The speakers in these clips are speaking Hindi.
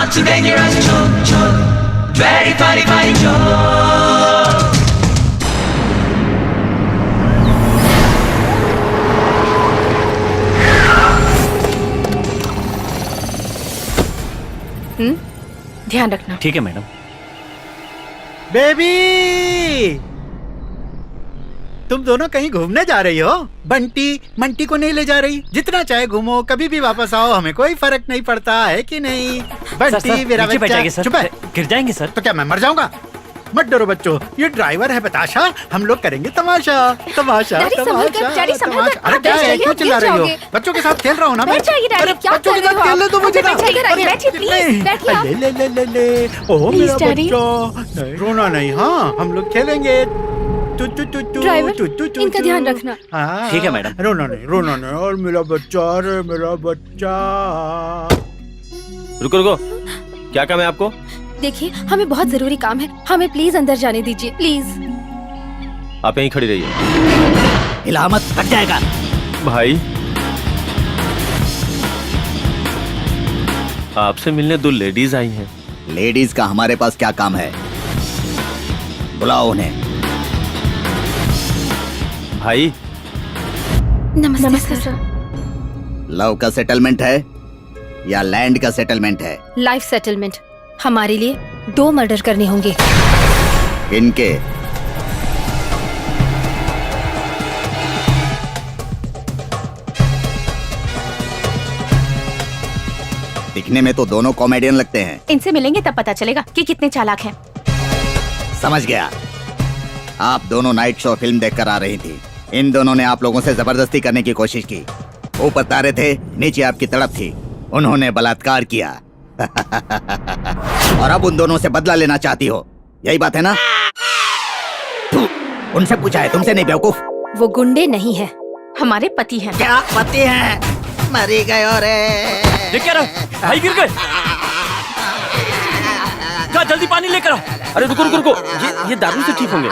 Not too dangerous, choke. Very funny, funny joke. ध्यान रखना। ठीक है मैडम। बेबी, तुम दोनों कहीं घूमने जा रही हो? बंटी मंटी को नहीं ले जा रही? जितना चाहे घूमो, कभी भी वापस आओ, हमें कोई फर्क नहीं पड़ता है कि नहीं? बंटी मेरा बच्चा। चुप है। गिर जाएंगे सर। तो क्या मैं मर जाऊंगा? मत डरो बच्चों, ये ड्राइवर है बताशा, हम लोग करेंगे तमाशा तमाशा तमाशा। अरे क्या है, क्यों चिल्ला रही हो? बच्चों के साथ खेल रहा हूँ ना मैं। अरे बच्चों के साथ खेलने दो मुझे ना। ले ले ले ले। ओह मेरा बच्चा, रोना नहीं। हाँ हम लोग खेलेंगे। इनका ध्यान रखना। ठीक है मैडम। रोना नहीं। और मेरा बच्चा, अरे मेरा बच्चा। रुको रुको, क्या काम है आपको? देखिए हमें बहुत जरूरी काम है, हमें प्लीज अंदर जाने दीजिए प्लीज। आप यहीं खड़ी रहिए। हिला मत, कट जाएगा। भाई आपसे मिलने दो लेडीज आई हैं। लेडीज का हमारे पास क्या काम है? बुलाओ उन्हें। भाई नमस्ते सर। लव का सेटलमेंट है या लैंड का सेटलमेंट है? Life settlement. हमारे लिए 2 मर्डर करने होंगे। इनके दिखने में तो दोनों कॉमेडियन लगते हैं। इनसे मिलेंगे तब पता चलेगा कि कितने चालाक हैं। समझ गया। आप दोनों नाइट शो फिल्म देखकर आ रही थी। इन दोनों ने आप लोगों से जबरदस्ती करने की कोशिश की। ऊपर तारे थे, नीचे आपकी तड़प थी। उन्होंने बलात्कार किया और अब उन दोनों से बदला लेना चाहती हो, यही बात है ना? उनसे पूछा है, तुमसे नहीं बेवकूफ। वो गुंडे नहीं है, हमारे पति हैं। क्या पति हैं? मरी गए और क्या रहा? भाई गिर गए। जा जल्दी पानी लेकर आओ। अरे रुको रुको रुको, ये दारू से ठीक होंगे।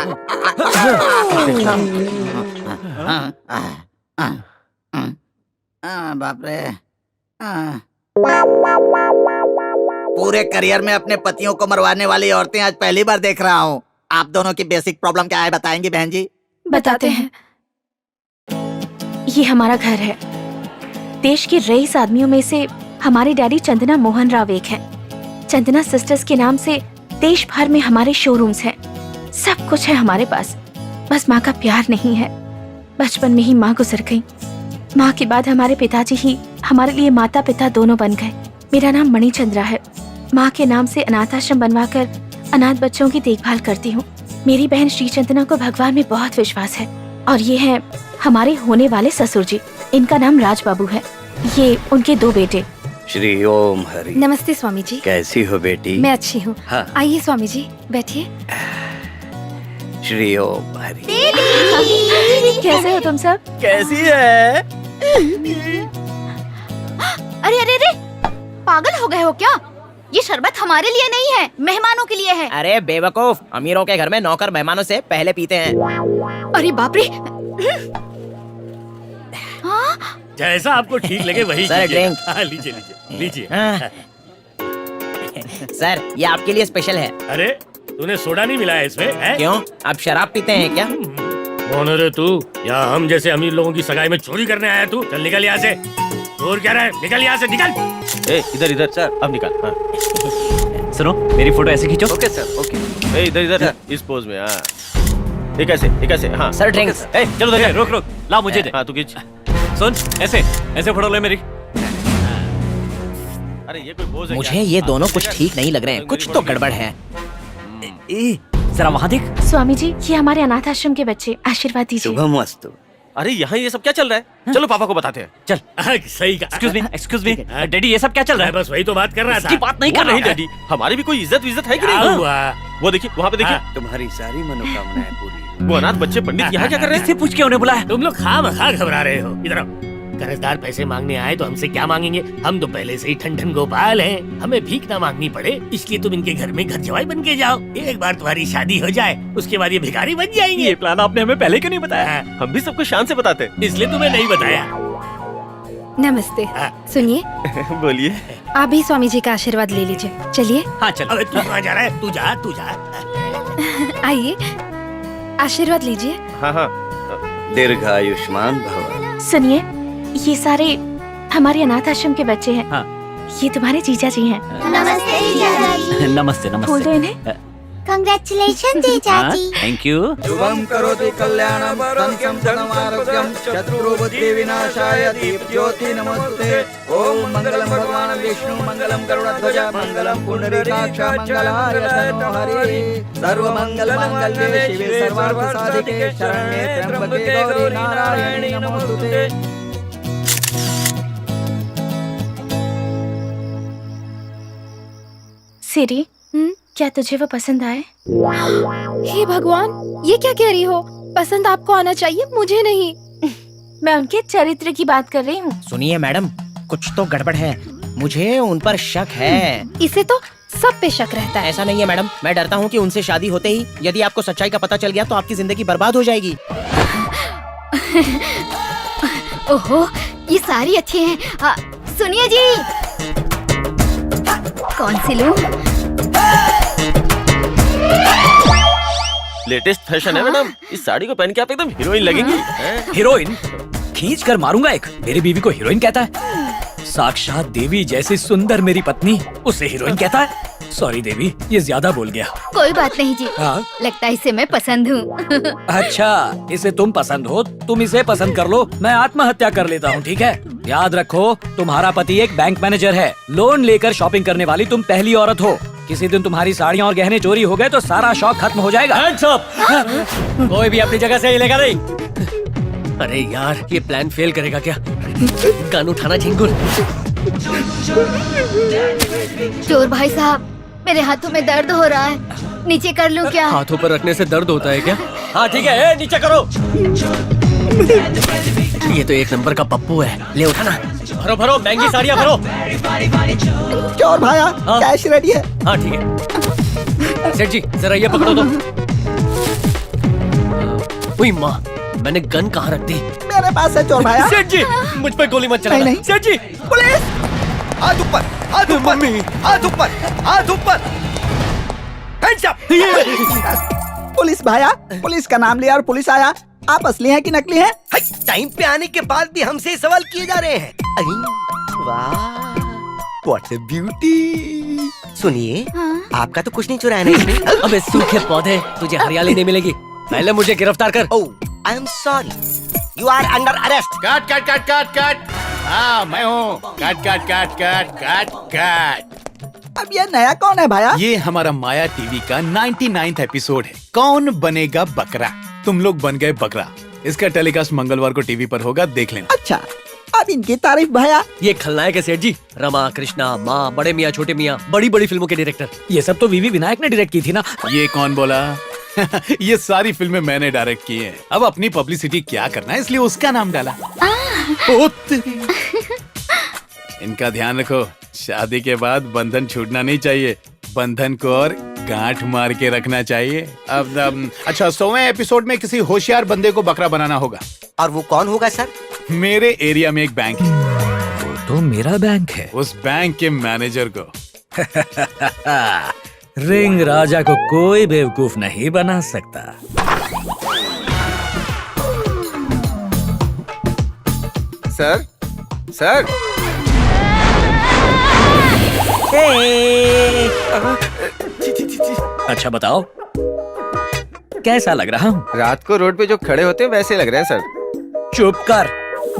बाप रे। पूरे करियर में अपने पतियों को मरवाने वाली औरतें आज पहली बार देख रहा हूँ। आप दोनों की बेसिक प्रॉब्लम क्या है बताएंगी बहन जी? बताते हैं। ये हमारा घर है। देश के रईस आदमियों में से हमारे डैडी चंदना मोहन राव एक हैं। चंदना सिस्टर्स के नाम से देश भर में हमारे शोरूम्स हैं। सब कुछ है हमारे पास, बस माँ का प्यार नहीं है। बचपन में ही माँ गुजर गई। माँ के बाद हमारे पिताजी ही हमारे लिए माता पिता दोनों बन गए। मेरा नाम मणिचंद्रा है। माँ के नाम से अनाथ आश्रम बनवाकर अनाथ बच्चों की देखभाल करती हूँ। मेरी बहन श्री चंदना को भगवान में बहुत विश्वास है। और ये हैं हमारे होने वाले ससुर जी। इनका नाम राज बाबू है। ये उनके 2 बेटे। श्री ओम हरि। नमस्ते स्वामी जी। कैसी हो बेटी? मैं अच्छी हूँ। हाँ। आइए स्वामी जी बैठिए। श्री ओम हरि। कैसे हो तुम सब? कैसी है? अरे अरे अरे, पागल हो गए हो क्या? ये शरबत हमारे लिए नहीं है, मेहमानों के लिए है। अरे बेवकूफ, अमीरों के घर में नौकर मेहमानों से पहले पीते हैं। अरे बाप रे। जैसा आपको ठीक लगे वही सर, कीजिए। ड्रिंक। हाँ, लीजिए लीजिए लीजिए। हाँ। सर ये आपके लिए स्पेशल है। अरे तूने सोडा नहीं मिलाया इसमें है? क्यों, आप शराब पीते हैं क्या? कौन है रे तू? या हम जैसे अमीर लोगों की सगाई में चोरी करने आया तू? चल निकल यहाँ से। और क्या रहा है? निकल यहाँ से, निकल। ए इधर इधर सर, अब निकाल। हाँ। सुनो मेरी फोटो ऐसे खींचो। Okay sir, okay. ए इधर इधर इस पोज में। हाँ एक ऐसे। हाँ सर ड्रिंक। ए चलो धनिया, रोक रोक, ला मुझे दे। हाँ तू खींच। सुन ऐसे फोटो ले मेरी। अरे ये कोई पोज है? मुझे ये दोनों कुछ ठीक नहीं लग रहे हैं, कुछ तो गड़बड़ है। जरा वहाँ देख। स्वामी जी ये हमारे अनाथ आश्रम के बच्चे, आशीर्वाद दीजिए। शुभमस्तु। अरे यहाँ ये सब क्या चल रहा है? चलो पापा को बताते हैं। चल। सही कहा। एक्सक्यूज मी डैडी, ये सब क्या चल रहा है? बस वही तो बात कर रहा था। इसकी बात नहीं कर रहा हूँ डैडी, हमारी भी कोई इज्जत है कि नहीं? वो देखिए, वहाँ पे देखिए। तुम्हारी सारी मनोकामनाएं पूरी। वो अनाथ बच्चे पंडित यहाँ क्या कर रहे हैं? इससे पूछ के उन्हें बुलाया। तुम लोग खामखा घबरा रहे हो। इधर आओ। कर्जदार पैसे मांगने आए तो हमसे क्या मांगेंगे? हम तो पहले से ही ठन गोपाल हैं, हमें भीख ना मांगनी पड़े, इसलिए तुम इनके घर में घर जवाई बन के जाओ। एक बार तुम्हारी शादी हो जाए उसके बाद ये भिखारी बन जाएंगे। ये प्लान आपने हमें पहले क्यों नहीं बताया? हम भी सबको शान से बताते। इसलिए तुम्हें नहीं बताया। नमस्ते। हाँ। सुनिए, बोलिए। आप भी स्वामी जी का आशीर्वाद ले लीजिए। चलिए हाँ चल। अबे तू कहाँ जा रहा है? तू जा। आइए, आशीर्वाद लीजिए। हाँ हाँ, दीर्घायुष्मान भव। सुनिए, ये सारे हमारे अनाथ आश्रम के बच्चे हैं। हाँ। ये तुम्हारे जीजा जी हैं। नमस्ते जीजा जी। नमस्ते बोल नमस्ते। दो इन्हें। कंग्रेचुलेशन जीजा जी। Thank you. शुभम करोति कल्याणम धनसं धनमारोग्यम शत्रुबुद्धि विनाशाय दीपज्योति नमस्ते। ओम मंगलम भगवान विष्णु मंगलम गरुड़ध्वज मंगलम पुंडरीकाक्ष मंगलाय तनो हरि सर्वमंगल मंगल्ये शिवे सर्वार्थ साधिके शरण्ये त्र्यंबके गौरी नारायणी नमोस्तुते। सिरी, क्या तुझे वो पसंद आए? हे भगवान, ये क्या कह रही हो? पसंद आपको आना चाहिए, मुझे नहीं। मैं उनके चरित्र की बात कर रही हूँ। सुनिए मैडम, कुछ तो गड़बड़ है। मुझे उन पर शक है। इसे तो सब पे शक रहता है। ऐसा नहीं है मैडम, मैं डरता हूँ कि उनसे शादी होते ही यदि आपको सच्चाई का पता चल गया तो आपकी जिंदगी बर्बाद हो जाएगी। ओहो, ये सारी अच्छी हैं। सुनिए जी, कौन सी लूं? लेटेस्ट फैशन है मैडम। इस साड़ी को पहन के आप एकदम हीरोइन लगेंगी। हैं? हीरोइन? खींच कर मारूंगा एक। मेरी बीवी को हीरोइन कहता है? साक्षात देवी जैसी सुंदर मेरी पत्नी उसे हीरोइन कहता है? सॉरी देवी, ये ज्यादा बोल गया। कोई बात नहीं जी। हाँ? लगता है इसे मैं पसंद हूँ। अच्छा, इसे तुम पसंद हो, तुम इसे पसंद कर लो, मैं आत्महत्या कर लेता हूँ, ठीक है? याद रखो, तुम्हारा पति एक बैंक मैनेजर है। लोन लेकर शॉपिंग करने वाली तुम पहली औरत हो। किसी दिन तुम्हारी साड़ियाँ और गहने चोरी हो गए तो सारा शौक खत्म हो जाएगा। Hands up! कोई भी अपनी जगह से हिलेगा नहीं। अरे यार, ये प्लान फेल करेगा क्या? गन उठाना झिंगुर। चोर भाई साहब, मेरे हाथों में दर्द हो रहा है, नीचे कर लूं क्या? हाथों पर रखने से दर्द होता है क्या? हाँ ठीक है, ए, नीचे करो। ये तो एक नंबर का पप्पू है। ले उठाना। भरो भरो, महंगी साड़ियाँ भरो। चोर भाया, कैश रेडी है। हाँ ठीक है। सेठ जी, जरा ये पकड़ो तो। उई माँ, मैंने गन कहाँ रख दी? मेरे पास है चोर भाया। सेठ जी, मुझ पर गोली मत चलाना। नहीं। सेठ जी, पुलिस! हाथ ऊपर, हाथ ऊपर, हाथ ऊपर, हाथ ऊपर। Hands up! पुलिस भाया, पुलिस का नाम लिया और पुलिस आया। आप असली हैं कि नकली हैं? टाइम पे आने के बाद भी हमसे सवाल किए जा रहे हैं। वाह, व्हाट अ ब्यूटी। सुनिए, आपका तो कुछ नहीं चुराया नहीं इसने। अबे सूखे पौधे, तुझे हरियाली नहीं मिलेगी। पहले मुझे गिरफ्तार कर। Oh, I am sorry, you are under arrest. काट काट काट काट काट। हाँ मैं हूँ। काट काट काट काट काट काट। अब ये नया कौन है भाया? ये हमारा माया टीवी का 99th एपिसोड है, कौन बनेगा बकरा। तुम लोग बन गए बकरा। इसका टेलीकास्ट मंगलवार को टीवी पर होगा, देख लेना। अच्छा, अब इनकी तारीफ भाया। ये खलनायक है सेठ जी। रमा, कृष्णा, माँ, बड़े मियाँ, छोटे मियाँ, बड़ी बड़ी फिल्मों के डायरेक्टर। ये सब तो वीवी विनायक ने डायरेक्ट की थी ना। ये कौन बोला? ये सारी फिल्में मैंने डायरेक्ट की हैं। अब अपनी पब्लिसिटी क्या करना है, इसलिए उसका नाम डाला। ओ तेरी। इनका ध्यान रखो, शादी के बाद बंधन छूटना नहीं चाहिए। बंधन को और गांठ मार के रखना चाहिए। अब अच्छा, 100वें एपिसोड में किसी होशियार बंदे को बकरा बनाना होगा। और वो कौन होगा सर? मेरे एरिया में एक बैंक है, वो तो मेरा बैंक है। उस बैंक के मैनेजर को। रिंग राजा को कोई बेवकूफ नहीं बना सकता। Sir, sir. अच्छा बताओ, कैसा लग रहा हूँ? रात को रोड पे जो खड़े होते हैं वैसे लग रहे हैं सर। चुप कर,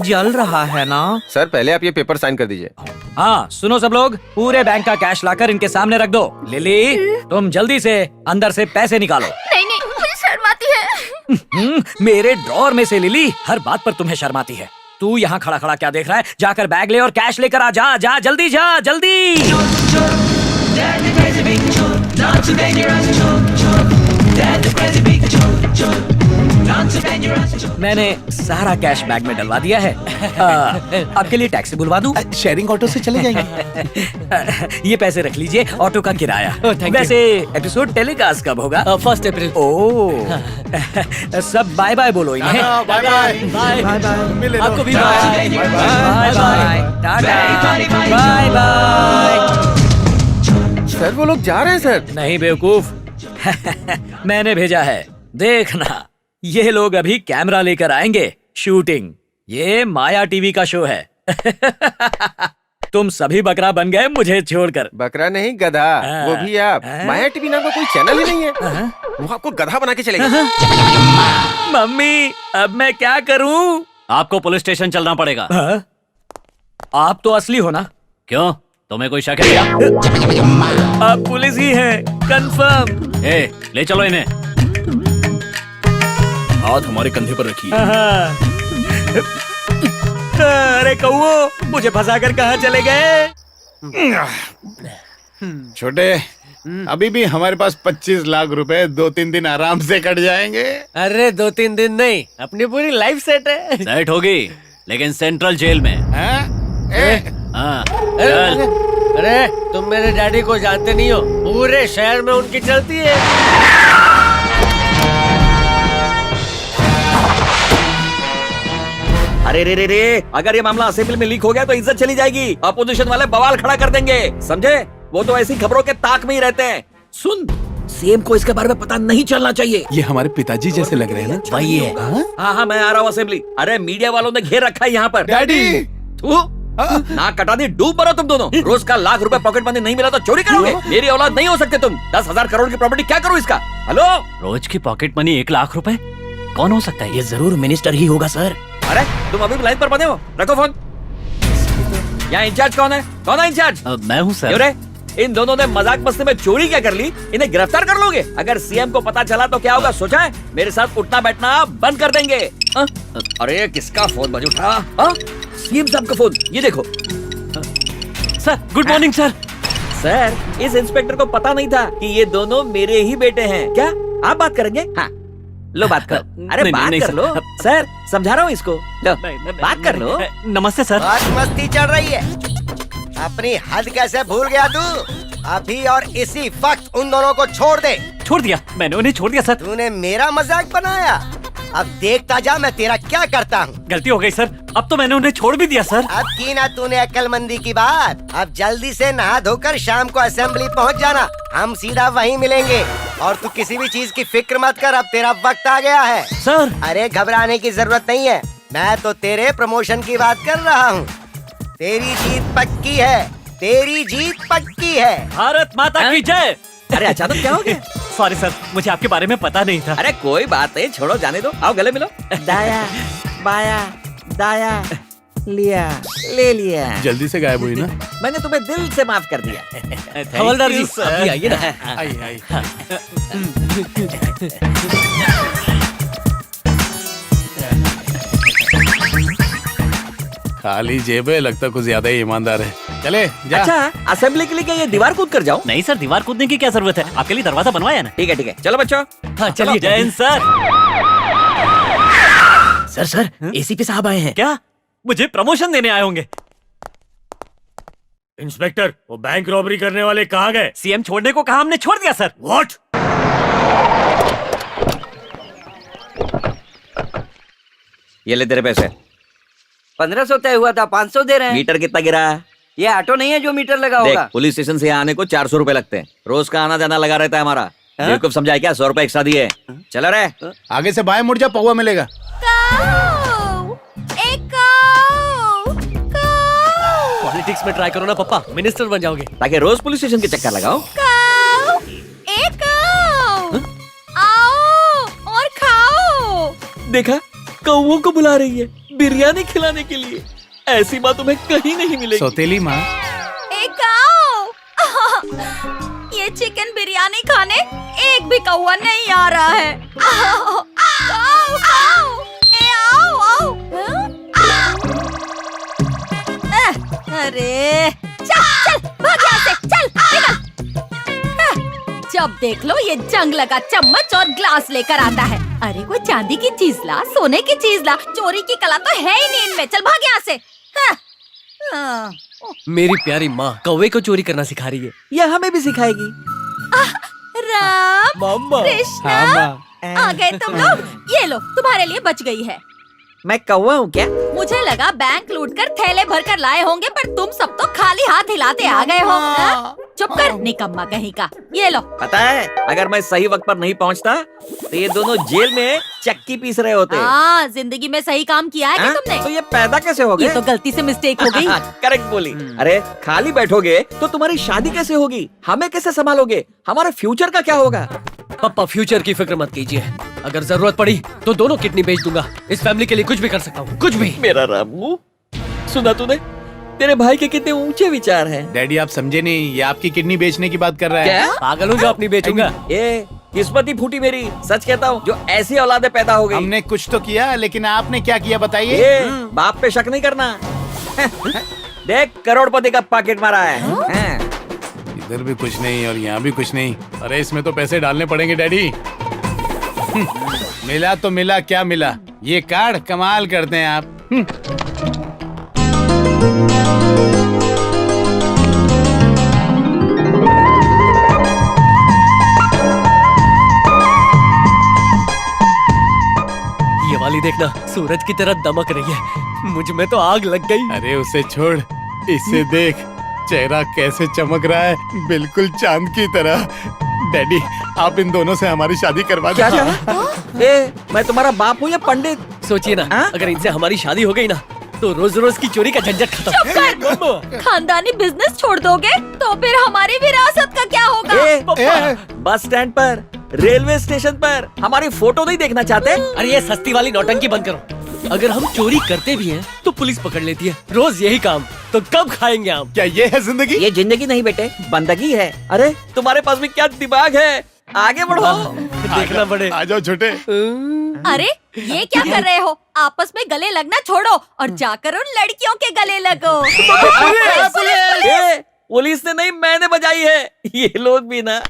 जल रहा है ना। सर पहले आप ये पेपर साइन कर दीजिए। हाँ सुनो सब लोग, पूरे बैंक का कैश लाकर इनके सामने रख दो। लिली, तुम जल्दी से अंदर से पैसे निकालो। नहीं नहीं, मुझे शर्म आती है। मेरे ड्रॉर में से लिली, हर बात पर तुम्हें शर्म आती है। तू यहाँ खड़ा खड़ा क्या देख रहा है? जाकर बैग ले और कैश लेकर आ। जा जा, जल्दी जा, जल्दी। मैंने सारा कैश बैग में डलवा दिया है। आपके लिए टैक्सी बुलवा दूं? शेयरिंग ऑटो से चले जाएंगे। ये पैसे रख लीजिए, ऑटो का किराया। वैसे एपिसोड टेलीकास्ट कब होगा? 1 अप्रैल। ओह, सब बाय बाय बोलो इन्हें। Bye bye. Bye bye. आपको भी bye bye. Tata, bye bye. Sir वो लोग जा रहे हैं सर। नहीं बेवकूफ, मैंने भेजा है। देखना, ये लोग अभी कैमरा लेकर आएंगे। शूटिंग, ये माया टीवी का शो है। तुम सभी बकरा बन गए मुझे छोड़कर। बकरा नहीं गधा, वो भी आप। माया टीवी नाम का कोई चैनल ही नहीं है, वो आपको गधा बना के चलेगा। मम्मी, अब मैं क्या करूं? आपको पुलिस स्टेशन चलना पड़ेगा। आप तो असली हो ना? क्यों, तुम्हें कोई शक है क्या? आप पुलिस ही हैं, कंफर्म। ए, ले चलो इन्हें। हाथ हमारे कंधे पर रखिए। अरे कौओ, मुझे फंसाकर कहाँ चले गए? छोटे, अभी भी हमारे पास 25 लाख रुपए 2-3 दिन आराम से कट जाएंगे। अरे 2-3 दिन नहीं, अपनी पूरी लाइफ सेट है। सेट होगी, लेकिन सेंट्रल जेल में। हाँ, चल। अरे तुम मेरे डैडी को जानते नहीं हो, पूरे शहर में उनकी चलती है। अरे रे रे रे, अगर ये मामला असेंबली में लीक हो गया तो इज्जत चली जाएगी। अपोजिशन वाले बवाल खड़ा कर देंगे, समझे? वो तो ऐसी खबरों के ताक में ही रहते हैं। सुन, सीएम को इसके बारे में पता नहीं चलना चाहिए। ये हमारे पिताजी जैसे लग रहे हैं ना? वही है। हाँ, मैं आ रहा हूँ असेंबली। अरे मीडिया वालों ने घेर रखा है यहाँ पर। डैडी, ना कटा दी, डूब मरो तुम दोनों। रोज का लाख रुपए पॉकेट मनी नहीं मिला तो चोरी करोगे? मेरी औलाद नहीं हो सकते तुम। 10,000 करोड़ की प्रॉपर्टी क्या करूँ इसका? हेलो, रोज की पॉकेट मनी 1 लाख रुपए कौन हो सकता है? ये जरूर मिनिस्टर ही होगा सर। अरे तुम अभी लाइन पर बने हो, रखो फोन। यहाँ इंचार्ज कौन है? कौन है इंचार्ज? मैं हूँ सर। अरे इन दोनों ने मजाक मस्ती में चोरी क्या कर ली? इन्हें गिरफ्तार कर लोगे? अगर सीएम को पता चला तो क्या होगा सोचा है? मेरे साथ उठना बैठना बंद कर देंगे। अरे किसका फोन बज उठा? सीएम साहब का फोन, ये देखो। Sir, good morning sir. Sir, इस इंस्पेक्टर को पता नहीं था कि ये दोनों मेरे ही बेटे हैं। क्या आप बात करेंगे? हाँ, लो बात करो। अरे नहीं, बात नहीं, कर सर। लो सर, समझा रहा हूँ इसको। लो बात कर लो। नमस्ते सर। बहुत मस्ती चल रही है, अपनी हद कैसे भूल गया तू? अभी और इसी वक्त उन दोनों को छोड़ दे। छोड़ दिया, मैंने उन्हें छोड़ दिया सर। तूने मेरा मजाक बनाया, अब देखता जा मैं तेरा क्या करता हूँ। गलती हो गई सर, अब तो मैंने उन्हें छोड़ भी दिया सर। अब की ना तूने अक्लमंदी की बात। अब जल्दी से नहा धोकर शाम को असेंबली पहुँच जाना, हम सीधा वहीं मिलेंगे। और तू किसी भी चीज की फिक्र मत कर, अब तेरा वक्त आ गया है। सर, अरे घबराने की जरूरत नहीं है, मैं तो तेरे प्रमोशन की बात कर रहा हूँ। तेरी जीत पक्की है, तेरी जीत पक्की है। भारत माता की जय। अरे अचानक क्या हो गया? सॉरी सर, मुझे आपके बारे में पता नहीं था। अरे कोई बात नहीं, छोड़ो, जाने दो। आओ गले मिलो। दाया बाया दाया, लिया ले लिया। जल्दी से गायब हुई ना? मैंने तुम्हें दिल से माफ कर दिया। हवलदार जी, सर। अभी आइए ना। आई। खाली जेब है, लगता कुछ ज्यादा ही ईमानदार है। चले जा। अच्छा, असेंबली के लिए क्या ये दीवार कूद कर जाओ? नहीं सर, दीवार कूदने की क्या जरूरत है? आपके लिए दरवाजा बनवाया ना। ठीक है, चलो बच्चों। हाँ चलिए। जय हिंद सर। सर, एसीपी साहब आए हैं। क्या? मुझे प्रमोशन देने आए होंगे। इंस्पेक्टर, वो बैंक रॉबरी करने वाले कहाँ गए? सीएम छोड़ने को कहा, हमने छोड़ दिया सर। व्हाट? ये ले तेरे पैसे। 1500 तय हुआ था, 500 दे रहे हैं। मीटर कितना गिरा? ये ऑटो नहीं है जो मीटर लगा देख, होगा। पुलिस स्टेशन से यहाँ आने को 400 रुपए लगते हैं। रोज का आना जाना लगा रहता है हमारा। बेवकूफ समझाए क्या? 100 रुपए एक्स्ट्रा दिए। चलो रे। आगे से बाएं मुड़ जा, पौवा मिलेगा। पॉलिटिक्स में ट्राई करो ना पप्पा, मिनिस्टर बन जाओगे। ताकि रोज पुलिस स्टेशन के चक्कर लगाओ। आओ और खाओ। देखा, कौओं को बुला रही है बिरयानी खिलाने के लिए। ऐसी बात तुम्हें कहीं नहीं मिलेगी। सौतेली माँ। एक आओ। ये चिकन बिरयानी खाने एक भी कौवा नहीं आ रहा है। आओ, खाओ, खाओ। ए, आओ, आओ। अरे चल भाग यहाँ से, चल निकल। जब देख लो ये जंग लगा चम्मच और ग्लास लेकर आता है। अरे कोई चांदी की चीज ला, सोने की चीज ला, चोरी की कला तो है ही नहीं इनमें। चल भाग यहाँ से। मेरी प्यारी माँ कौवे को चोरी करना सिखा रही है, ये हमें भी सिखाएगी। राम मम्मा। कृष्णा, आ गए तुम लोग। ये लो, तुम्हारे लिए बच गई है। मैं कौवा हूँ क्या? मुझे लगा बैंक लूट कर थैले भर कर लाए होंगे, पर तुम सब तो खाली हाथ हिलाते आ गए हो। हाँ? चुप कर, निकम्मा कहीं का। ये लो। पता है, अगर मैं सही वक्त पर नहीं पहुँचता तो ये दोनों जेल में चक्की पीस रहे होते। हाँ, जिंदगी में सही काम किया है क्या तुमने? तो ये पैदा कैसे हो गए? ये तो गलती से मिस्टेक हो गई। करेक्ट बोली। अरे खाली बैठोगे तो तुम्हारी शादी कैसे होगी? हमें कैसे संभालोगे? हमारे फ्यूचर का क्या होगा? पापा फ्यूचर की फिक्र मत कीजिए, अगर जरूरत पड़ी तो दोनों किडनी बेच दूंगा। इस फैमिली के लिए कुछ भी कर सकता हूँ, कुछ भी। मेरा रामू, सुना तूने? तेरे भाई के कितने ऊंचे विचार हैं। डैडी आप समझे नहीं, ये आपकी किडनी बेचने की बात कर रहा है। क्या? पागल हूँ जो अपनी बेचूंगा। ये किस्मत ही फूटी मेरी, सच कहता हूँ, जो ऐसी औलादे पैदा हो गई। हमने कुछ तो किया, लेकिन आपने क्या किया बताइए? ये बाप पे शक नहीं करना। देख, करोड़पति का पॉकेट मारा है। इधर भी कुछ नहीं और यहाँ भी कुछ नहीं। अरे इसमें तो पैसे डालने पड़ेंगे डैडी। मिला तो मिला, क्या मिला? ये कार्ड कमाल करते हैं आप। ये वाली देखना, सूरज की तरह दमक रही है, मुझ में तो आग लग गई। अरे उसे छोड़, इसे देख, चेहरा कैसे चमक रहा है, बिल्कुल चांद की तरह। डैडी आप इन दोनों से हमारी शादी करवा क्या दीजिए। ए, मैं तुम्हारा बाप हूँ या पंडित? सोचिए ना, अगर इनसे हमारी शादी हो गई ना तो रोज रोज की चोरी का झंझट खत्म। चुप कर। खानदानी बिजनेस छोड़ दोगे तो फिर हमारी विरासत का क्या होगा? बस स्टैंड पर, रेलवे स्टेशन पर हमारी फोटो नहीं देखना चाहते? अरे ये सस्ती वाली नौटंकी बंद करो। अगर हम चोरी करते भी हैं तो पुलिस पकड़ लेती है, रोज यही काम, तो कब खाएंगे हम? क्या ये है जिंदगी? ये जिंदगी नहीं बेटे, बंदगी है। अरे तुम्हारे पास भी क्या दिमाग है, आगे बढ़ो। देखना पड़े। आ जाओ छोटे। अरे ये क्या कर रहे हो? आपस में गले लगना छोड़ो और जाकर उन लड़कियों के गले लगो। पुलिस ने नहीं, मैंने बजाई है। ये लोग भी ना।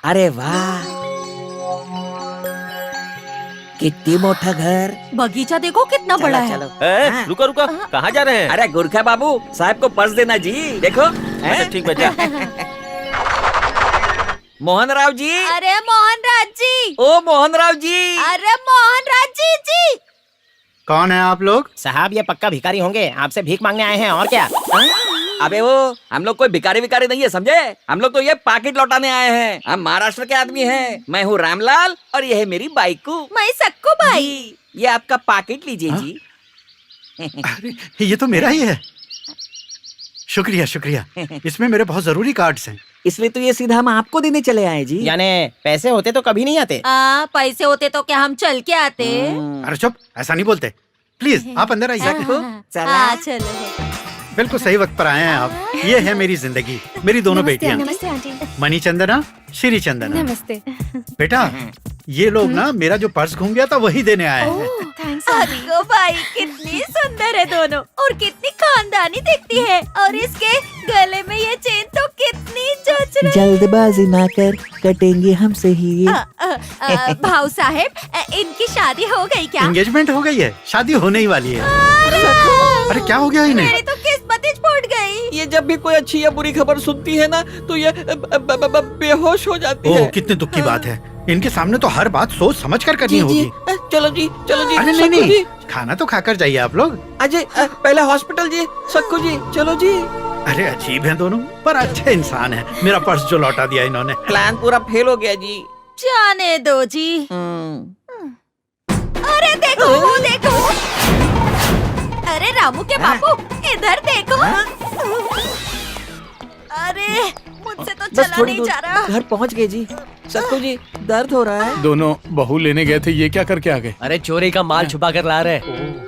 अरे वाह, कितनी मोटा घर। बगीचा देखो कितना बड़ा है। चलो। रुको रुको, कहाँ जा रहे हैं? अरे गुरखा बाबू, साहब को पर्स देना जी। देखो। अच्छा ठीक बचा। मोहन राव जी। अरे मोहन राज जी। ओ मोहन राव जी। अरे मोहन राज जी। कौन है आप लोग? साहब ये पक्का भिखारी होंगे, आपसे भीख मांगने आए हैं और क्या। अबे वो हम लोग कोई भिखारी विकारी नहीं है, समझे? हम लोग तो ये पाकिट लौटाने आए हैं। हम महाराष्ट्र के आदमी हैं। मैं हूँ रामलाल और ये है मेरी बाइकू। मैं सक्कू भाई। ये आपका पाकिट लीजिए जी। अरे ये तो मेरा ही है। शुक्रिया शुक्रिया, इसमें मेरे बहुत जरूरी कार्ड्स हैं। इसलिए तो ये सीधा हम आपको देने चले आए जी। यानी पैसे होते तो कभी नहीं आते। पैसे होते तो क्या हम चल के आते? अरे चुप, ऐसा नहीं बोलते। प्लीज आप अंदर आइए। चलो। बिल्कुल सही वक्त पर आए हैं आप। ये है मेरी जिंदगी, मेरी दोनों बेटियां। नमस्ते आंटी। मणि चंदना, श्री चंदना। नमस्ते। बेटा ये लोग ना मेरा जो पर्स घूम गया था वही देने आए हैं। थैंक्स। अरे भाई कितनी सुंदर है दोनों और कितनी खानदानी दिखती है, और इसके गले में ये चेन तो कितनी जच रही। जल्दबाजी ना कर, कटेंगे हमसे ही ये। भाऊ साहब, इनकी शादी हो गई क्या? एंगेजमेंट हो गई है, शादी होने ही वाली है। अरे क्या हो गया इन्हें? मेरी तो किस्मत ही फूट गई। ये जब भी कोई अच्छी या बुरी खबर सुनती है ना तो ये बेहोश हो जाती है। कितने दुख की बात है। इनके सामने तो हर बात सोच समझ कर करनी होगी। चलो जी, चलो जी। अरे नहीं नहीं, खाना तो खाकर जाइए आप लोग। अजय पहले हॉस्पिटल जी। सक्कू जी चलो जी। अरे अजीब हैं दोनों, पर अच्छे इंसान हैं। मेरा पर्स जो लौटा दिया इन्होंने। प्लान पूरा फेल हो गया जी। जाने दो जी। अरे देखो वो देखो। अरे रामू के बापू इधर देखो। अरे मुझसे तो बस चला थोड़ी नहीं दूर, जा रहा। घर पहुंच गए जी। सक्कू जी दर्द हो रहा है। दोनों बहू लेने गए थे, ये क्या करके आ गए? अरे चोरी का माल छुपा कर ला रहे।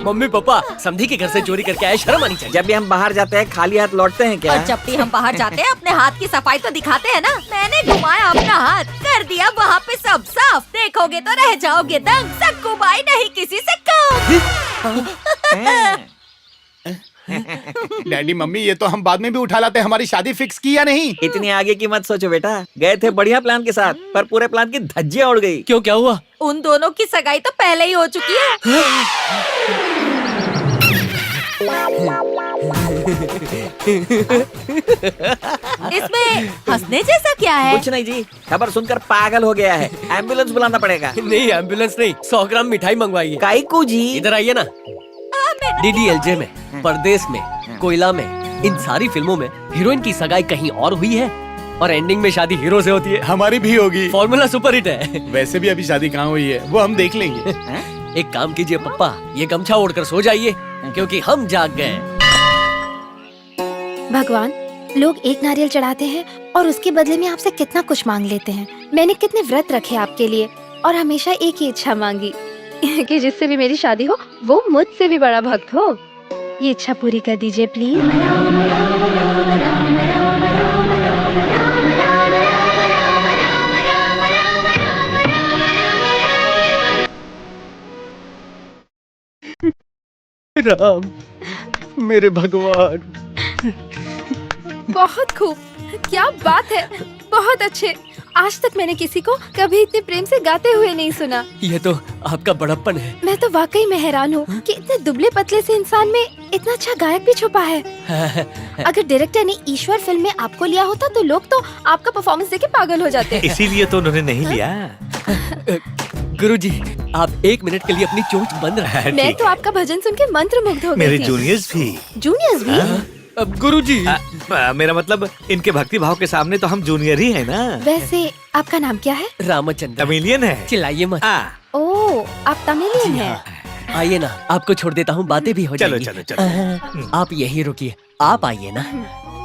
मम्मी पापा समधी के घर से चोरी करके आए, शर्म आनी चाहिए। जब भी हम बाहर जाते हैं खाली हाथ लौटते हैं क्या? और जब भी हम बाहर जाते हैं अपने हाथ की सफाई तो दिखाते हैं ना। मैंने घुमाया अपना हाथ, कर दिया वहाँ पे सब साफ। देखोगे तो रह जाओगे दंग। सक्कू भाई नहीं किसी से कम। डैडी मम्मी ये तो हम बाद में भी उठा लाते। हमारी शादी फिक्स की या नहीं? इतनी आगे की मत सोचो बेटा। गए थे बढ़िया प्लान के साथ, पर पूरे प्लान की धज्जियां उड़ गई। क्यों, क्या हुआ? उन दोनों की सगाई तो पहले ही हो चुकी है। इसमें हंसने जैसा क्या है? कुछ नहीं जी, खबर सुनकर पागल हो गया है। एम्बुलेंस बुलाना पड़ेगा। नहीं एम्बुलेंस नहीं, 100 ग्राम मिठाई मंगवाइए। काईकू जी, इधर आइए ना। डीडीएलजे में, परदेश में, कोयला में, इन सारी फिल्मों में हीरोइन की सगाई कहीं और हुई है और एंडिंग में शादी हीरो से होती है। हमारी भी होगी। फॉर्मूला सुपर हिट है। वैसे भी अभी शादी कहाँ हुई है, वो हम देख लेंगे। एक काम कीजिए पप्पा, ये गमछा ओढ़कर सो जाइए क्योंकि हम जाग गए। भगवान, लोग एक नारियल चढ़ाते हैं और उसके बदले में आपसे कितना कुछ मांग लेते हैं। मैंने कितने व्रत रखे आपके लिए और हमेशा एक ही इच्छा मांगी कि जिससे भी मेरी शादी हो वो मुझसे भी बड़ा भक्त हो। ये इच्छा पूरी कर दीजिए प्लीज। राम, मेरे भगवान। बहुत खूब, क्या बात है, बहुत अच्छे। आज तक मैंने किसी को कभी इतने प्रेम से गाते हुए नहीं सुना। ये तो आपका बड़प्पन है। मैं तो वाकई में हैरान हूँ कि इतने दुबले पतले से इंसान में इतना अच्छा गायक भी छुपा है। अगर डायरेक्टर ने ईश्वर फिल्म में आपको लिया होता तो लोग तो आपका परफॉर्मेंस देख के पागल हो जाते। इसीलिए तो उन्होंने नहीं लिया। गुरुजी, आप 1 मिनट के लिए अपनी चोंच बंद रखें। मैं तो आपका भजन सुन के मंत्रमुग्ध हो गई मेरे थी। जूनियर्स भी। जूनियर्स भी? अब गुरुजी, मेरा मतलब इनके भक्ति भाव के सामने तो हम जूनियर ही है ना। वैसे आपका नाम क्या है? रामचंद्र। तमिलियन है। चिल्लाइए मत। ओह, आप तमिलियन हैं। आइए ना, आपको छोड़ देता हूँ, बातें भी हो चलो जाएंगी। चलो चलो। आप यही रुकिए, आप आइए ना।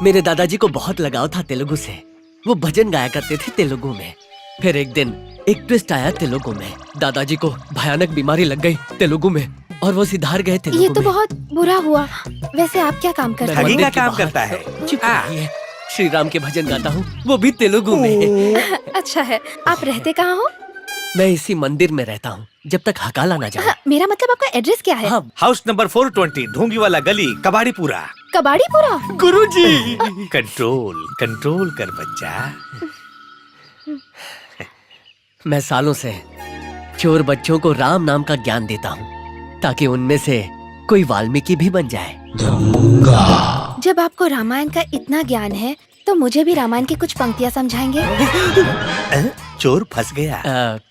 मेरे दादाजी को बहुत लगाव था तेलुगु से। वो भजन गाया करते थे तेलुगु में। फिर एक दिन एक ट्विस्ट आया तेलुगु में। दादाजी को भयानक बीमारी लग गई तेलुगु में और वो सिधार गए तेलुगु ये तो में। बहुत बुरा हुआ। वैसे आप क्या काम करते मंदिर हैं? के बाहर चुप रहिए। श्री राम के भजन गाता हूँ, वो भी तेलुगु में। अच्छा है। आप रहते कहाँ हो? मैं इसी मंदिर में रहता हूँ जब तक हकाला ना जाए। मेरा मतलब आपका एड्रेस क्या है? हाउस नंबर 420, ढोंगी वाला गली, कबाड़ीपुरा। कबाड़ीपुरा? गुरुजी। कंट्रोल कंट्रोल कर बच्चा। मैं सालों से चोर बच्चों को राम नाम का ज्ञान देता हूँ ताकि उनमें से कोई वाल्मीकि भी बन जाए। जब आपको रामायण का इतना ज्ञान है तो मुझे भी रामायण की कुछ पंक्तियाँ समझाएंगे? चोर फंस गया।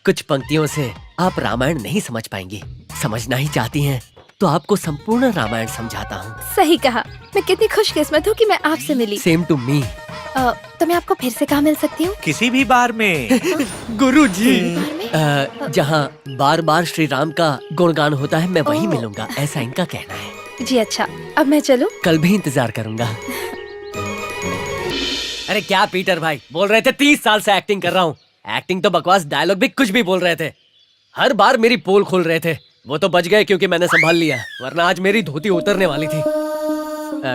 कुछ पंक्तियों से आप रामायण नहीं समझ पाएंगी। समझना ही चाहती हैं तो आपको संपूर्ण रामायण समझाता हूँ। सही कहा। मैं कितनी खुशकिस्मत हूँ कि मैं आपसे मिली। Same to me. तो मैं आपको फिर से कहाँ मिल सकती हूँ? किसी भी बार में। गुरुजी, जहाँ बार बार श्री राम का गुणगान होता है मैं वहीं मिलूंगा, ऐसा इनका कहना है। जी अच्छा, अब मैं चलूं? कल भी इंतजार करूंगा। अरे क्या पीटर भाई, बोल रहे थे 30 साल से एक्टिंग कर रहा हूँ। एक्टिंग तो बकवास, डायलॉग भी कुछ भी बोल रहे थे। हर बार मेरी पोल खोल रहे थे। वो तो बच गए क्योंकि मैंने संभाल लिया, वरना आज मेरी धोती उतरने वाली थी।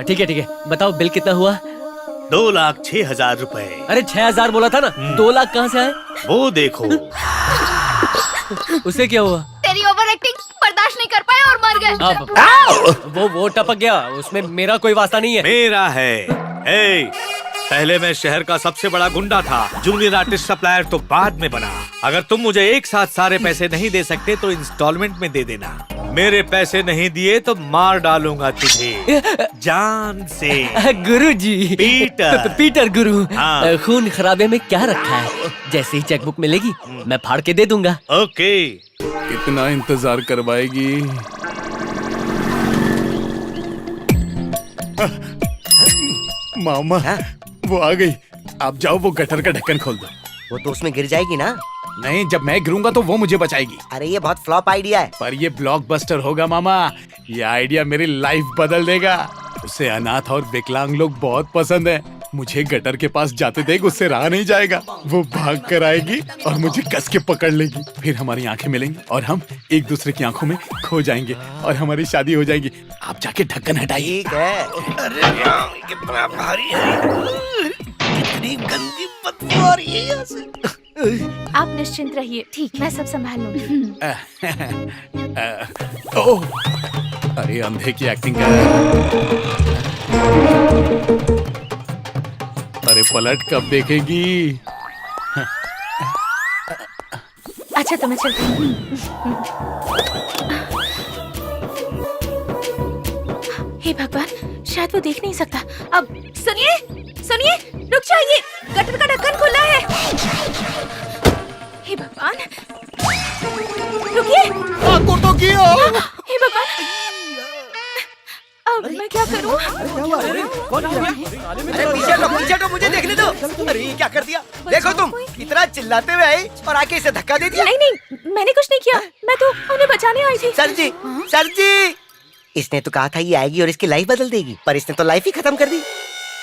ठीक है, बताओ बिल कितना हुआ? 2,06,000 रुपए। अरे 6,000 बोला था ना, 2 लाख कहाँ से आए? वो देखो। उसे क्या हुआ? तेरी ओवर एक्टिंग बर्दाश्त नहीं कर पाए और मर गए। वो टपक गया, उसमें मेरा कोई वास्ता नहीं है। मेरा है। पहले मैं शहर का सबसे बड़ा गुंडा था। जूनियर आर्टिस्ट सप्लायर तो बाद में बना। अगर तुम मुझे एक साथ सारे पैसे नहीं दे सकते तो इंस्टॉलमेंट में दे देना। मेरे पैसे नहीं दिए तो मार डालूंगा तुझे जान से। गुरुजी। पीटर गुरु। हाँ। खून खराबे में क्या रखा है? जैसे ही चेकबुक मिलेगी मैं फाड़ के दे दूंगा। ओके। कितना इंतजार करवाएगी? मामा, वो आ गई। आप जाओ, वो गटर का ढक्कन खोल दो। वो तो उसमें गिर जाएगी ना? नहीं, जब मैं गिरूंगा तो वो मुझे बचाएगी। अरे ये बहुत फ्लॉप आइडिया है। पर ये ब्लॉकबस्टर होगा मामा। ये आइडिया मेरी लाइफ बदल देगा। उसे अनाथ और विकलांग लोग बहुत पसंद है। मुझे गटर के पास जाते देख उससे रहा नहीं जाएगा। वो भाग कर आएगी और मुझे कस के पकड़ लेगी। फिर हमारी आंखें मिलेंगी और हम एक दूसरे की आंखों में खो जाएंगे और हमारी शादी हो जाएगी। आप जाके ढक्कन हटाइए। ठीक है। अरे कितना भारी है, कितनी गंदी बदबू आ रही है यहाँ से। आप निश्चिंत रहिए, ठीक, मैं सब संभाल लूंगी। ओह, अरे अंधे की एक्टिंग कर रहा है। अरे पलट कब देखेगी? अच्छा तो मैं चलती हूँ। हे भगवान, शायद वो देख नहीं सकता। अब सुनिए सुनिए, रुक जाइए, गटर का ढक्कन खुला है। हे भगवान, रुकिए। हे भगवान, अब मैं क्या करूं? अरे पीछे तो मुझे देखने दो। अरे ये क्या कर दिया? देखो तुम इतना चिल्लाते हुए आई और आके इसे धक्का दे दिया। नहीं, मैंने कुछ नहीं किया, मैं तो उन्हें बचाने आई थी। सर जी, इसने तो कहा था ये आएगी और इसकी लाइफ बदल देगी, पर इसने तो लाइफ ही खत्म कर दी।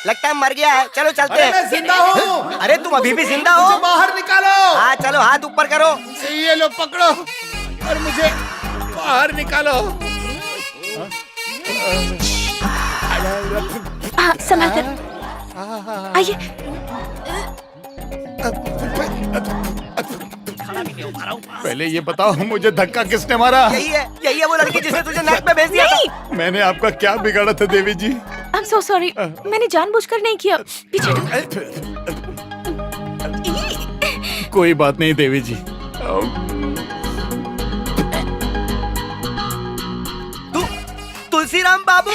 लगता है मर गया है। चलो चलते हैं। मैं जिंदा हूँ। अरे तुम अभी भी जिंदा हो? मुझे बाहर निकालो। हाँ चलो, हाथ ऊपर करो। ये लो पकड़ो और मुझे बाहर निकालो। संभाल कर आइए। पहले ये बताओ मुझे धक्का किसने मारा? यही है वो लड़की जिसने तुझे नेट में भेज दिया था। मैंने आपका क्या बिगाड़ा था देवी जी? I'm so sorry, मैंने जानबूझकर नहीं किया। पीछे कोई बात नहीं देवी जी। तुलसीराम बाबू,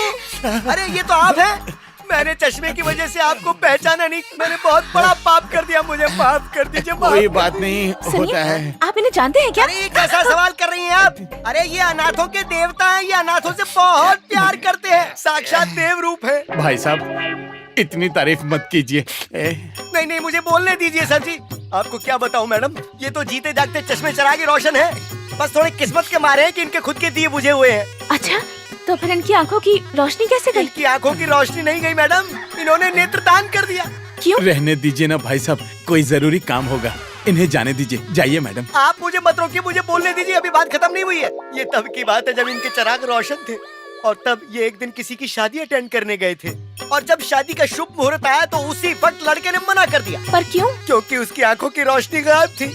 अरे ये तो आप हैं। मैंने चश्मे की वजह से आपको पहचाना नहीं। मैंने बहुत बड़ा पाप कर दिया, मुझे माफ कर दीजिए। कोई बात नहीं, होता है। आप इन्हें जानते हैं क्या? अरे ये कैसा सवाल कर रही हैं आप? अरे ये अनाथों के देवता हैं, ये अनाथों से बहुत प्यार करते हैं, साक्षात देव रूप है। भाई साहब इतनी तारीफ मत कीजिए। नहीं, मुझे बोलने दीजिए सर जी। आपको क्या बताऊं मैडम, ये तो जीते जागते चश्मे चरागे रोशन है। बस थोड़ी किस्मत के मारे हैं कि इनके खुद के दिए बुझे हुए हैं। अच्छा, तो फिर इनकी आंखों की रोशनी कैसे गई? इनकी आंखों की रोशनी नहीं गई मैडम, इन्होंने नेत्रदान कर दिया। क्यों? रहने दीजिए ना भाई साहब, कोई जरूरी काम होगा, इन्हें जाने दीजिए। जाइए मैडम। आप मुझे मत रोकिए, मुझे बोलने दीजिए, अभी बात खत्म नहीं हुई है। ये तब की बात है जब इनके चिराग रोशन थे और तब ये एक दिन किसी की शादी अटेंड करने गए थे और जब शादी का शुभ मुहूर्त आया तो उसी वक्त लड़के ने मना कर दिया। पर क्यों? क्योंकि उसकी आंखों की रोशनी गायब थी।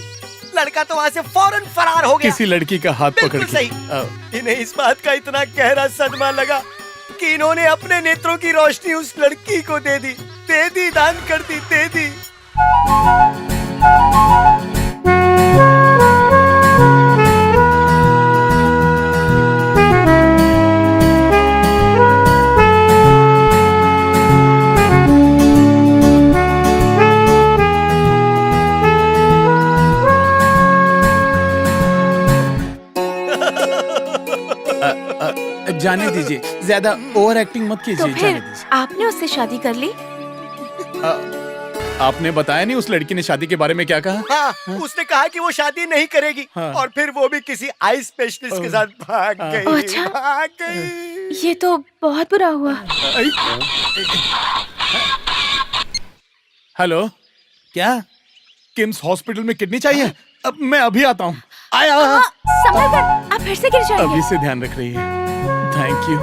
लड़का तो वहाँ से फौरन फरार हो गया। किसी लड़की का हाथ पकड़ बिल्कुल के। सही। इन्हें इस बात का इतना गहरा सदमा लगा कि इन्होंने अपने नेत्रों की रोशनी उस लड़की को दे दी, दान कर दी, दे दी। जाने दीजिए, ज्यादा ओवर एक्टिंग मत कीजिए। तो जाने फिर दीजिए। आपने उससे शादी कर ली? आपने बताया नहीं उस लड़की ने शादी के बारे में क्या कहा? हाँ, उसने कहा कि वो शादी नहीं करेगी। हाँ। और फिर वो भी किसी आई स्पेशलिस्ट के साथ भाग गई। अच्छा। भाग गई। ये तो बहुत बुरा हुआ। हेलो, क्या किम्स हॉस्पिटल में किडनी चाहिए? अब मैं अभी आता हूँ। आया। संभल कर, आप फिर से गिर जाएंगे। अभी से ध्यान रख रही है। Thank you.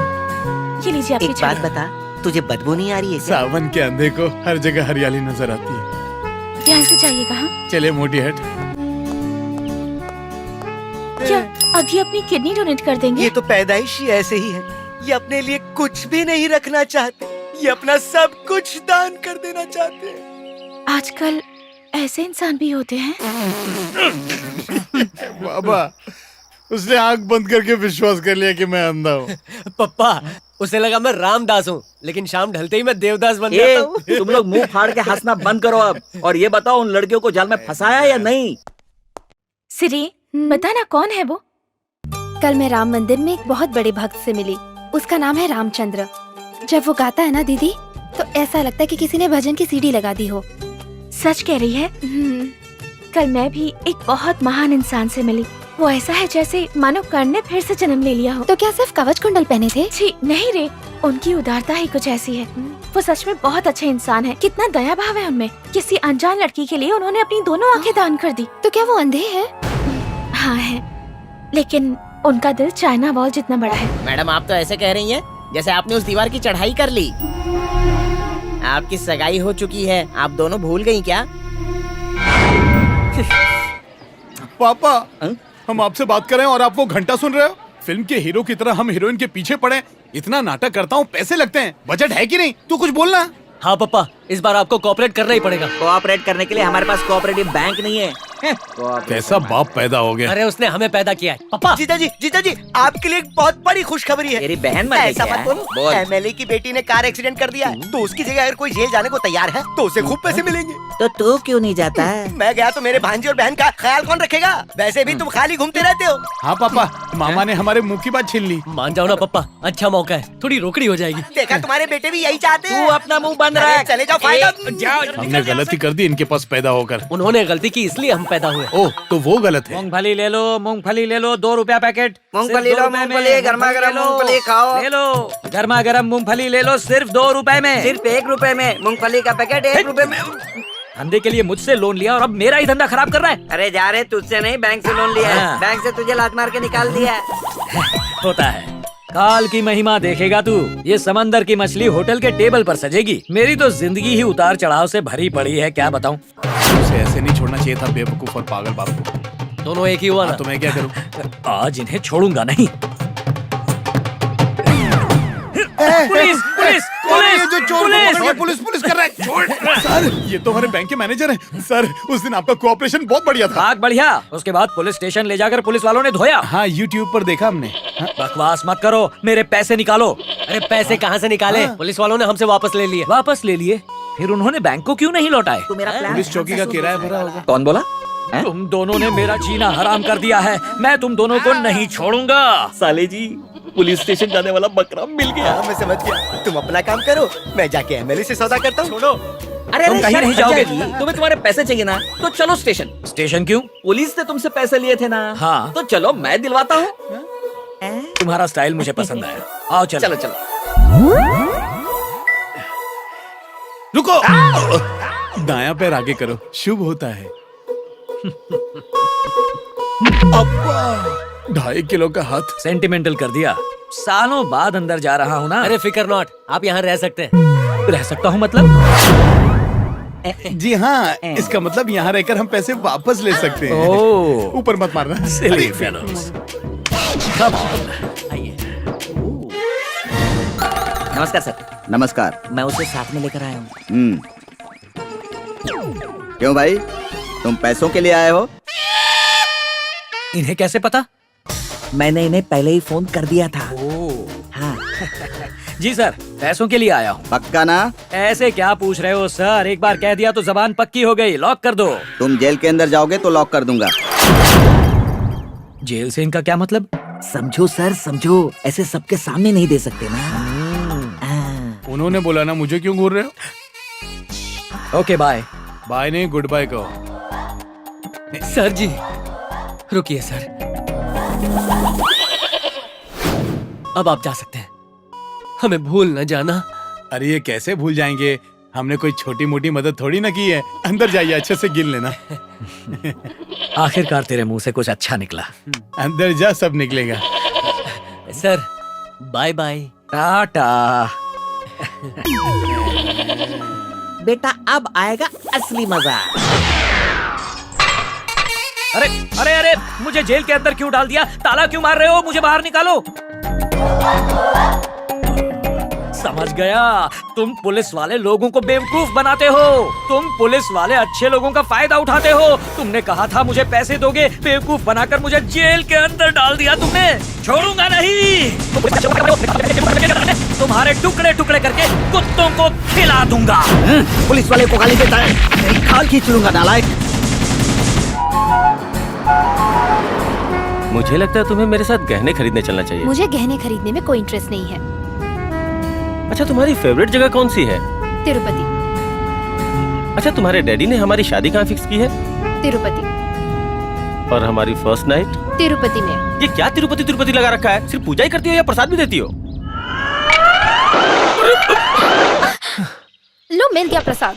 ये लीजिए आपकी एक बात बता, तुझे बदबू नहीं आ रही है? सावन के अंधे को हर जगह हरियाली नजर आती है। ध्यान से जाइएगा। हाँ? चले मोटी हट। क्या अभी अपनी किडनी डोनेट कर देंगे? ये तो पैदाइश ही ऐसे ही है। ये अपने लिए कुछ भी नहीं रखना चाहते, ये अपना सब कुछ दान कर देना चाहते हैं। आजकल ऐसे इंसान भी होते हैं। बाबा, उसने आंख बंद करके विश्वास कर लिया कि मैं अंधा हूँ। पप्पा, उसे लगा मैं रामदास हूँ, लेकिन शाम ढलते ही मैं देवदास बन जाता हूँ। तुम लोग मुंह फाड़ के हंसना बंद करो अब, और ये बताओ उन लड़कियों को जाल में फंसाया या नहीं? सिरी, बता ना कौन है वो? कल मैं राम मंदिर में एक बहुत बड़े भक्त से मिली। उसका नाम है रामचंद्र। जब वो गाता है ना दीदी, तो ऐसा लगता है कि किसी ने भजन की सीडी लगा दी हो। सच कह रही है। कल मैं भी एक बहुत महान इंसान से मिली। वो ऐसा है जैसे मानो कर्ण ने फिर से जन्म ले लिया हो। तो क्या सिर्फ कवच कुंडल पहने थे? छी, नहीं रे, उनकी उदारता ही कुछ ऐसी है। वो सच में बहुत अच्छे इंसान है। कितना दया भाव है उनमें। किसी अनजान लड़की के लिए उन्होंने अपनी दोनों आंखें दान कर दी। तो क्या वो अंधे हैं? हाँ है, लेकिन उनका दिल चाइना वॉल जितना बड़ा है। मैडम, आप तो ऐसे कह रही हैं जैसे आपने उस दीवार की चढ़ाई कर ली। आपकी सगाई हो चुकी है, आप दोनों भूल गई क्या? पापा, हम आपसे बात कर रहे हैं और आप वो घंटा सुन रहे हो? फिल्म के हीरो की तरह हम हीरोइन के पीछे पड़े। इतना नाटक करता हूँ, पैसे लगते हैं, बजट है कि नहीं? तू कुछ बोलना। हाँ पप्पा, इस बार आपको कोऑपरेट करना ही पड़ेगा। कोऑपरेट करने के लिए हमारे पास कोऑपरेटिव बैंक नहीं है। कैसा बाप पैदा हो गया। अरे उसने हमें पैदा किया है पापा। जीजा जी आपके लिए एक बहुत बड़ी खुशखबरी है। तेरी बहन मर गई ऐसा क्या? मत बोलो। बोल। एमएलए की बेटी ने कार एक्सीडेंट कर दिया है, तो उसकी जगह अगर कोई जेल जाने को तैयार है तो उसे खूब पैसे मिलेंगे। तो तू क्यों नहीं जाता है? मैं गया तो मेरे भांजी और बहन का ख्याल कौन रखेगा? वैसे भी तुम खाली घूमते रहते हो। हाँ पापा, मामा ने हमारे मुंह की बात छीन ली। मान जाओ ना पापा, अच्छा मौका है, थोड़ी रोकड़ी हो जाएगी। देखा तुम्हारे बेटे भी यही चाहते हैं। तू अपना मुंह बंद अरे रख। चले जाओ, फायदा हमने गलती कर दी इनके पास पैदा होकर। उन्होंने गलती की इसलिए हम पैदा हुए। ओह, तो वो गलत है। मूंगफली ले लो, मूंगफली ले लो, 2 रुपया पैकेट। मूंगफली लो, मूंगफली, गर्मा-गर्म मूंगफली खाओ। ले लो, गर्मा गर्म मूंगफली ले लो, सिर्फ 2 रुपए में। सिर्फ 1 रुपए में मूंगफली का पैकेट 1 रुपए में। धंधे के लिए मुझसे लोन लिया और अब मेरा ही धंधा खराब कर रहा है। अरे जा रे, तुझसे नहीं, बैंक से लोन लिया है। हाँ। बैंक से तुझे लात मार के निकाल दिया है। होता है। काल की महिमा देखेगा तू। ये समंदर की मछली होटल के टेबल पर सजेगी। मेरी तो जिंदगी ही उतार चढ़ाव से भरी पड़ी है, क्या बताऊं। उसे ऐसे नहीं छोड़ना चाहिए था, बेवकूफ और पागल बाप को। दोनों एक ही हुआ ना। तो मैं क्या करूं? आज इन्हें छोड़ूंगा नहीं। पुलिस पुलिस पुलिस जो चोर को पकड़ के पुलिस कर रहा है। छोड़। सर, ये तो हमारे बैंक के मैनेजर हैं। सर, उस दिन आपका कोऑपरेशन बहुत बढ़िया था। भाग बढ़िया। उसके बाद पुलिस स्टेशन ले जाकर पुलिस वालों ने धोया। हाँ, YouTube पर देखा हमने। बकवास मत करो, मेरे पैसे निकालो। अरे पैसे कहाँ से निकाले? पुलिस वालों ने हमसे वापस ले लिए। वापस ले लिए? फिर उन्होंने बैंक को क्यों नहीं लौटाए? तू मेरा प्लान पुलिस चौकी का किराया भरा होगा। कौन बोला? तुम दोनों ने मेरा जीना हराम कर दिया है। मैं तुम दोनों को नहीं छोड़ूंगा। साले जी, पुलिस स्टेशन जाने वाला बकरा मिल गया। हाँ, मैं समझ गया। तुम अपना काम करो, मैं जाके एमएलए से सौदा करता हूँ। छोड़ो। अरे तुम कहीं नहीं जाओगे। तुम्हें तुम्हारे पैसे चाहिए ना, तो चलो स्टेशन। स्टेशन क्यों? पुलिस ने तुमसे पैसे लिए थे ना। हाँ। तो चलो, मैं दिलवाता हूँ। तुम्हारा स्टाइल मुझे पसंद आया। आओ चलो। चलो चलो। रुको। दायां पैर आगे करो, शुभ होता है। अब्बा, 2.5 किलो का हाथ। सेंटिमेंटल कर दिया। सालों बाद अंदर जा रहा हूँ ना। अरे फिकर नॉट, आप यहाँ रह सकते हैं। रह सकता हूँ मतलब? जी हाँ, इसका मतलब यहाँ रहकर हम पैसे वापस ले सकते हैं। ओह, ऊपर मत मारना। Silly fellows. Come on. नमस्कार सर। नमस्कार। मैं उसे साथ में लेकर आया हूँ। क्यों भाई, तुम पैसों के लिए आए हो? इन्हें कैसे पता? मैंने इन्हें पहले ही फोन कर दिया था। हाँ। जी सर, पैसों के लिए आया हूँ। पक्का ना? ऐसे क्या पूछ रहे हो सर? एक बार कह दिया तो जबान पक्की हो गई। लॉक कर दो। तुम जेल के अंदर जाओगे तो लॉक कर दूंगा। जेल से इनका क्या मतलब? समझो सर, समझो। ऐसे सबके सामने नहीं दे सकते ना। उन्होंने बोला ना, मुझे क्यों घूर रहे हो? Okay bye. बाय नहीं, गुड बाय कहो। सर जी, रुकिए सर। अब आप जा सकते हैं। हमें भूल न जाना। अरे ये कैसे भूल जाएंगे? हमने कोई छोटी मोटी मदद थोड़ी ना की है। अंदर जाइए, अच्छे से गिन लेना। आखिरकार तेरे मुंह से कुछ अच्छा निकला। अंदर जा, सब निकलेगा। Sir, bye bye. टाटा। बेटा, अब आएगा असली मजा। अरे अरे अरे, मुझे जेल के अंदर क्यों डाल दिया? ताला क्यों मार रहे हो? मुझे बाहर निकालो। समझ गया, तुम पुलिस वाले लोगों को बेवकूफ बनाते हो। तुम पुलिस वाले अच्छे लोगों का फायदा उठाते हो। तुमने कहा था मुझे पैसे दोगे, बेवकूफ बनाकर मुझे जेल के अंदर डाल दिया तुमने। छोड़ूंगा नहीं। तुम्हारे टुकड़े टुकड़े करके कुत्तों को खिला दूंगा। पुलिस वाले को गाली देता है, तेरी खाल खींच लूंगा नालायक। मुझे लगता है तुम्हें मेरे साथ गहने खरीदने चलना चाहिए। मुझे गहने खरीदने में कोई इंटरेस्ट नहीं है। अच्छा, तुम्हारी फेवरेट जगह कौन सी है? तिरुपति। अच्छा, तुम्हारे डैडी ने हमारी शादी कहाँ फिक्स की है? तिरुपति। और हमारी फर्स्ट नाइट? तिरुपति में। ये क्या तिरुपति तिरुपति लगा रखा है? सिर्फ पूजा ही करती हो या प्रसाद भी देती हो? लो, मिल गया प्रसाद।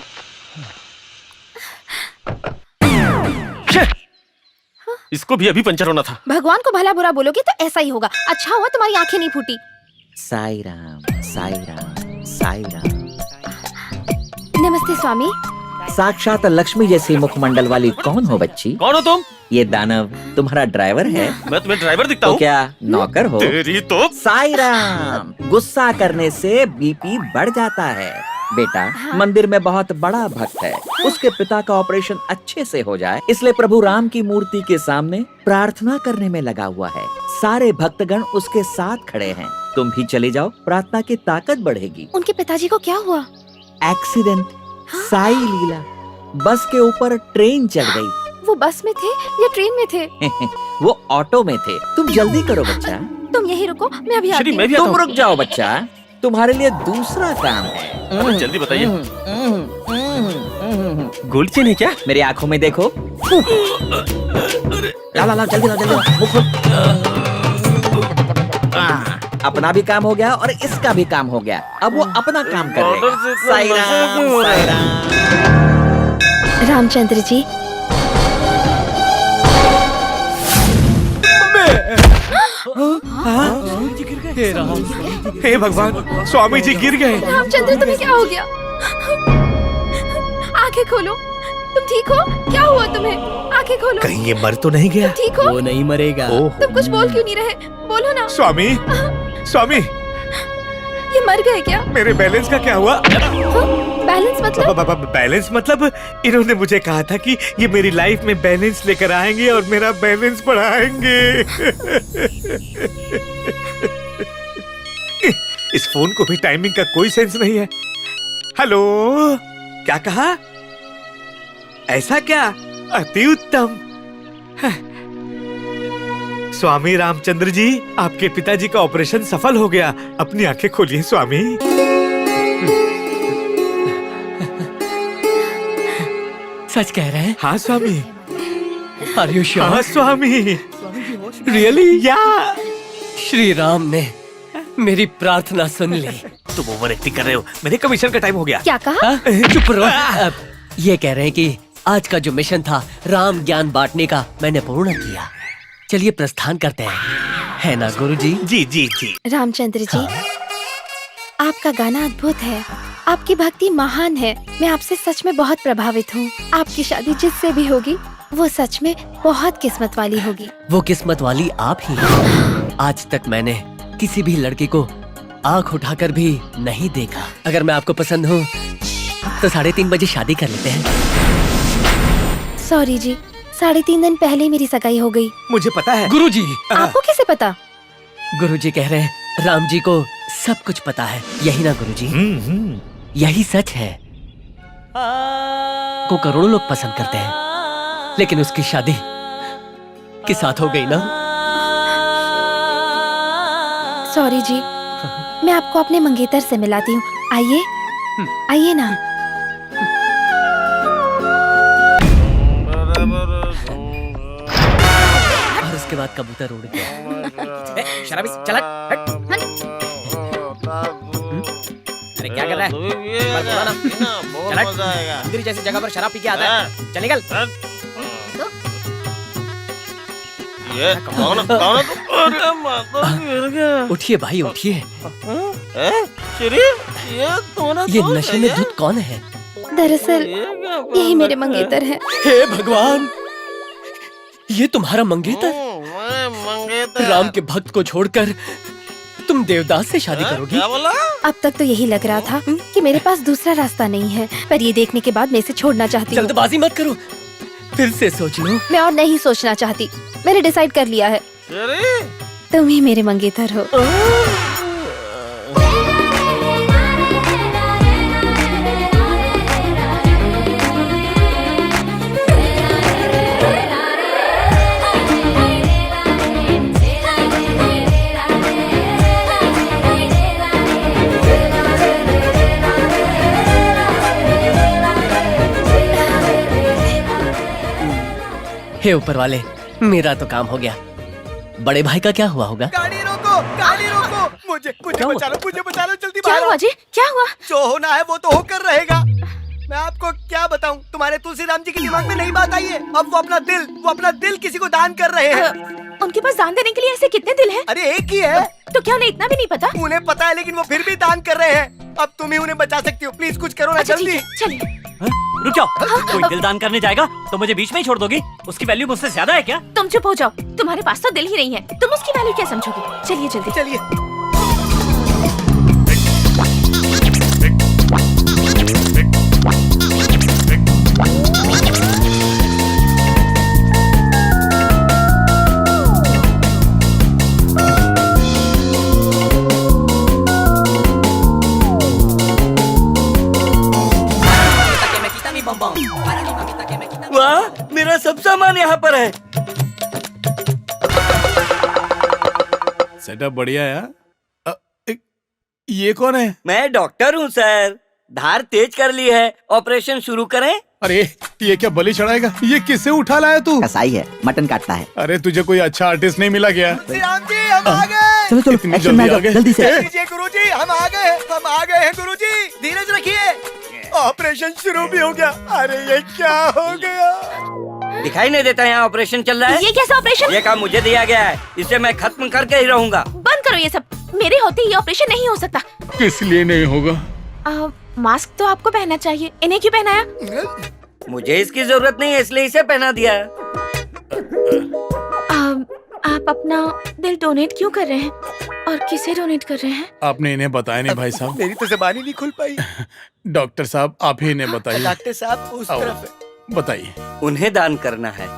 इसको भी अभी पंचर होना था। भगवान को भला बुरा बोलोगे तो ऐसा ही होगा। अच्छा हुआ तुम्हारी आंखें नहीं फूटी। साई राम, साई राम, साई राम। नमस्ते स्वामी। साक्षात लक्ष्मी जैसी मुखमंडल वाली कौन हो बच्ची? कौन हो तुम? ये दानव तुम्हारा ड्राइवर है? मैं तुम्हें ड्राइवर दिखता तो हूँ? क्या नौकर हो? तेरी तो। साई राम, गुस्सा करने से बीपी बढ़ जाता है। बेटा, मंदिर में बहुत बड़ा भक्त है। उसके पिता का ऑपरेशन अच्छे से हो जाए, इसलिए प्रभु राम की मूर्ति के सामने प्रार्थना करने में लगा हुआ है। सारे भक्तगण उसके साथ खड़े हैं। तुम भी चले जाओ, प्रार्थना की ताकत बढ़ेगी। उनके पिताजी को क्या हुआ? एक्सीडेंट, साई लीला। बस के ऊपर ट्रेन चढ़ गई। वो बस में थे या ट्रेन में थे? वो ऑटो में थे। तुम जल्दी करो बच्चा। तुम यहीं रुको, मैं अभी आती हूँ। तुम रुक जाओ बच्चा, तुम्हारे लिए दूसरा काम है। जल्दी बताइए। गोल्ड चेन है क्या? मेरी आंखों में देखो। ला ला ला, जल्दी ला, जल्दी ला। मुख खोल। अपना भी काम हो गया और इसका भी काम हो गया। अब वो अपना काम करेगा। साई राम, साई राम। रामचंद्र जी, हे भगवान, स्वामी जी गिर गए। रामचंद्र तुम्हें क्या हो गया? आंखें खोलो, तुम ठीक हो? क्या हुआ तुम्हें? आंखें खोलो। कहीं ये मर तो नहीं गया? तुम ठीक हो? वो नहीं मरेगा। तुम कुछ बोल क्यों नहीं रहे? बोलो ना। स्वामी, स्वामी, ये मर गए क्या? मेरे बैलेंस का क्या हुआ? बैलेंस मतलब? बैलेंस मतलब इन्होंने मुझे कहा था कि ये मेरी लाइफ में बैलेंस लेकर आएंगे और मेरा बैलेंस बढ़ाएंगे। इस फोन को भी टाइमिंग का कोई सेंस नहीं है। हेलो, क्या कहा? ऐसा क्या? अति उत्तम। स्वामी रामचंद्र जी, आपके पिताजी का ऑपरेशन सफल हो गया। अपनी आंखें खोलिए स्वामी। सच कह रहे हैं? हाँ स्वामी। Are you sure? हाँ स्वामी। Really? या श्री राम ने मेरी प्रार्थना सुन ली। तुम ओवर एक्टिंग कर रहे हो। मेरे कमीशन का टाइम हो गया। क्या कहा? चुप रहो। ये कह रहे हैं कि आज का जो मिशन था राम ज्ञान बांटने का, मैंने पूर्ण किया। चलिए प्रस्थान करते हैं, है ना गुरुजी? जी जी जी। रामचंद्र जी, आपका गाना अद्भुत है, आपकी भक्ति महान है। मैं आपसे सच में बहुत प्रभावित हूँ। आपकी शादी जिससे भी होगी वो सच में बहुत किस्मत वाली होगी। वो किस्मत वाली आप ही हैं। आज तक मैंने किसी भी लड़के को आंख उठाकर भी नहीं देखा। अगर मैं आपको पसंद हूँ तो 3:30 बजे शादी कर लेते हैं। सॉरी जी, 3.5 दिन पहले ही मेरी सगाई हो गई। मुझे पता है। गुरुजी, आपको कैसे पता? गुरुजी कह रहे हैं राम जी को सब कुछ पता है, यही ना गुरुजी? यही सच है। को करोड़ों लोग पसंद करते हैं, लेकिन उसकी शादी के साथ हो गई ना। सॉरी जी, मैं आपको अपने मंगेतर से मिलाती हूँ। आइए, आइए ना। और उसके बाद कबूतर उड़ गया। शराबी, चल हट। अरे क्या कर रहा है? बोला ना। चल हट। मंदिर जैसी जगह पर शराब पी के आता है। चल निकल। ये कौन अरे माता गिर गया। उठिए भाई, उठिए। ये नशे में धुत कौन है? दरअसल यही मेरे मंगेतर हैं। हे भगवान, ये तुम्हारा मंगेतर? राम के भक्त को छोड़कर तुम देवदास से शादी करोगी? अब तक तो यही लग रहा था कि मेरे पास दूसरा रास्ता नहीं है, पर ये देखने के बाद मैं इसे छोड़ना चाहती हूँ। जल्दबाजी मत करो, फिर से सोच लो। मैं और नहीं सोचना चाहती, मैंने डिसाइड कर लिया है। तुम ही मेरे मंगेतर हो। हे ऊपर वाले, मेरा तो काम हो गया। बड़े भाई का क्या हुआ होगा? गाड़ी रोको, गाड़ी रोको। मुझे बचा लो, जल्दी क्या हुआ जी? क्या हुआ? जो होना है वो तो होकर रहेगा। मैं आपको क्या बताऊं, तुम्हारे तुलसीराम जी के दिमाग में नहीं बात आई है। अब वो अपना दिल किसी को दान कर रहे हैं। उनके पास दान देने के लिए ऐसे कितने दिल हैं? अरे एक ही है। तो क्या उन्हें इतना भी नहीं पता? उन्हें पता है, लेकिन वो फिर भी दान कर रहे हैं। अब तुम ही उन्हें बचा सकती हो, प्लीज कुछ करो ना। जल्दी चलिए। रुक जाओ, कोई दिल दान करने जाएगा तो मुझे बीच में ही छोड़ दोगी? उसकी वैल्यू मुझसे ज्यादा है क्या? तुम चुप हो जाओ, तुम्हारे पास तो दिल ही नहीं है, तुम उसकी वैल्यू क्या समझोगी? चलिए जल्दी। चलिए। वाह, मेरा सब सामान यहाँ पर है। सेटअप बढ़िया है। ये कौन है? मैं डॉक्टर हूँ सर। धार तेज कर ली है, ऑपरेशन शुरू करें? अरे ये क्या बलि चढ़ाएगा? ये किसे उठा लाया तू? कसाई है, मटन काटता है। अरे तुझे कोई अच्छा आर्टिस्ट नहीं मिला क्या? राम जी हम आ गए। चलो चलो, इतनी एक्शन में जल्दी आ आ गए? जाओ, जल्दी से। गुरुजी हम आ गए हैं गुरुजी, धीरज रखिए। ऑपरेशन शुरू भी हो गया। अरे ये क्या हो गया? दिखाई नहीं देता यहाँ ऑपरेशन चल रहा है? ये कैसा ऑपरेशन? ये काम मुझे दिया गया है, इसे मैं खत्म करके ही रहूंगा। बंद करो ये सब, मेरे होते ये ऑपरेशन नहीं हो सकता। किस लिए नहीं होगा? मास्क तो आपको पहनना चाहिए, इन्हें क्यों पहनाया? मुझे इसकी जरूरत नहीं है, इसलिए इसे पहना दिया। आप अपना दिल डोनेट क्यों कर रहे हैं और किसे डोनेट कर रहे हैं? आपने इन्हें बताया नहीं भाई साहब। मेरी तो ज़बान ही नहीं खुल पाई। डॉक्टर साहब आप ही इन्हें बताइए। डॉक्टर साहब उस आओ, तरफ है। बताइए। उन्हें दान करना है।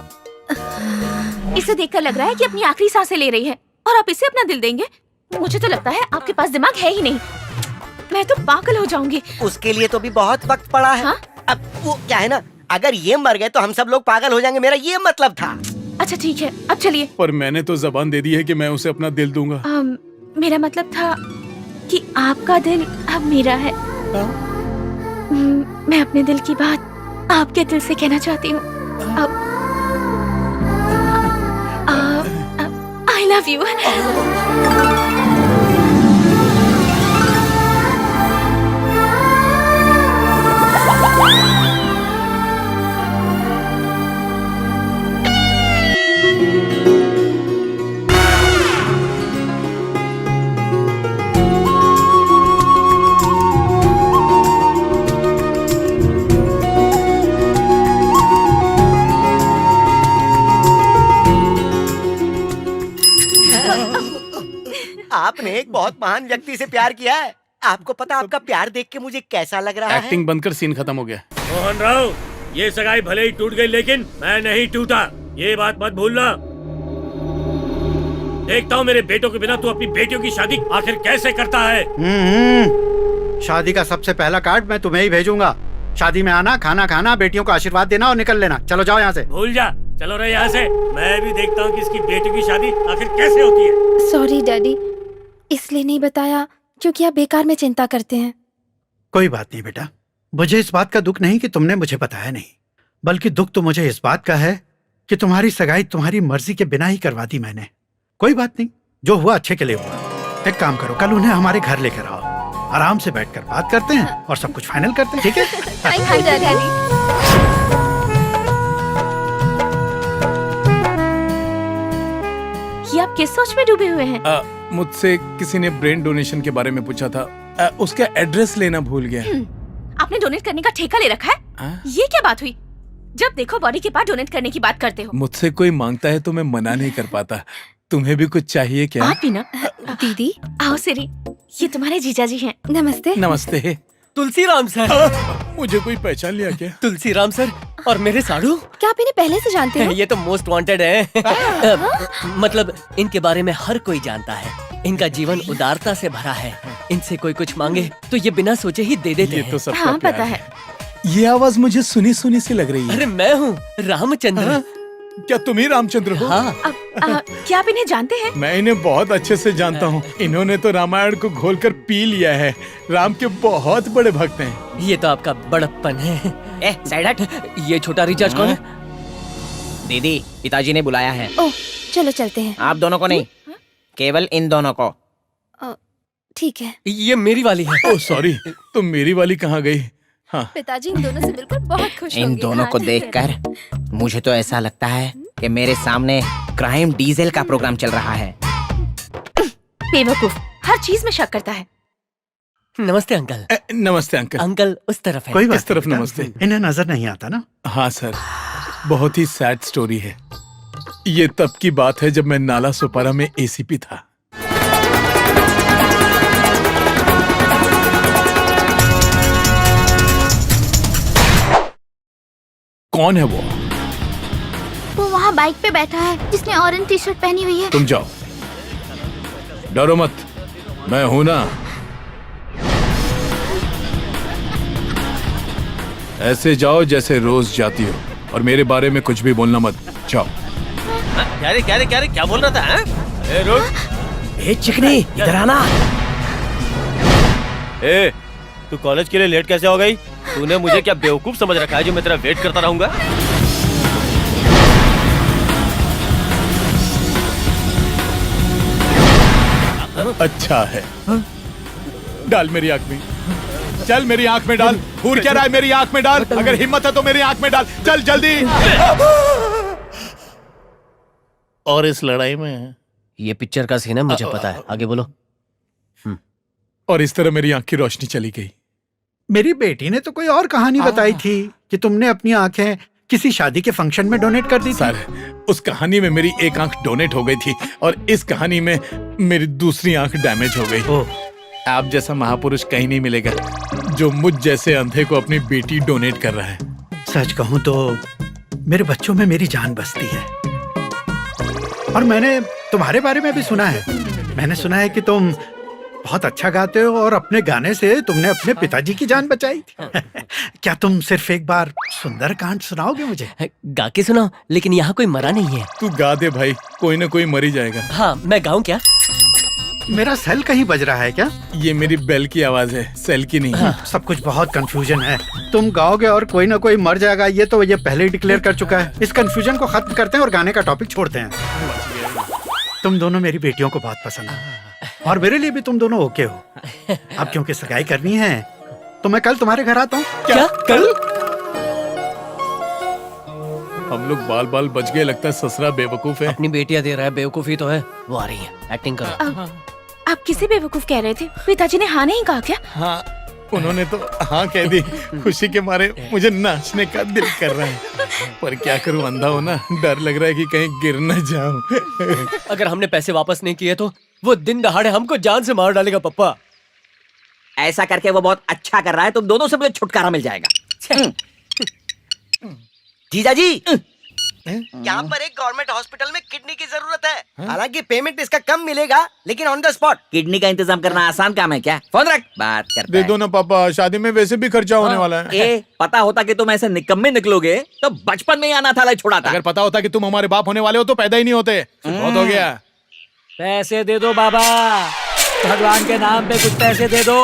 इसे देखकर लग रहा है कि अपनी आखिरी सांसें ले रही है और आप इसे अपना दिल देंगे? मुझे तो लगता है आपके पास दिमाग है ही नहीं। मैं तो पागल हो जाऊंगी। उसके लिए तो भी बहुत वक्त पड़ा है। हाँ? अब वो क्या है ना, अगर ये मर गए तो हम सब लोग पागल हो जाएंगे, मेरा ये मतलब था। अच्छा ठीक है, अब चलिए। पर मैंने तो जबान दे दी है कि मैं उसे अपना दिल दूंगा। मेरा मतलब था कि आपका दिल अब मेरा है। मैं अपने दिल की बात आपके दिल से कहना चाहती हूँ। I love you. आपने एक बहुत महान व्यक्ति से प्यार किया है। आपको पता आपका प्यार देख के मुझे कैसा लग रहा है? एक्टिंग बंद कर, सीन खत्म हो गया। मोहन राव, ये सगाई भले ही टूट गई लेकिन मैं नहीं टूटा, ये बात मत भूलना। देखता हूँ मेरे बेटों के बिना तू अपनी बेटियों की शादी आखिर कैसे करता है। शादी का सबसे पहला कार्ड मैं तुम्हें ही भेजूंगा। शादी में आना, खाना खाना, बेटियों को आशीर्वाद देना और निकल लेना। चलो जाओ यहाँ से। भूल जा, चलो रहे यहाँ से। मैं भी देखता हूँ कि इसकी बेटियों की शादी आखिर कैसे होती है। सॉरी डैडी, इसलिए नहीं बताया क्योंकि आप बेकार में चिंता करते हैं। कोई बात नहीं बेटा, मुझे इस बात का दुख नहीं कि तुमने मुझे बताया नहीं, बल्कि दुख तो मुझे इस बात का है कि तुम्हारी सगाई तुम्हारी मर्जी के बिना ही करवा दी मैंने। कोई बात नहीं, जो हुआ अच्छे के लिए हुआ। एक काम करो, कल उन्हें हमारे घर लेकर आओ, आराम से बैठकर बात करते हैं और सब कुछ फाइनल करते हैं, ठीक है? Thank you daddy. ये आप किस सोच में डूबे हुए हैं? मुझसे किसी ने ब्रेन डोनेशन के बारे में पूछा था, उसका एड्रेस लेना भूल गया। आपने डोनेट करने का ठेका ले रखा है? ये क्या बात हुई? जब देखो बॉडी के पार्ट डोनेट करने की बात करते हो। मुझसे कोई मांगता है तो मैं मना नहीं कर पाता। तुम्हें भी कुछ चाहिए क्या? आप भी ना। दीदी आओ सिरी, ये तुम्हारे जीजा जी हैं। नमस्ते। नमस्ते। तुलसीराम सर। मुझे कोई पहचान लिया क्या? तुलसीराम सर और मेरे साड़ू। क्या आप इन्हें पहले से जानते हो? ये तो मोस्ट वांटेड है। मतलब इनके बारे में हर कोई जानता है। इनका जीवन उदारता से भरा है। इनसे कोई कुछ मांगे तो ये बिना सोचे ही दे देते हैं। तो सबका हाँ प्यार पता है। ये आवाज मुझे सुनी सुनी सी लग रही है। अरे मैं हूँ रामचंद्र। क्या तुम ही रामचंद्र हो? हाँ। क्या आप इन्हें जानते हैं? मैं इन्हें बहुत अच्छे से जानता हूँ। इन्होंने तो रामायण को घोलकर पी लिया है। राम के बहुत बड़े भक्त हैं। ये तो आपका बड़प्पन है। साइड हट। ये छोटा रिचार्ज कौन है? दीदी, पिताजी ने बुलाया है। ओह, चलो चलते हैं। आप दोनों को नहीं, केवल इन दोनों को। ठीक है। ये मेरी वाली है। ओह सॉरी, तो मेरी वाली कहाँ गई? हाँ। पिताजी इन दोनों से बिल्कुल बहुत खुश इन होंगे। दोनों को देखकर मुझे तो ऐसा लगता है कि मेरे सामने क्राइम डीजल का प्रोग्राम चल रहा है। बेवकूफ, हर चीज में शक करता है। नमस्ते अंकल। नमस्ते अंकल। अंकल उस तरफ है। कोई बात इस तरफ नहीं, नमस्ते। इन्हें नजर नहीं आता ना? हाँ सर, बहुत ही सैड स्टोरी है। ये तब की बात है जब मैं नाला सुपारा में एसीपी था। कौन है वो? वो वहाँ बाइक पे बैठा है जिसने ऑरेंज टी शर्ट पहनी हुई है। तुम जाओ, डरो मत, मैं हूं ना। ऐसे जाओ जैसे रोज जाती हो और मेरे बारे में कुछ भी बोलना मत। जाओ। क्या बोल रहा था? हाँ? ए रुक। ए चिकनी इधर आना। ए तू कॉलेज के लिए लेट कैसे हो गई? तूने मुझे क्या बेवकूफ समझ रखा है जो मैं तेरा वेट करता रहूंगा? अच्छा है, डाल मेरी आंख में, चल मेरी आंख में डाल। घूर क्या रहा है? मेरी आंख में डाल, अगर हिम्मत है तो मेरी आंख में डाल, चल जल्दी। और इस लड़ाई में ये पिक्चर का सीन है, मुझे पता है, आगे बोलो। और इस तरह मेरी आंख की रोशनी चली गई। मेरी बेटी ने तो कोई और कहानी बताई थी कि तुमने अपनी आंखें किसी शादी के फंक्शन में डोनेट कर दी थी। सर, उस कहानी में मेरी एक आंख डोनेट हो गई थी और इस कहानी में मेरी दूसरी आंख डैमेज हो गई। आप जैसा महापुरुष कहीं नहीं मिलेगा जो मुझ जैसे अंधे को अपनी बेटी डोनेट कर रहा है। सच कहूं तो मेरे बच्चों में मेरी जान बसती है। और मैंने तुम्हारे बारे में भी सुना है। मैंने सुना है कि तुम बहुत अच्छा गाते हो और अपने गाने से तुमने अपने पिताजी की जान बचाई थी। क्या तुम सिर्फ एक बार सुंदरकांड सुनाओगे मुझे? गा के सुनाओ, लेकिन यहाँ कोई मरा नहीं है। तू गा दे भाई, कोई ना कोई मर ही जाएगा। हाँ, मैं गाऊं क्या? मेरा सेल कहीं बज रहा है क्या? ये मेरी बेल की आवाज है, सेल की नहीं। सब कुछ बहुत कंफ्यूजन है। तुम गाओगे और कोई ना कोई मर जाएगा, ये तो ये पहले ही डिक्लेयर कर चुका है। इस कंफ्यूजन को खत्म करते हैं और गाने का टॉपिक छोड़ते हैं। तुम दोनों मेरी बेटियों को बहुत पसंद है और मेरे लिए भी तुम दोनों ओके हो। अब क्योंकि सगाई करनी है तो मैं कल तुम्हारे घर आता हूँ। क्या? कल? हम लोग बाल बाल बच गए, लगता है ससुरा बेवकूफ है। अपनी बेटियां दे रहा है, बेवकूफी तो है। वो आ रही है, एक्टिंग करो। आप किसे बेवकूफ कह रहे थे? पिताजी ने हाँ नहीं कहा क्या? हाँ, उन्होंने तो हाँ कह दी। खुशी के मारे मुझे नाचने का दिल कर रहा है, पर क्या करूं, अंधा हो ना, डर लग रहा है कि कहीं गिर न जाऊं। अगर हमने पैसे वापस नहीं किए तो वो दिन दहाड़े हमको जान से मार डालेगा पप्पा। ऐसा करके वो बहुत अच्छा कर रहा है, तुम दोनों से मुझे छुटकारा मिल जाएगा। जीजा जी, यहाँ पर एक गवर्नमेंट हॉस्पिटल में किडनी की जरूरत है। हालांकि पेमेंट इसका कम मिलेगा, लेकिन ऑन द स्पॉट। किडनी का इंतजाम करना आसान काम है क्या? फोन रख, बात करते दे दो ना पापा, शादी में वैसे भी खर्चा होने वाला है। पता होता कि तुम ऐसे निकम्मे निकलोगे तो बचपन में ही अनाथ आलय छोड़ा था। अगर पता होता कि तुम हमारे बाप होने वाले हो तो पैदा ही नहीं होते। बहुत हो गया। पैसे दे दो बाबा, भगवान के नाम पे कुछ पैसे दे दो।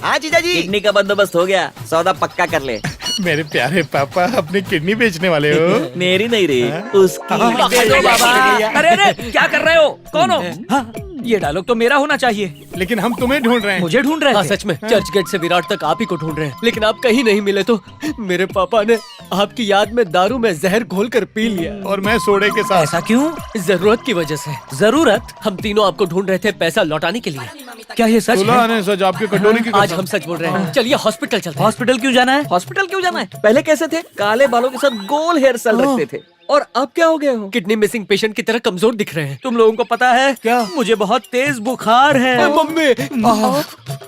हाँ जीजा जी, किडनी का बंदोबस्त हो गया, सौदा पक्का कर ले। मेरे प्यारे पापा, अपनी किडनी बेचने वाले हो? मेरी नहीं रही, उसकी। दे दो बाबा। अरे अरे, क्या कर रहे हो? कौन हो? हाँ, ये डायलॉग तो मेरा होना चाहिए। लेकिन हम तुम्हें ढूंढ रहे हैं। मुझे ढूंढ रहे हाँ, थे? सच में चर्च गेट से विराट तक आप ही को ढूंढ रहे हैं, लेकिन आप कहीं नहीं मिले तो मेरे पापा ने आपकी याद में दारू में जहर घोल कर पी लिया। और मैं सोडे के साथ। ऐसा क्यों? जरूरत की वजह से। जरूरत? हम तीनों आपको ढूंढ रहे थे पैसा लौटाने के लिए। क्या ये सच है? सच, आपकी कटोरी की आज हम सच बोल रहे हैं। चलिए हॉस्पिटल चलते हैं। हॉस्पिटल क्यों जाना है? हॉस्पिटल क्यों जाना है? पहले कैसे थे? काले बालों के साथ गोल हेयर स्टाइल रखते थे, और अब क्या हो गए हो? किडनी मिसिंग पेशेंट की तरह कमजोर दिख रहे हैं। तुम लोगों को पता है क्या? मुझे बहुत तेज बुखार है। मम्मी,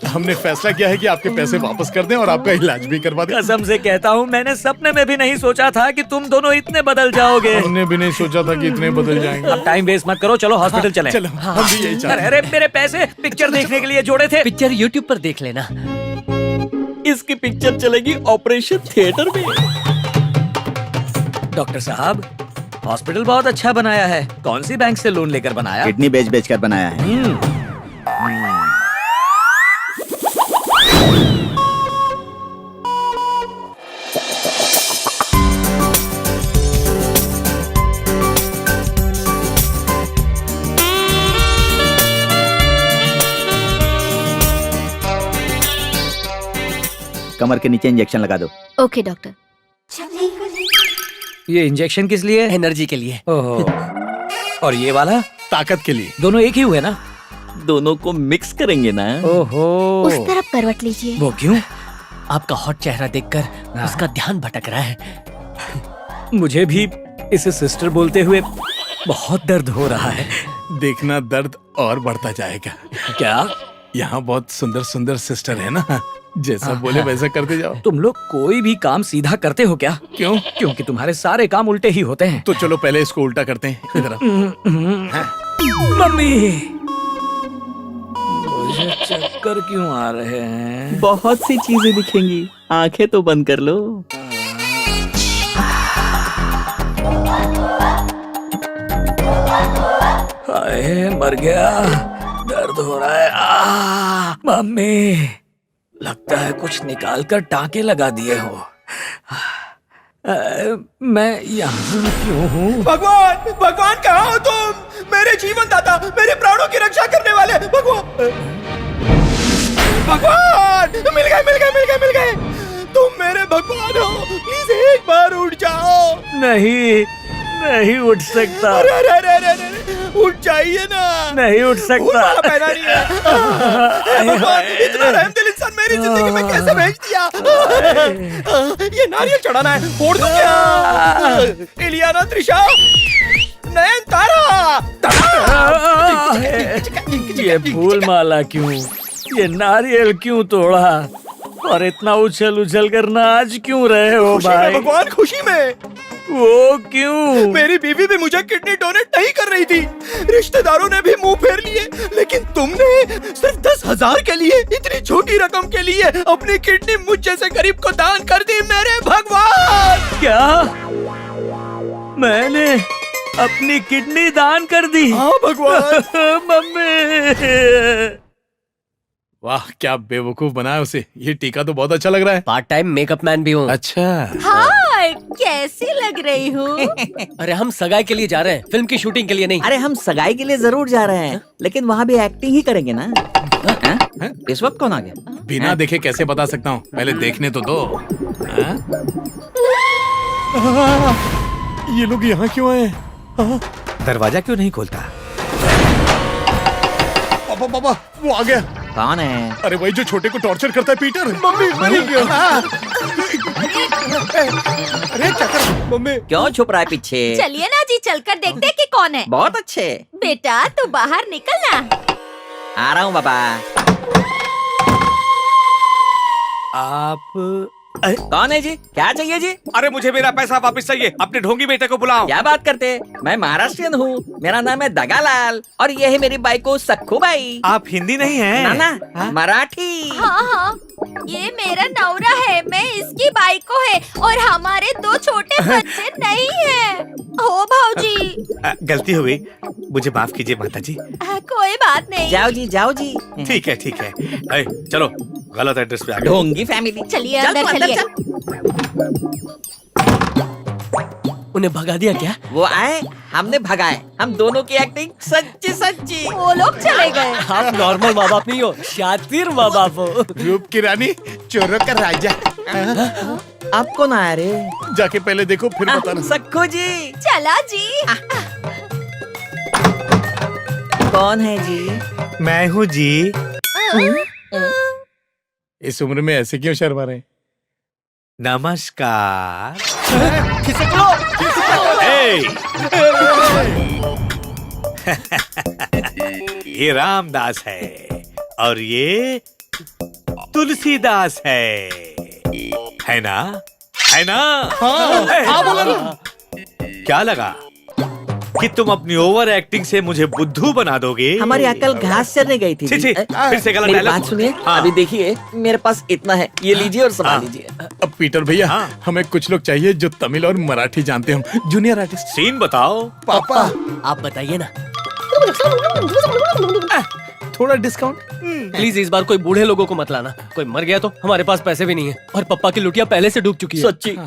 हमने फैसला किया है कि आपके पैसे वापस कर दें और आपका इलाज भी करवा दें। कसम से कहता हूँ, मैंने सपने में भी नहीं सोचा था कि तुम दोनों इतने बदल जाओगे। हमने भी नहीं सोचा था कि इतने बदल जाएंगे। अब टाइम वेस्ट मत करो, चलो हॉस्पिटल चलें। चलो, हम भी यही चाहते हैं। अरे मेरे पैसे पिक्चर देखने के लिए जोड़े थे। पिक्चर यूट्यूब पर देख लेना। इसकी पिक्चर चलेगी ऑपरेशन थिएटर में। डॉक्टर साहब, हॉस्पिटल बहुत अच्छा बनाया है। कौन सी बैंक से लोन लेकर बनाया? किडनी बेच बेच कर बनाया है। कमर के नीचे इंजेक्शन लगा दो। Okay doctor. ये इंजेक्शन किस लिए? एनर्जी के लिए। ओहो। और ये वाला? ताकत के लिए। दोनों एक ही हुए ना? दोनों को मिक्स करेंगे ना। ओहो। उस तरफ करवट लीजिए। वो क्यों? आपका हॉट चेहरा देखकर उसका ध्यान भटक रहा है। मुझे भी इसे सिस्टर बोलते हुए बहुत दर्द हो रहा है। देखना, दर्द और बढ़ता जाएगा। क्या? यहाँ बहुत सुंदर सुंदर सिस्टर है ना, जैसा बोले वैसा करते जाओ। तुम लोग कोई भी काम सीधा करते हो क्या? क्यों? क्योंकि तुम्हारे सारे काम उल्टे ही होते हैं। तो चलो पहले इसको उल्टा करते हैं। इधर मम्मी, मुझे चक्कर चक्कर क्यों आ रहे हैं? बहुत सी चीजें दिखेंगी, आंखें तो बंद कर लो। हाय, मर गया, दर्द हो रहा है। मम्मी, लगता है कुछ निकाल कर टाँके लगा दिए हो। मैं यहाँ क्यों हूँ? भगवान, भगवान कहाँ हो तुम? मेरे जीवन दाता, मेरे प्राणों की रक्षा करने वाले भगवान, भगवान, मिल गए, मिल गए, मिल गए, मिल गए। तुम मेरे भगवान हो, प्लीज एक बार उठ जाओ। नहीं, नहीं उठ सकता। अरे अरे अरे अरे अरे, उठ जाइए ना। नहीं उठ सकता। पहना नहीं है। भगवान, इतना रहमदिल इंसान मेरी जिंदगी में कैसे भेज दिया? ये नारियल चढ़ाना है, फोड़ दूं क्या? इलियाना, त्रिशा, नयनतारा। ये फूल माला क्यों? ये नारियल क्यों तोड़ा? और इतना उछल उछल कर नाच क्यों रहे हो भाई? भगवान, खुशी में। वो क्यों? मेरी बीवी भी मुझे किडनी डोनेट नहीं कर रही थी, रिश्तेदारों ने भी मुंह फेर लिए, लेकिन तुमने सिर्फ 10,000 के लिए, इतनी छोटी रकम के लिए अपनी किडनी मुझ जैसे गरीब को दान कर दी। मेरे भगवान! क्या? मैंने अपनी किडनी दान कर दी? हाँ भगवान। मम्मी, वाह, क्या बेवकूफ बनाया उसे। ये टीका तो बहुत अच्छा लग रहा है। पार्ट टाइम मेकअप मैन भी हूँ। अच्छा। हाय, कैसी लग रही हूँ? अरे हम सगाई के लिए जा रहे हैं, फिल्म की शूटिंग के लिए नहीं। अरे हम सगाई के लिए जरूर जा रहे हैं, लेकिन वहाँ भी एक्टिंग ही करेंगे ना। इस वक्त कौन आ गया? बिना देखे कैसे बता सकता हूँ, पहले देखने तो दो। ये लोग यहाँ क्यों आए? दरवाजा क्यों नहीं खोलता? पापा, पापा, वो आ गया। कौन है? अरे वही जो छोटे को टॉर्चर करता है, पीटर। Mummy, mummy. अरे चक्कर, मम्मी। क्यों छुप रहा है पीछे? चलिए ना जी, चलकर देखते हैं कि कौन है। बहुत अच्छे। बेटा, तू बाहर निकलना। आ रहा हूँ बाबा। आप कौन है जी? क्या चाहिए जी? अरे मुझे मेरा पैसा वापस चाहिए। अपने ढोंगी बेटे को बुलाओ। क्या बात करते? मैं महाराष्ट्रियन हूँ, मेरा नाम है दगालाल, और ये है मेरी बाइको सक्खू बाई। आप हिंदी नहीं हैं? ना ना, मराठी। हाँ हाँ, ये मेरा नौरा है, मैं इसकी बाइको है, और हमारे 2 छोटे बच्चे नहीं हैं। हो भाऊजी। गलती हो गई, मुझे माफ कीजिए माता जी। कोई बात नहीं। जाओ जी, जाओ जी। ठीक है, ठीक है। चलो, गलत एड्रेस पे आ गए। ढोंगी फैमिली। चलिए अंदर चलिए। उन्हें भगा दिया क्या? वो आए, हमने भगाए। हम दोनों की एक्टिंग सच्ची सच्ची। वो लोग चले गए। आप नॉर्मल माँ बाप नहीं हो, शातिर माँ बाप हो। रूप की रानी, चोरों का राजा। आप कौन आया रे? जाके पहले देखो, फिर बताना। सक्खू जी। चला जी। कौन है जी? मैं हूँ जी। इस उम्र में ऐसे क्यों शर्मा रहे? नमस्कार। ये रामदास है और ये तुलसीदास है ना? है ना? हाँ, बोला ना। क्या लगा कि तुम अपनी ओवर एक्टिंग से मुझे बुद्धू बना दोगे? हमारी अकल घास चरने गई थी। छी, फिर से गलत मेरी डायलॉग। बात सुनिए। हाँ। अभी देखिए, मेरे पास इतना है, ये लीजिए और संभाल लीजिए। अब पीटर भैया, हमें कुछ लोग चाहिए जो तमिल और मराठी जानते हो, जूनियर आर्टिस्ट। सीन बताओ। पापा, आप बताइए ना। थोड़ा डिस्काउंट प्लीज इस बार कोई बूढ़े लोगों को मत लाना। कोई मर गया तो हमारे पास पैसे भी नहीं है, और पप्पा की लुटिया पहले से डूब चुकी है। सच्ची।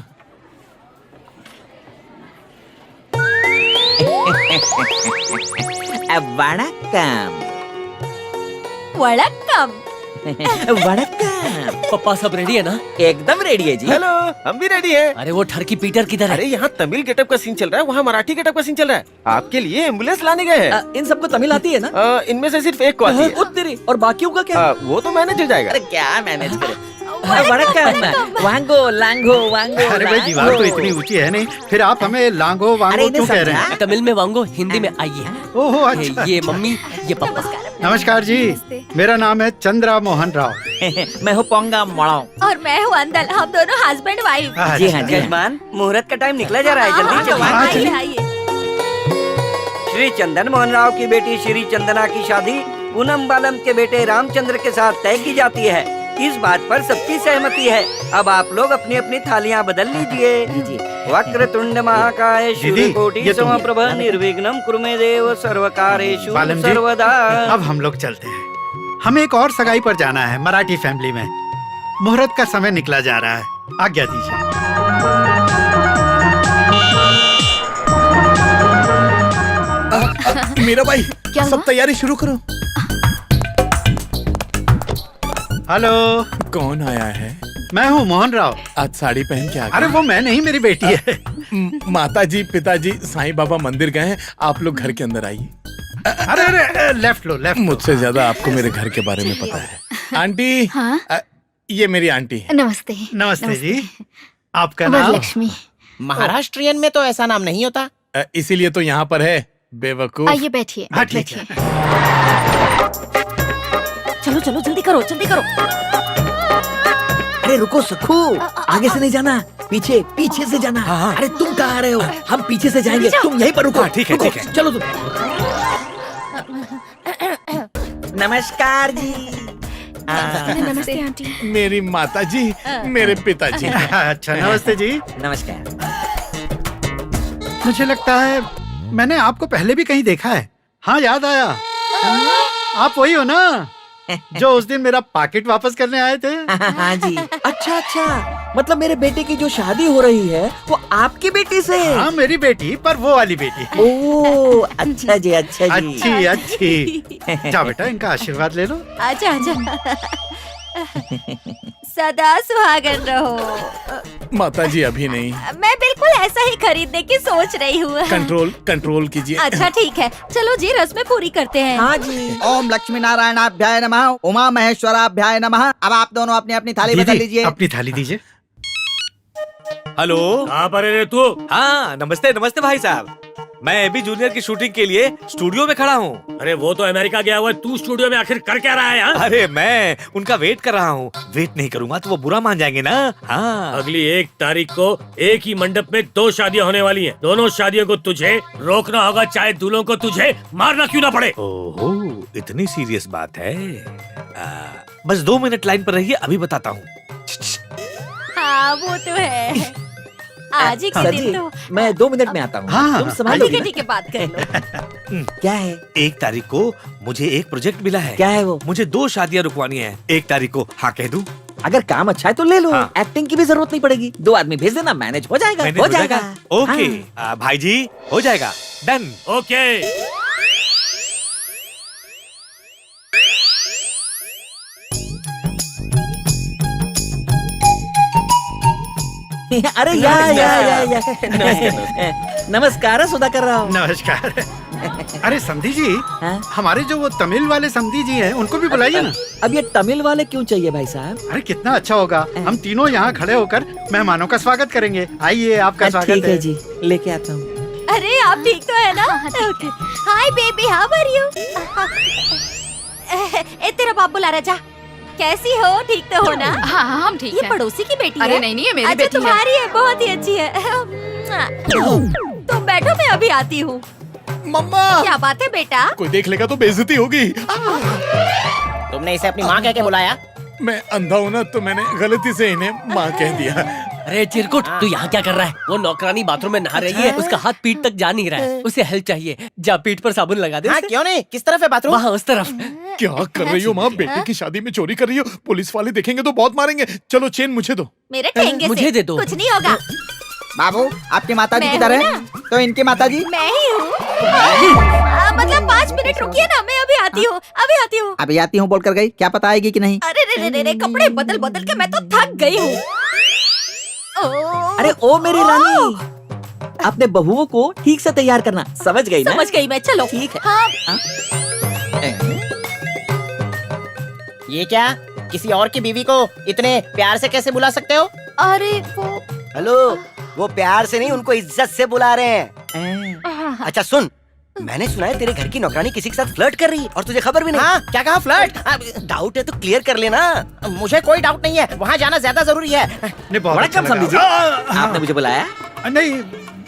वड़क्कम। वड़क्कम। वड़क्कम। पप्पा सब रेडी है ना? एकदम रेडी है जी। हेलो, हम भी रेडी हैं। अरे वो ठरकी पीटर किधर है? अरे यहाँ तमिल गेटअप का सीन चल रहा है, वहाँ मराठी गेटअप का सीन चल रहा है। आपके लिए एम्बुलेंस लाने गए हैं। इन सबको तमिल आती है ना? इनमें से सिर्फ एक को आती है। उत्तरी। और बाकियों का क्या? वो तो मैनेज हो जाएगा। अरे क्या मैनेज करे? वड़क्कम। वांगो लांगो वांगो। अरे भाई, दीवार तो इतनी ऊंची है नहीं, फिर आप हमें लांगो वांगो क्यों कह रहे हैं? तमिल में वांगो, हिंदी में आइए। ओहो, अच्छा। ये मम्मी, ये पापा। नमस्कार जी, मेरा नाम है चंद्रा मोहन राव। मैं हूँ पोंगा मोड़ाओ। और मैं हूँ अंदल, हम दोनों हस्बैंड वाइफ। जी हाँ जी। जजमान, मुहूर्त का टाइम निकला जा रहा है, जल्दी चलिए। आइए। श्री चंदन मोहन राव की बेटी श्री चंदना की शादी पूनम बालम के बेटे रामचंद्र के साथ तय की जाती है। इस बात पर सबकी सहमति है। अब आप लोग अपनी अपनी थालियां बदल लीजिए। वक्रतुंड महाकाय सूर्यकोटि समप्रभ निर्विघ्नं कुरु मे देव सर्वकारेषु बालम जी, सर्वदा। अब हम लोग चलते हैं। हमें एक और सगाई पर जाना है मराठी फैमिली में। मुहूर्त का समय निकला जा रहा है, आज्ञा दीजिए। मेरा भाई, सब तैयारी शुरू करो। हेलो, कौन आया है? मैं हूँ मोहन राव। आज साड़ी पहन के आ गए। अरे वो मैं नहीं, मेरी बेटी है। माताजी पिताजी साईं बाबा मंदिर गए हैं, आप लोग घर के अंदर आइए। अरे अरे लेफ्ट लो, लेफ्ट। मुझसे ज्यादा आपको मेरे घर के बारे में पता है। आंटी, हाँ? ये मेरी आंटी है। नमस्ते। नमस्ते जी, आपका नाम? लक्ष्मी। महाराष्ट्रियन में तो ऐसा नाम नहीं होता। इसीलिए तो यहाँ पर है, बेवकूफ। आइए बैठिए। हाँ ठीक है। चलो चलो जल्दी करो, जल्दी करो। अरे रुको सखू, आगे से नहीं जाना, पीछे पीछे से जाना। अरे तुम कहाँ आ रहे हो? हम पीछे से जाएंगे, तुम यहीं पर रुको। ठीक है, ठीक है। चलो तुम। नमस्कार जी। नमस्ते आंटी। मेरी माताजी, मेरे पिताजी। अच्छा, नमस्ते जी। नमस्कार। मुझे लगता है मैंने आपको पहले भी कहीं देखा है। हाँ, याद आया। आप वही हो ना जो उस दिन मेरा पैकेट वापस करने आए थे? हाँ जी। अच्छा अच्छा, मतलब मेरे बेटे की जो शादी हो रही है वो आपकी बेटी से? हाँ, मेरी बेटी, पर वो वाली बेटी। ओह, अच्छा जी, अच्छा जी। अच्छी अच्छी। जाओ बेटा, इनका आशीर्वाद ले लो। आजा आजा। सदा सुहागन रहो। माताजी अभी नहीं, मैं बिल्कुल ऐसा ही खरीदने की सोच रही हूँ। कंट्रोल कीजिए। अच्छा ठीक है, चलो जी रस्में पूरी करते हैं। हाँ जी। ओम लक्ष्मी नारायणाभ्याय नमः, उमा महेश्वराभ्याय नमः। अब आप दोनों अपनी अपनी थाली बदल लीजिए। अपनी थाली दीजिए। हेलो, कहाँ पर है रे तू? हाँ नमस्ते नमस्ते भाई साहब। मैं अभी जूनियर की शूटिंग के लिए स्टूडियो में खड़ा हूँ। अरे वो तो अमेरिका गया हुआ है, तू स्टूडियो में आखिर कर क्या रहा है यहाँ? अरे मैं उनका वेट कर रहा हूँ। वेट नहीं करूँगा तो वो बुरा मान जाएंगे ना। हाँ, अगली 1 तारीख को एक ही मंडप में 2 शादियाँ होने वाली हैं। दोनों शादियों को तुझे रोकना होगा, चाहे दूल्हों को तुझे मारना क्यों ना पड़े। ओहो, इतनी सीरियस बात है। बस 2 मिनट लाइन पर रहिए, अभी बताता हूँ। हाँ वो तो है। आज ही के दिन तो। मैं 2 मिनट में आता हूँ। हाँ, तुम संभालो। ठीक है, बात कर लो। क्या है? 1 तारीख को मुझे एक प्रोजेक्ट मिला है। क्या है वो? मुझे 2 शादियाँ रुकवानी है। 1 तारीख को हाँ कह दूं? अगर काम अच्छा है तो ले लो। हाँ। एक्टिंग की भी जरूरत नहीं पड़ेगी। 2 आदमी भेज देना, मैनेज हो जाएगा। मैंने हो जाएगा। ओके। हाँ। भाई जी, हो जाएगा। डन। ओके। अरे या। नमस्कार सुधाकर राव। नमस्कार। अरे समधी जी, हाँ? हमारे जो वो तमिल वाले समधी जी हैं, उनको भी बुलाइए ना। अब ये तमिल वाले क्यों चाहिए भाई साहब? अरे कितना अच्छा होगा, हम तीनों यहाँ खड़े होकर मेहमानों का स्वागत करेंगे। आइए, आपका स्वागत है। ठीक है जी, लेके आता हूँ। अरे आप ठीक तो है ना? Hi baby, how are you? ए तेरा बाप बुला रहा, जा। कैसी हो? ठीक तो हो ना? हाँ हाँ हम ठीक ये है। पड़ोसी की बेटी है? अरे नहीं, ये मेरी अच्छा, बेटी है। तुम्हारी है, बहुत ही अच्छी है। तुम बैठो, मैं अभी आती हूँ। मम्मा, क्या बात है बेटा? कोई देख लेगा तो बेइज्जती होगी। तुमने इसे अपनी माँ कह के बुलाया? मैं अंधा हूँ ना, तो मैंने गलती से इन्हें माँ कह दिया। अरे चिरकुट, तू यहाँ क्या कर रहा है? वो नौकरानी बाथरूम में नहा रही है, उसका हाथ पीठ तक जा नहीं रहा है। उसे हेल्प चाहिए, जा पीठ पर साबुन लगा दे। हाँ, क्यों नहीं? किस तरफ है बाथरूम? वहाँ उस तरफ। क्या कर रही हो माँ? बेटे की शादी में चोरी कर रही हो? पुलिस वाले देखेंगे तो बहुत मारेंगे। चलो चेन मुझे दो। मेरे ठेंगे मुझे से दे दो। कुछ नहीं होगा। बाबू, आपकी माताजी मैं किधर हूँ है? तो इनकी माताजी? मैं ही हूँ। मतलब 5 मिनट रुकिए ना, मैं अभी आती हूँ, अभी आती हूँ। अभी आती हूँ बोलकर गई, क्या पता आएगी कि नहीं? अरे रे, कपड़े बदल बदल के मैं तो थक गई हूँ। अरे ओ मेरी रानी, अपने बहुओं को ठीक से तैयार करना, समझ गई ना? समझ गई मैं, चलो। ठीक है। हाँ। ये क्या? किसी और की बीवी को इतने प्यार से कैसे बुला सकते हो? अरे वो हेलो, वो प्यार से नहीं, उनको इज्जत से बुला रहे हैं। अच्छा सुन, मैंने सुना है तेरे घर की नौकरानी किसी के साथ फ्लर्ट कर रही है और तुझे खबर भी नहीं। हाँ, क्या कहा? फ्लर्ट? डाउट है तो क्लियर कर लेना। मुझे कोई डाउट नहीं है, वहाँ जाना ज्यादा जरूरी है। वणक्कम समझी जी, आपने मुझे बुलाया? नहीं,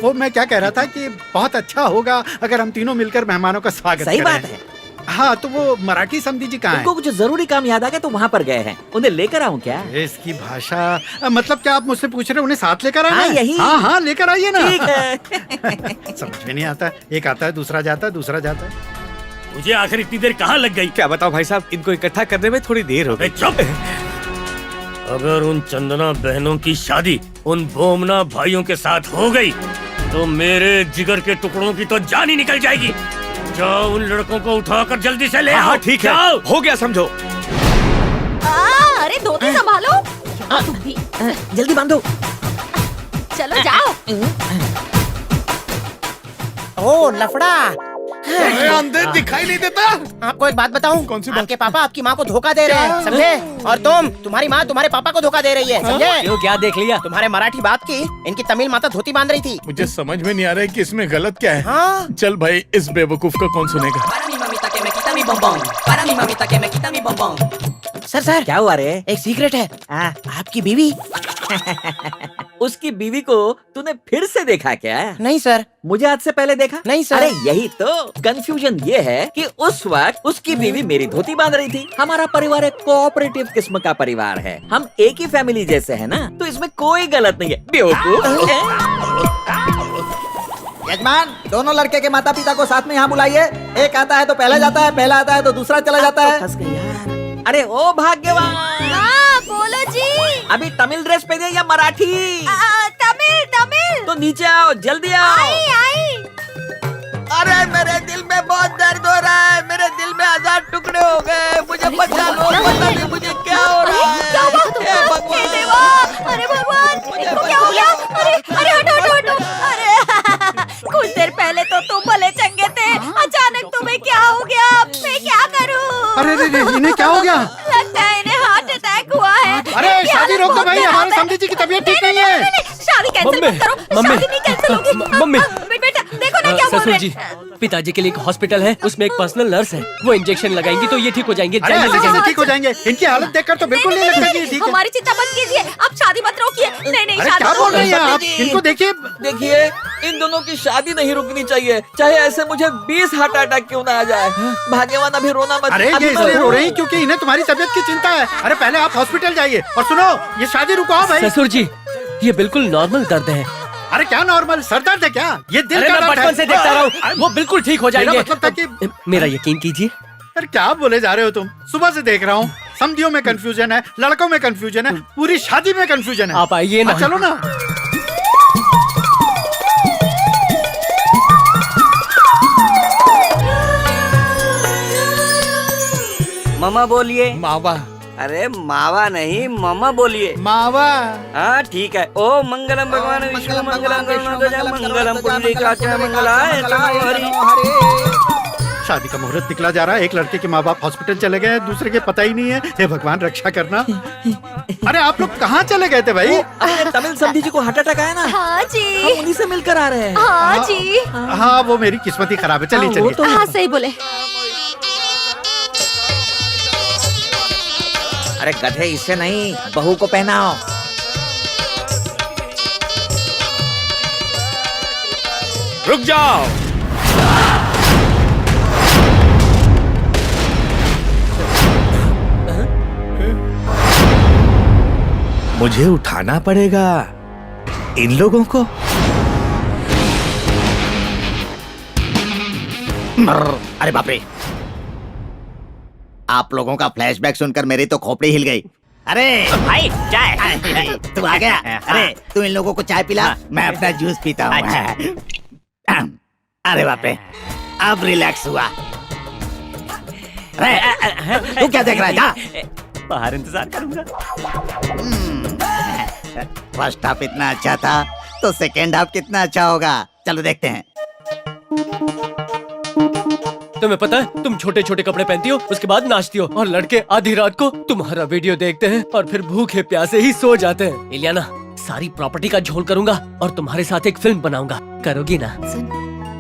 वो मैं क्या कह रहा था कि बहुत अच्छा होगा अगर हम तीनों मिलकर मेहमानों का स्वागत सही करें। बात है। हाँ तो वो मराठी समधी जी कहाँ उनको हैं? कुछ जरूरी काम याद आ गया तो वहाँ पर गए हैं। उन्हें लेकर आऊँ क्या? इसकी भाषा मतलब क्या आप मुझसे पूछ रहे हैं उन्हें साथ लेकर आना हाँ, है? यही। हाँ हाँ लेकर आइए ना। ठीक है। समझ में नहीं आता, एक आता है दूसरा जाता है दूसरा जाता है। मुझे आखिर इतनी देर कहाँ लग गई? क्या बताओ भाई साहब, इनको इकट्ठा करने में थोड़ी देर हो गई। चुप! अगर उन चंदना बहनों की शादी उन बोमना भाइयों के साथ हो गई तो मेरे जिगर के टुकड़ों की तो जान ही निकल जाएगी। जाओ उन लड़कों को उठाकर जल्दी से ले आओ। हाँ ठीक है, हो गया समझो। अरे धोती संभालो। तुम भी जल्दी बांधो। चलो जाओ। ओ लफड़ा, अंधेर दिखाई नहीं देता। आपको एक बात बताऊं? कौन सी बात? आपके पापा आपकी माँ को धोखा दे रहे हैं, समझे? और तुम्हारी माँ तुम्हारे पापा को धोखा दे रही है, समझे? क्यों, क्या देख लिया? तुम्हारे मराठी बाप की इनकी तमिल माता धोती बांध रही थी। मुझे समझ में नहीं आ रहा है कि इसमें गलत क्या है। हाँ? चल भाई, इस बेवकूफ का कौन सुनेगा। सर क्या हुआ रे? एक सीक्रेट है। आपकी बीवी। उसकी बीवी को तूने फिर से देखा क्या? नहीं सर। मुझे आज से पहले देखा? नहीं सर। अरे यही तो कंफ्यूजन ये है कि उस वक्त उसकी बीवी मेरी धोती बांध रही थी। हमारा परिवार एक कोऑपरेटिव किस्म का परिवार है, हम एक ही फैमिली जैसे है ना, तो इसमें कोई गलत नहीं है। बेवकूफ। यजमान, दोनों लड़के के माता पिता को साथ में यहाँ बुलाइए। एक आता है तो पहला जाता है, पहला आता है तो दूसरा चला जाता है। अरे ओ भाग्यवान, बोलो जी। अभी तमिल ड्रेस पहने या मराठी? तमिल। तो नीचे आओ, जल्दी आओ। आई। अरे मेरे दिल में बहुत दर्द हो रहा है, मेरे दिल में 1000 टुकड़े हो गए। मुझे बचा लो, पता नहीं मुझे क्या हो रहा है। अरे भगवान, इनको क्या हो गया? अरे हटो। अरे कुछ देर पहले तो तुम भले चंगे थे, अचानक तुम्हें क्या हो गया? मैं क्या करूं? अरे इन्हें क्या हो गया? लगता है इन्हें हार्ट अटैक हुआ है। अरे शादी रोको भाई, हमारे समधी जी की तबीयत ठीक नहीं है। शादी कैंसिल मत करो। शादी नहीं कैंसिल होगी। मम्मी। बेटा देखो ना क्या बोल ससुर रहे जी, हैं। पिताजी के लिए एक हॉस्पिटल है, उसमें एक पर्सनल नर्स है, वो इंजेक्शन लगाएंगी तो ये ठीक हो जाएंगे। अरे ऐसे ठीक हो जाएंगे? इनकी हालत देखकर तो बिल्कुल नहीं लगता कि ये ठीक है। हमारी चिंता मत कीजिए, आप शादी मत रोकिए। नहीं अरे क्या बोल रही हैं आप? इनको देखिए। देखिए, इन दोनों की शादी नहीं रुकनी चाहिए, चाहे ऐसे मुझे 20 हार्ट अटैक क्यों ना आ जाए। भाग्यवान, अभी रोना मत। अरे ये इसलिए रो रही क्योंकि इन्हें तुम्हारी तबीयत की चिंता है। अरे पहले आप हॉस्पिटल जाइए और सुनो, ये शादी रुकाओ भाई। ससुर जी, ये बिल्कुल नॉर्मल दर्द है। अरे क्या नॉर्मल, सर दर्द है क्या? ये दिल अरे का मैं दर्द बचपन है। से देखता रहा हूँ, वो बिल्कुल ठीक हो जाएंगे। मेरा मतलब था कि मेरा यकीन कीजिए। अरे क्या बोले जा रहे हो तुम? सुबह से देख रहा हूँ, समधियों में कंफ्यूजन है, लड़कों में कंफ्यूजन है, पूरी शादी में कंफ्यूजन है। आप आइए ना। चलो ना। मामा बोलिए। मावा। अरे मावा नहीं, मामा बोलिए। मावा। हाँ ठीक है। ओ मंगलम भगवान विष्णु मंगलम गरुड़ध्वज मंगलम पुंडरीकाक्षाय मंगलाय तनोहरि। शादी का मुहूर्त निकला जा रहा है, एक लड़के के माँ बाप हॉस्पिटल चले गए, दूसरे के पता ही नहीं है। हे भगवान रक्षा करना। अरे आप लोग कहाँ चले गए थे भाई? अपने तमिल समधी जी को हार्ट अटैक आया ना? हाँ जी। हम उन्हीं से मिलकर आ रहे हैं। हाँ जी। हाँ वो मेरी किस्मत ही खराब है। चलिए चलिए। हाँ सही बोले। अरे गधे, इससे नहीं, बहू को पहनाओ। रुक जाओ। मुझे उठाना पड़ेगा इन लोगों को। अरे बाप रे, आप लोगों का फ्लैशबैक सुनकर मेरी तो खोपड़ी हिल गई। अरे भाई चाय। तू आ गया? अरे तू इन लोगों को चाय पिला, मैं अपना जूस पीता हूँ। अरे बाप रे, अब रिलैक्स हुआ। तू क्या देख रहा है? जा बाहर इंतजार करूंगा। फर्स्ट हाफ इतना अच्छा था तो सेकेंड हाफ कितना अच्छा होगा। चलो देखते हैं। तुम्हें पता है, तुम छोटे छोटे कपड़े पहनती हो, उसके बाद नाचती हो, और लड़के आधी रात को तुम्हारा वीडियो देखते हैं और फिर भूखे प्यासे ही सो जाते हैं। इलियाना, सारी प्रॉपर्टी का झोल करूंगा और तुम्हारे साथ एक फिल्म बनाऊंगा। करोगी ना? सुन,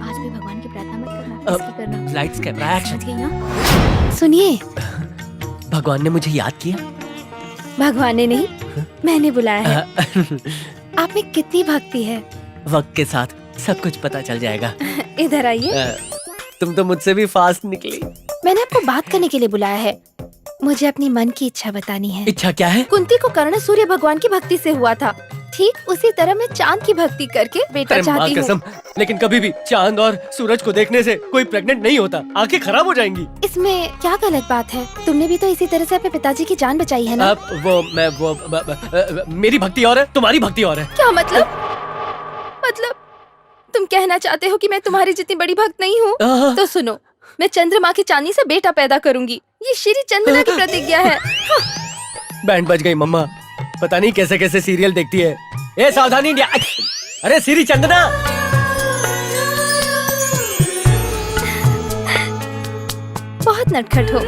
आज भी भगवान की प्रार्थना मत करना, इसकी करना। Lights camera action. समझ गई ना? सुनिए, भगवान ने मुझे याद किया। भगवान ने नहीं, मैंने बुलाया है। आप में कितनी भक्ति है। वक्त के साथ सब कुछ पता चल जाएगा। इधर आइए। तुम तो मुझसे भी फास्ट निकली। मैंने आपको बात करने के लिए बुलाया है। मुझे अपनी मन की इच्छा बतानी है। इच्छा क्या है? कुंती को कर्ण सूर्य भगवान की भक्ति से हुआ था, ठीक उसी तरह मैं चांद की भक्ति करके बेटा चाहती हूँ। कसम, लेकिन कभी भी चांद और सूरज को देखने से कोई प्रेग्नेंट नहीं होता, आंखें खराब हो जाएंगी। इसमें क्या गलत बात है? तुमने भी तो इसी तरह से अपने पिताजी की जान बचाई है ना? मेरी भक्ति और है, तुम्हारी भक्ति और है। क्या मतलब? तुम कहना चाहते हो कि मैं तुम्हारी जितनी बड़ी भक्त नहीं हूँ? तो सुनो, मैं चंद्रमा की चांदी से बेटा पैदा करूंगी। ये श्री चंदना की प्रतिज्ञा है। बैंड बज गई मम्मा, पता नहीं कैसे कैसे सीरियल देखती है। ए सावधानी इंडिया! अरे श्री चंदना! बहुत नटखट हो।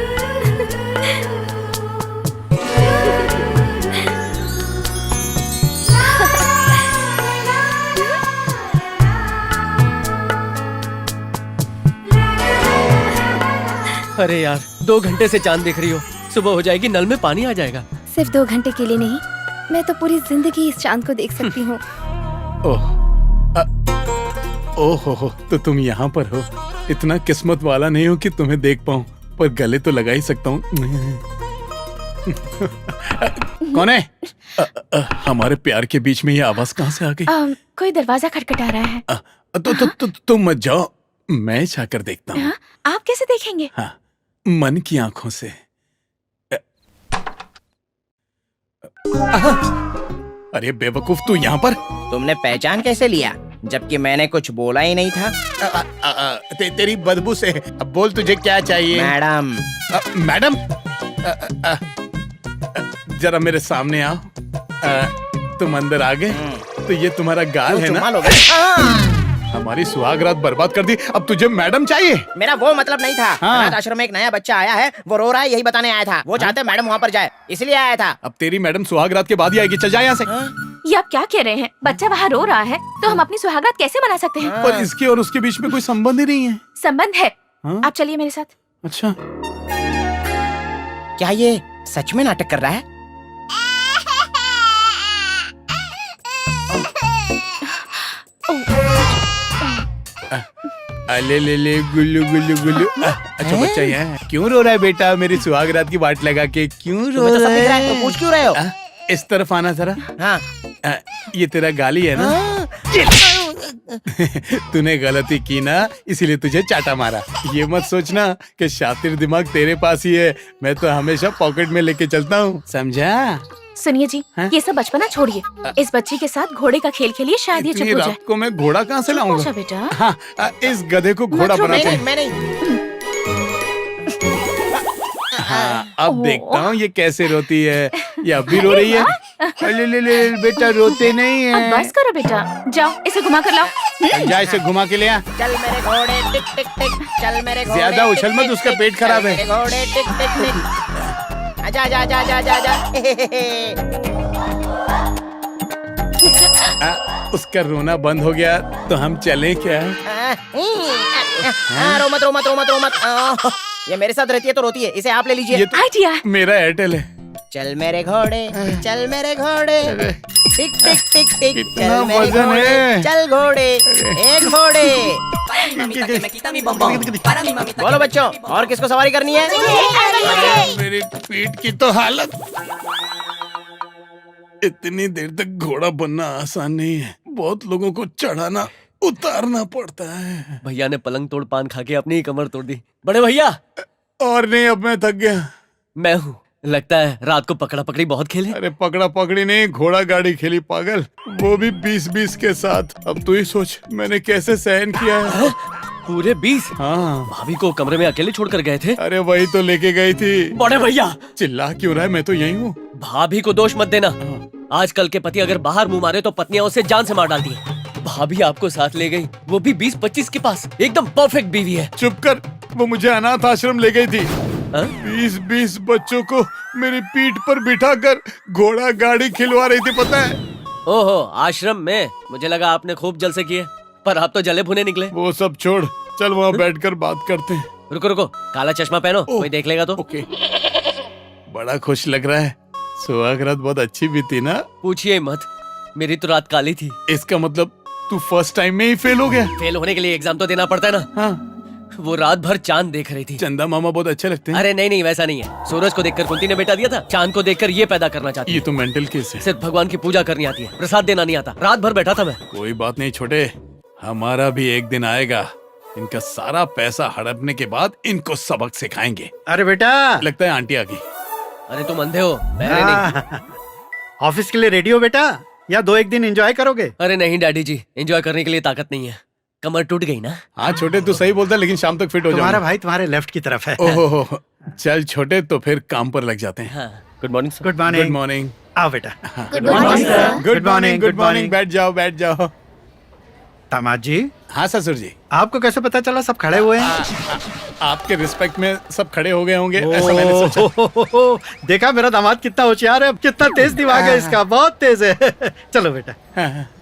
अरे यार, 2 घंटे से चांद देख रही हो, सुबह हो जाएगी, नल में पानी आ जाएगा। सिर्फ 2 घंटे के लिए नहीं, मैं तो पूरी जिंदगी इस चांद को देख सकती हूँ। ओहो, तो तुम यहाँ पर हो। इतना किस्मत वाला नहीं हो कि तुम्हें देख पाऊँ, पर गले तो लगा ही सकता हूँ। कौन है? हमारे प्यार के बीच में ये आवाज कहाँ से आ गई? कोई दरवाजा खटखटा रहा है। तुम मत जाओ, मैं जाकर देखता हूँ। आप कैसे देखेंगे? हाँ, मन की आंखों से। अरे बेवकूफ, तू यहाँ पर? तुमने पहचान कैसे लिया, जबकि मैंने कुछ बोला ही नहीं था? तेरी बदबू से। अब बोल, तुझे क्या चाहिए? मैडम। मैडम, जरा मेरे सामने आओ। तुम अंदर आ गए तो ये तुम्हारा गाल है ना? हमारी सुहागरात बर्बाद कर दी, अब तुझे मैडम चाहिए? मेरा वो मतलब नहीं था। हाँ। अनाथ आश्रम में एक नया बच्चा आया है, वो रो रहा है, यही बताने आया था। वो चाहते मैडम वहाँ पर जाए, इसलिए आया था। अब तेरी मैडम सुहागरात के बाद ही आएगी, चल जा यहाँ से। ये आप क्या कह रहे हैं? बच्चा वहाँ रो रहा है तो हम अपनी सुहागरात कैसे मना सकते हैं? पर इसके और उसके बीच में कोई संबंध ही नहीं है। संबंध है। आप चलिए मेरे साथ। अच्छा, क्या ये सच में नाटक कर रहा है? ले ले ले गुल्लू गुल्लू गुल्लू। अच्छा बच्चा यहाँ है। क्यों रो रहा है बेटा? मेरी सुहागरात की वाट लगा के क्यों रो रहा है? तो पूछ क्यों रहे हो? इस तरफ आना जरा। हाँ। ये तेरा गाली है ना? तूने गलती की ना, इसीलिए तुझे चाटा मारा। ये मत सोचना कि शातिर दिमाग तेरे पास ही है, मैं तो हमेशा पॉकेट में लेके चलता हूँ, समझा? सुनिए जी, ये सब बचपना छोड़िए। इस बच्ची के साथ घोड़े का खेल खेलिए, शायद ये चुप हो जाए। रात को मैं घोड़ा कहाँ से लाऊंगा? बेटा। हाँ, इस गधे को घोड़ा बनाते हैं। मैं नहीं। हाँ, अब देखता हूँ ये कैसे रोती है। ये अब भी रो रही है। ले बेटा, रोते नहीं है। बस करो बेटा, जाओ इसे घुमा कर लाओ। जा, इसे घुमा के ले आ। चल मेरे घोड़े टिक टिक टिक, चल मेरे घोड़े। ज्यादा उछल मत, उसका पेट खराब है। घोड़े टिक टिक टिक। आजा जा जा जा जा जा। उसका रोना बंद हो गया तो हम चलें क्या? रो मत रो मत रो मत रो मत। ये मेरे साथ रहती है तो रोती है, इसे आप ले लीजिए। ये तो मेरा एयरटेल है। चल मेरे घोड़े, चल मेरे घोड़े, टिक टिक टिक टिक, चल मेरे वजन घोड़े, है। चल घोड़े, एक घोड़े। बोलो बच्चों, और किसको सवारी करनी है? मेरी पीठ की तो हालत। इतनी देर तक घोड़ा बनना आसान नहीं है, बहुत लोगों को चढ़ाना उतारना पड़ता है। भैया ने पलंग तोड़ पान खा के अपनी ही कमर तोड़ दी। बड़े भैया। और नहीं, अब मैं थक गया। मैं हूँ। लगता है रात को पकड़ा पकड़ी बहुत खेले। अरे पकड़ा पकड़ी नहीं, घोड़ा गाड़ी खेली पागल, वो भी 20-20 के साथ। अब तू ही सोच मैंने कैसे सहन किया है। पूरे 20? हाँ। भाभी को कमरे में अकेले छोड़कर गए थे? अरे वही तो लेके गई थी। बड़े भैया। चिल्ला क्यों रहा है? मैं तो यही हूँ। भाभी को दोष मत देना। आजकल के पति अगर बाहर मुंह मारे तो पत्नियां उसे जान से मार डालती है। भाभी आपको साथ ले गई, वो भी 20-25 के पास। एकदम परफेक्ट बीवी है। चुप कर, वो मुझे अनाथ आश्रम ले गई थी। 20-20 बच्चों को मेरी पीठ पर बिठाकर घोड़ा गाड़ी खिलवा रही थी, पता है? ओहो, आश्रम में? मुझे लगा आपने खूब जलसे किए, पर आप तो जले भुने निकले। वो सब छोड़, चल वहाँ बैठकर बात करते हैं। रुको रुको, काला चश्मा पहनो, कोई देख लेगा तो। ओके। बड़ा खुश लग रहा है। सुहागरात बहुत अच्छी बीती ना? पूछिए मत, मेरी तो रात काली थी। इसका मतलब तू फर्स्ट टाइम में ही फेल हो गया? फेल होने के लिए एग्जाम तो देना पड़ता है ना। हाँ। वो रात भर चांद देख रही थी। चंदा मामा बहुत अच्छे लगते हैं। अरे नहीं नहीं, वैसा नहीं है। सूरज को देखकर कुंती ने बेटा दिया था, चांद को देखकर ये पैदा करना चाहती ये तो मेंटल केस है। सिर्फ भगवान की पूजा करनी आती है, प्रसाद देना नहीं आता। रात भर बैठा था मैं। कोई बात नहीं छोटे, हमारा भी एक दिन आएगा। इनका सारा पैसा हड़पने के बाद इनको सबक सिखाएंगे। अरे बेटा, लगता है आंटी आ गई। अरे तुम अंधे हो, बहरे नहीं। ऑफिस के लिए रेडी हो बेटा, या 2-1 दिन एंजॉय करोगे? अरे नहीं डैडी जी, एंजॉय करने के लिए ताकत नहीं है, कमर टूट गई ना। हाँ छोटे, तू सही बोलता है, लेकिन शाम तक फिट हो जाऊंगा। तुम्हारा भाई तुम्हारे लेफ्ट की तरफ है। ओहो, चल छोटे, तो फिर काम पर लग जाते हैं। Good morning sir. Good morning. Good morning. आओ बेटा। Good morning sir. Good morning, good morning. बैठ जाओ, बैठ जाओ। दामाद जी। हाँ ससुर जी। आपको कैसे पता चला सब खड़े हुए हैं? आपके रिस्पेक्ट में सब खड़े हो गए होंगे, ऐसा मैंने सोचा। देखा मेरा दामाद कितना होशियार है, कितना तेज दिमाग है इसका, बहुत तेज है। चलो बेटा।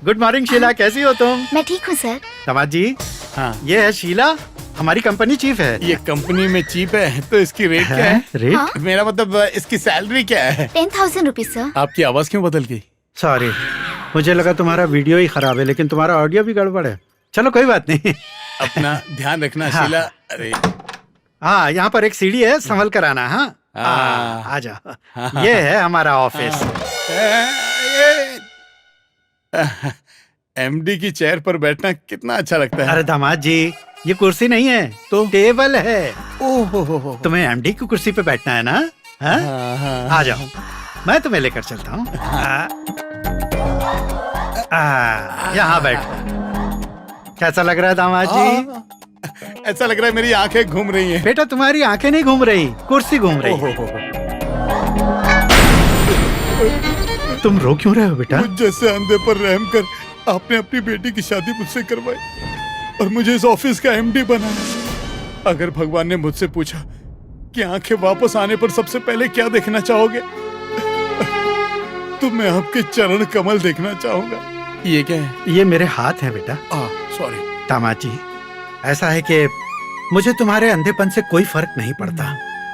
गुड मॉर्निंग शीला, कैसी हो तुम? मैं ठीक हूँ सर। दामाद जी, हाँ ये है शीला, हमारी कंपनी चीफ है। ये कंपनी में चीफ है, तो इसकी रेट क्या है? रेट? हाँ? मेरा मतलब इसकी सैलरी क्या है? 10,000 रुपीज सर। आपकी आवाज क्यों बदल गई? सॉरी, मुझे लगा तुम्हारा वीडियो ही खराब है, लेकिन तुम्हारा ऑडियो भी गड़बड़ है। चलो कोई बात नहीं। अपना ध्यान रखना हाँ। शीला। अरे हाँ, यहाँ पर एक सीढ़ी है, संभल कर आना। हाँ आ जाओ। ये है हमारा ऑफिस। एमडी की चेयर पर बैठना कितना अच्छा लगता है। अरे दामाद जी, ये कुर्सी नहीं है तो टेबल है। ओहो, तुम्हें एमडी की कुर्सी पे बैठना है ना? हाँ? आ जाओ, मैं तुम्हें लेकर चलता हूँ। यहाँ बैठो। कैसा लग रहा है दामाद जी? ऐसा लग रहा है मेरी आंखें घूम रही हैं। बेटा तुम्हारी आंखें नहीं घूम रही, कुर्सी घूम रही है। तुम रो क्यों रहे हो बेटा? मुझ जैसे अंधे पर रहम कर आपने अपनी बेटी की शादी मुझसे करवाई और मुझे इस ऑफिस का एमडी बनाया। अगर भगवान ने मुझसे पूछा कि आंखें वापस आने पर सबसे पहले क्या देखना चाहोगे, तो मैं आपके चरण कमल देखना चाहूंगा। ये क्या है? ये मेरे हाथ है बेटा। सॉरी दामाद जी, ऐसा है कि मुझे तुम्हारे अंधेपन से कोई फर्क नहीं पड़ता।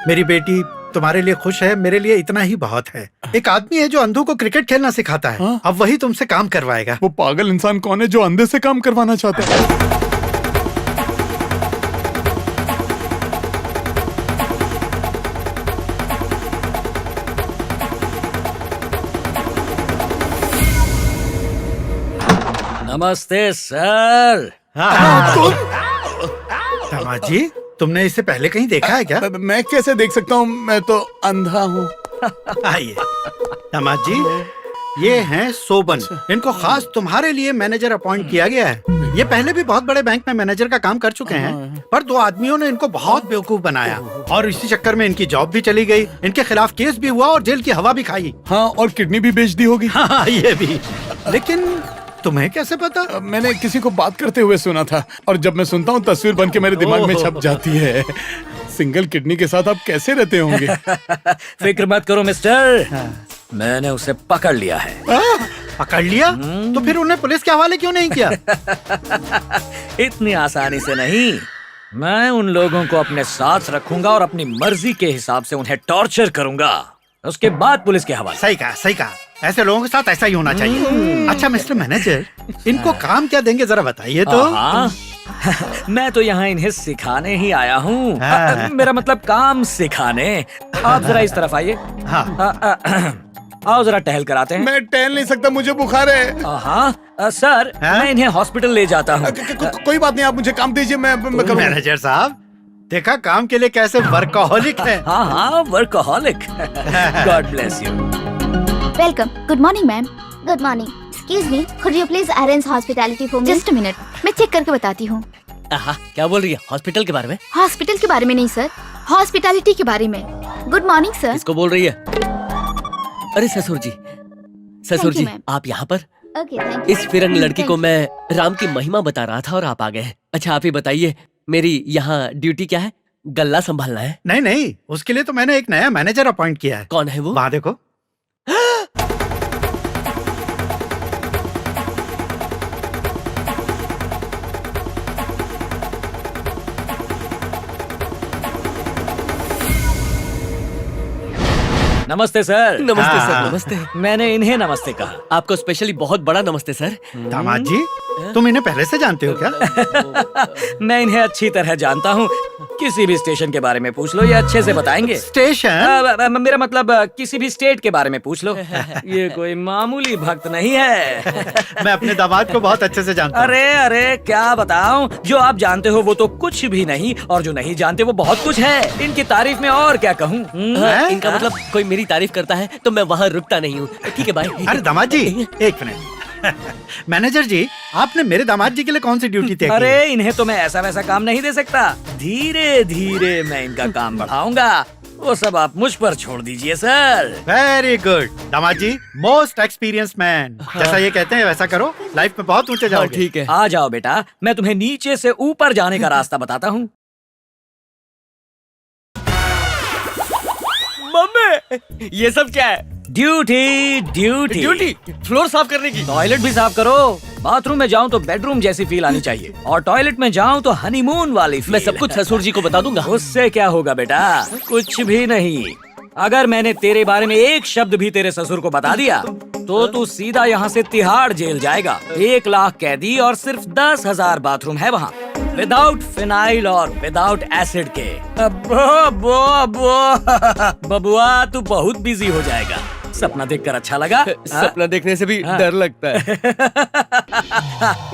मेरी बेटी तुम्हारे लिए खुश है, मेरे लिए इतना ही बहुत है। एक आदमी है जो अंधों को क्रिकेट खेलना सिखाता है। अब वही तुमसे काम करवाएगा। वो पागल इंसान कौन है जो अंधे से काम करवाना चाहता है? नमस्ते सर। दामाद जी, तुमने इससे पहले कहीं देखा है क्या? मैं कैसे देख सकता हूँ, मैं तो अंधा हूँ। आइए दामाद जी, ये हैं सोबन। इनको खास तुम्हारे लिए मैनेजर अपॉइंट किया गया है। ये पहले भी बहुत बड़े बैंक में मैनेजर का काम कर चुके हैं, पर 2 आदमियों ने इनको बहुत बेवकूफ बनाया और इसी चक्कर में इनकी जॉब भी चली गई, इनके खिलाफ केस भी हुआ और जेल की हवा भी खाई। हाँ, और किडनी भी बेच दी होगी। हाँ, ये भी। लेकिन तुम्हें कैसे पता? मैंने किसी को बात करते हुए सुना था, और जब मैं सुनता हूँ तस्वीर बन के मेरे दिमाग में छप जाती है। सिंगल किडनी के साथ आप कैसे रहते होंगे? फिक्र मत करो मिस्टर, मैंने उसे पकड़ लिया है। पकड़ लिया? तो फिर उन्हें पुलिस के हवाले क्यों नहीं किया? इतनी आसानी से नहीं। मैं उन लोगों को अपने साथ रखूंगा और अपनी मर्जी के हिसाब से उन्हें टॉर्चर करूंगा, उसके बाद पुलिस के हवाले। सही कहा, सही कहा। ऐसे लोगों के साथ ऐसा ही होना चाहिए। अच्छा मिस्टर मैनेजर, इनको काम क्या देंगे जरा बताइए तो। मैं तो यहाँ इन्हें सिखाने ही आया हूँ। मेरा मतलब काम सिखाने। आप जरा इस तरफ आइए। आओ जरा टहल कर आते हैं। मैं टहल नहीं सकता, मुझे बुखार है। हाँ सर, मैं इन्हें हॉस्पिटल ले जाता हूँ। कोई बात नहीं, आप मुझे काम दीजिए, मैं करूँगा। मैनेजर साहब, देखा काम के लिए कैसे वर्कहोलिक है। हाँ, workaholic. God bless you. Welcome. Good morning ma'am. Good morning. Excuse me, could you please arrange hospitality for me? Just a minute, मैं चेक करके बताती हूँ। क्या बोल रही है? हॉस्पिटल के बारे में? हॉस्पिटल के बारे में नहीं सर, हॉस्पिटैलिटी के बारे में। Good morning sir. किसको बोल रही है? अरे ससुर जी, ससुर जी, आप यहाँ पर? Okay, thank you. इस फिरंग लड़की को मैं राम की महिमा बता रहा था और आप आ गए। अच्छा आप ही बताइए, मेरी यहाँ ड्यूटी क्या है? गल्ला संभालना है? नहीं नहीं, उसके लिए तो मैंने एक नया मैनेजर अपॉइंट किया है। कौन है वो? वहाँ देखो। नमस्ते सर। नमस्ते सर, नमस्ते। मैंने इन्हें नमस्ते कहा। आपको स्पेशली बहुत बड़ा नमस्ते सर। दामाद जी, तुम इन्हें पहले से जानते हो क्या? मैं इन्हें अच्छी तरह जानता हूँ। किसी भी स्टेशन के बारे में पूछ लो, ये अच्छे से बताएंगे। स्टेशन? मेरा मतलब किसी भी स्टेट के बारे में पूछ लो। ये कोई मामूली भक्त नहीं है। मैं अपने दामाद को बहुत अच्छे से जानता हूँ। अरे अरे क्या बताऊं, जो आप जानते हो वो तो कुछ भी नहीं, और जो नहीं जानते वो बहुत कुछ है। इनकी तारीफ में और क्या कहूँ। इनका मतलब कोई मेरी तारीफ करता है तो मैं वहाँ रुकता नहीं हूँ। ठीक है भाई। अरे दामाद जी, एक मिनट। मैनेजर जी, आपने मेरे दामाद जी के लिए कौन सी ड्यूटी तय की? अरे इन्हें तो मैं ऐसा वैसा काम नहीं दे सकता। धीरे धीरे मैं इनका काम बढ़ाऊंगा। वो सब आप मुझ पर छोड़ दीजिए सर। वेरी गुड दामाद जी, मोस्ट एक्सपीरियंस मैन। जैसा ये कहते हैं वैसा करो, लाइफ में बहुत ऊंचे जाओगे। ठीक है, आ जाओ बेटा, मैं तुम्हें नीचे से ऊपर जाने का रास्ता बताता हूँ। मम्मी, ये सब क्या है? Duty duty duty? फ्लोर साफ करने की? टॉयलेट भी साफ करो। बाथरूम में जाऊं तो बेडरूम जैसी फील आनी चाहिए, और टॉयलेट में जाऊं तो हनीमून वाली फील। मैं सब कुछ ससुर जी को बता दूंगा। उससे क्या होगा बेटा, कुछ भी नहीं। अगर मैंने तेरे बारे में एक शब्द भी तेरे ससुर को बता दिया तो तू सीधा यहाँ से तिहाड़ जेल जाएगा। 1 लाख कैदी और सिर्फ 10,000 बाथरूम है वहाँ, विदाउट फिनाइल और विदाउट एसिड के। बबुआ तू बहुत बिजी हो जाएगा। सपना देखकर अच्छा लगा? सपना देखने से भी डर लगता है।